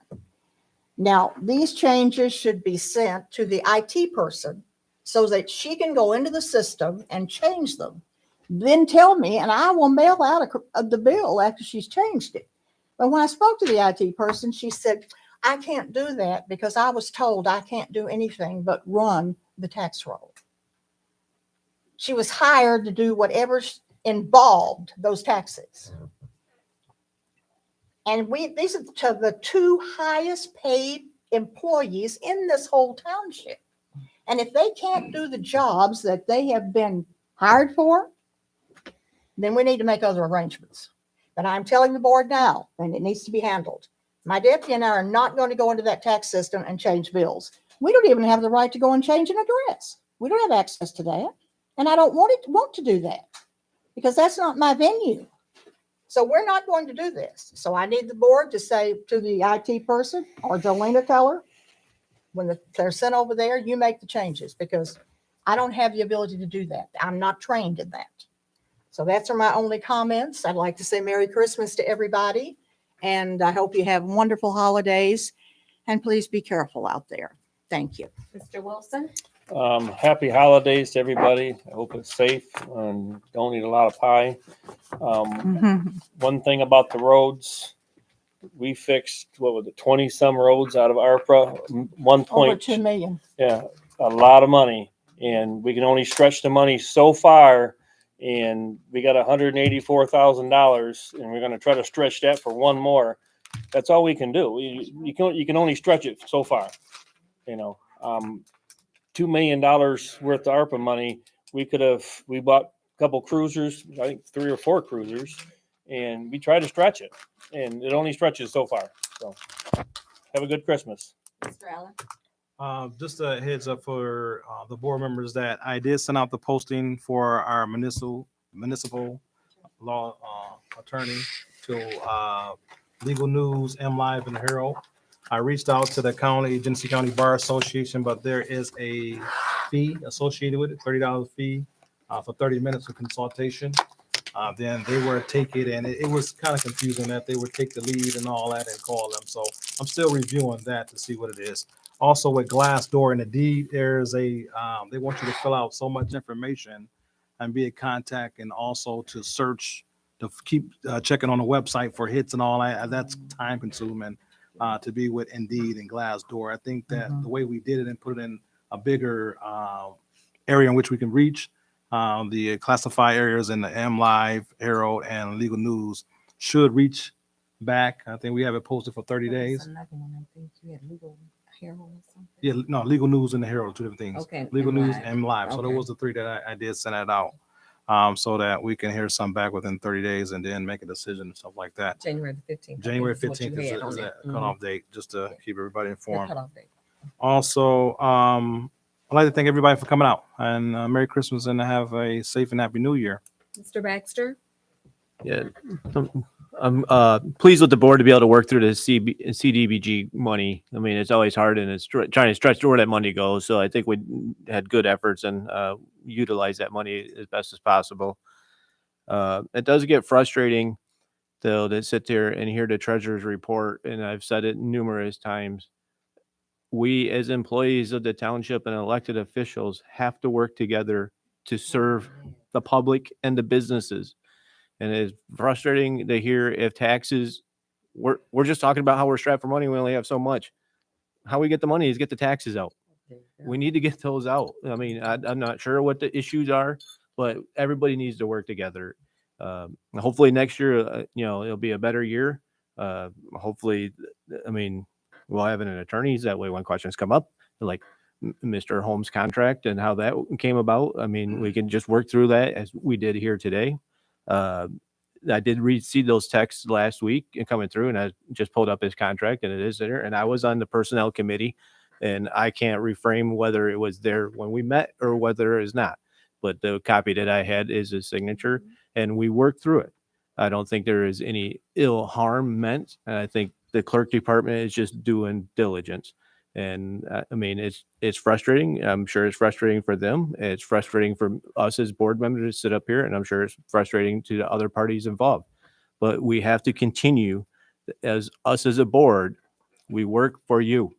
Now, these changes should be sent to the IT person so that she can go into the system and change them. Then tell me, and I will mail out the bill after she's changed it. But when I spoke to the IT person, she said, I can't do that because I was told I can't do anything but run the tax roll. She was hired to do whatever involved those taxes. And these are the 2 highest paid employees in this whole township. And if they can't do the jobs that they have been hired for, then we need to make other arrangements. But I'm telling the board now, and it needs to be handled. My deputy and I are not going to go into that tax system and change bills. We don't even have the right to go and change an address. We don't have access to that. And I don't want to do that because that's not my venue. So we're not going to do this. So I need the board to say to the IT person or Jolena Teller, when they're sent over there, you make the changes because I don't have the ability to do that. I'm not trained in that. So that's my only comments. I'd like to say Merry Christmas to everybody. And I hope you have wonderful holidays. And please be careful out there. Thank you. Mr. Wilson? Happy holidays to everybody. I hope it's safe and don't eat a lot of pie. One thing about the roads, we fixed, 20 some roads out of ARPA, Over 2 million. Yeah, a lot of money. And we can only stretch the money so far. And we got $184,000 and we're going to try to stretch that for 1 more. That's all we can do. You can only stretch it so far, $2 million worth of ARPA money. We bought a couple cruisers, I think 3 or 4 cruisers, and we tried to stretch it, and it only stretches so far. So have a good Christmas. Mr. Allen? Just a heads up for the board members that I did send out the posting for our municipal law attorney to Legal News, M Live, and Herald. I reached out to the Genesee County Bar Association, but there is a fee associated with it, $30 fee for 30 minutes of consultation. Then they were take it, and it was kind of confusing that they would take the lead and all that and call them. So I'm still reviewing that to see what it is. Also with Glassdoor and Indeed, there's a they want you to fill out so much information and be in contact, and also to search, to keep checking on the website for hits and all that. That's time consuming to be with Indeed and Glassdoor. I think that the way we did it and put it in a bigger area in which we can reach the classified areas in the M Live, Herald, and Legal News should reach back. I think we have it posted for 30 days. Yeah, no, Legal News and the Herald, two different things. Okay, Legal and News Live. and Live. So Okay. those was the three that I did send it out, so that we can hear some back within 30 days and then make a decision and stuff like that. January the 15th. January 15th is the cutoff date, just to keep everybody informed. Also, I'd like to thank everybody for coming out, and Merry Christmas, and have a safe and happy New Year. Mr. Baxter? Yeah, I'm pleased with the board to be able to work through the CDBG money. I mean, it's always hard, and it's trying to stretch to where that money goes. So I think we had good efforts and utilize that money as best as possible. It does get frustrating though to sit there and hear the treasurer's report, and I've said it numerous times. We as employees of the township and elected officials have to work together to serve the public and the businesses. And it's frustrating to hear if taxes, we're just talking about how we're strapped for money. We only have so much. How we get the money is get the taxes out. We need to get those out. I mean, I'm not sure what the issues are, but everybody needs to work together. Hopefully next year, it'll be a better year. Hopefully, I mean, we'll have an attorneys that way when questions come up, like Mr. Holmes' contract and how that came about. I mean, we can just work through that as we did here today. I did see those texts last week and coming through, and I just pulled up his contract, and it is there. And I was on the personnel committee, and I can't reframe whether it was there when we met or whether it is not. But the copy that I had is his signature, and we worked through it. I don't think there is any ill harm meant. And I think the clerk department is just doing diligence. And I mean, it's frustrating. I'm sure it's frustrating for them. It's frustrating for us as board members to sit up here, and I'm sure it's frustrating to the other parties involved. But we have to continue as us as a board. We work for you,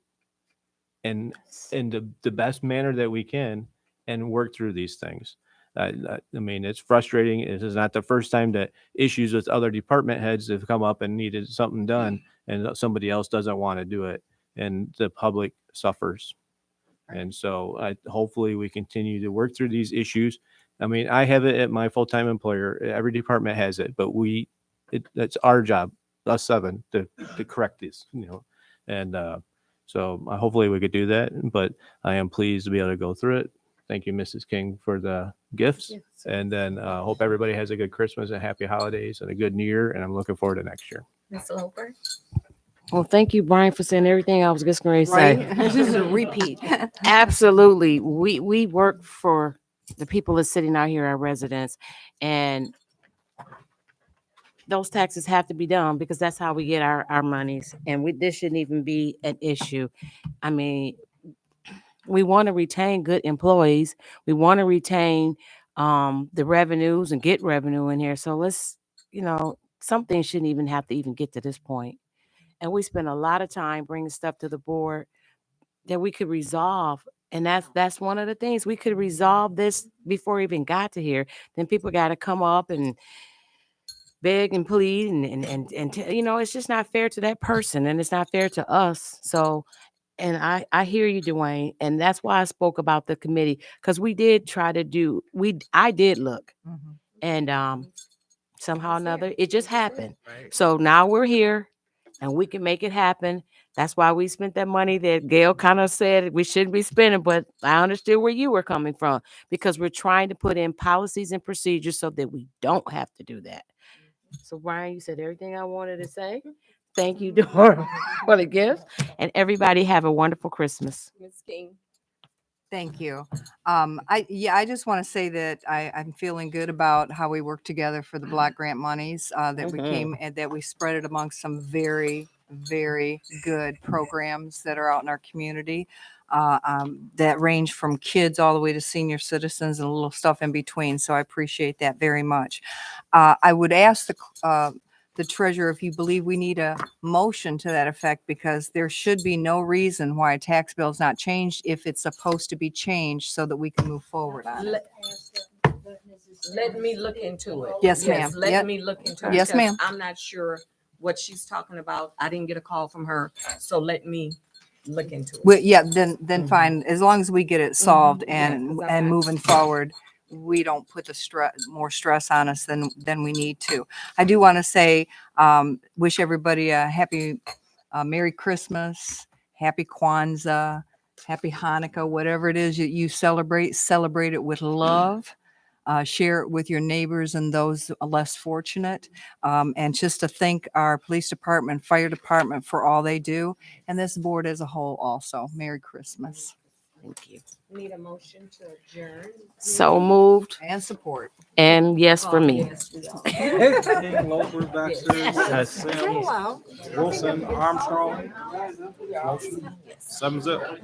and in the best manner that we can, and work through these things. I mean, it's frustrating. It is not the first time that issues with other department heads have come up and needed something done, and somebody else doesn't want to do it, and the public suffers. And so hopefully we continue to work through these issues. I mean, I have it at my full-time employer. Every department has it, but that's our job, us seven, to correct this, and so hopefully we could do that. But I am pleased to be able to go through it. Thank you, Mrs. King, for the gifts. Yes. And then hope everybody has a good Christmas and happy holidays and a good New Year. And I'm looking forward to next year. Ms. Loper? Well, thank you, Brian, for saying everything I was just going to say. Right? This is a repeat. Absolutely. We work for the people that's sitting out here, our residents, and those taxes have to be done because that's how we get our monies. And this shouldn't even be an issue. I mean, we want to retain good employees. We want to retain the revenues and get revenue in here. So let's, some things shouldn't even have to even get to this point. And we spend a lot of time bringing stuff to the board that we could resolve. And that's one of the things. We could resolve this before we even got to here. Then people got to come up and beg and plead and it's just not fair to that person, and it's not fair to us. So, and I hear you, Dwayne, and that's why I spoke about the committee, because we did try to I did look, and somehow or another it just happened. So now we're here, and we can make it happen. That's why we spent that money that Gail kind of said we shouldn't be spending, but I understood where you were coming from, because we're trying to put in policies and procedures so that we don't have to do that. So, Brian, you said everything I wanted to say. Thank you, Dora, for the gifts. And everybody have a wonderful Christmas. Ms. King. Thank you. I just want to say that I'm feeling good about how we worked together for the block grant monies, that we came and that we spread it amongst some very, very good programs that are out in our community, that range from kids all the way to senior citizens and a little stuff in between. So I appreciate that very much. I would ask the treasurer if you believe we need a motion to that effect, because there should be no reason why a tax bill is not changed if it's supposed to be changed, so that we can move forward on it. Let me look into it. Yes, ma'am. Let Yep. me look into it. Yes, because ma'am. I'm not sure what she's talking about. I didn't get a call from her, so let me look into it. Well, yeah, then fine, as long as we get it solved Yeah, and 'cause I'm not- moving forward, we don't put the more stress on us than we need to. I do want to say, wish everybody a happy, Merry Christmas, Happy Kwanzaa, Happy Hanukkah, whatever it is that you celebrate it with love. Share it with your neighbors and those less fortunate. And just to thank our police department, fire department for all they do, and this board as a whole also. Merry Christmas. Thank you. Need a motion to adjourn. So moved. And support. And yes for me. Yes, we are. King, Loper, Baxter, Yes. Sims, Wilson, Armstrong. Motion. 7-0.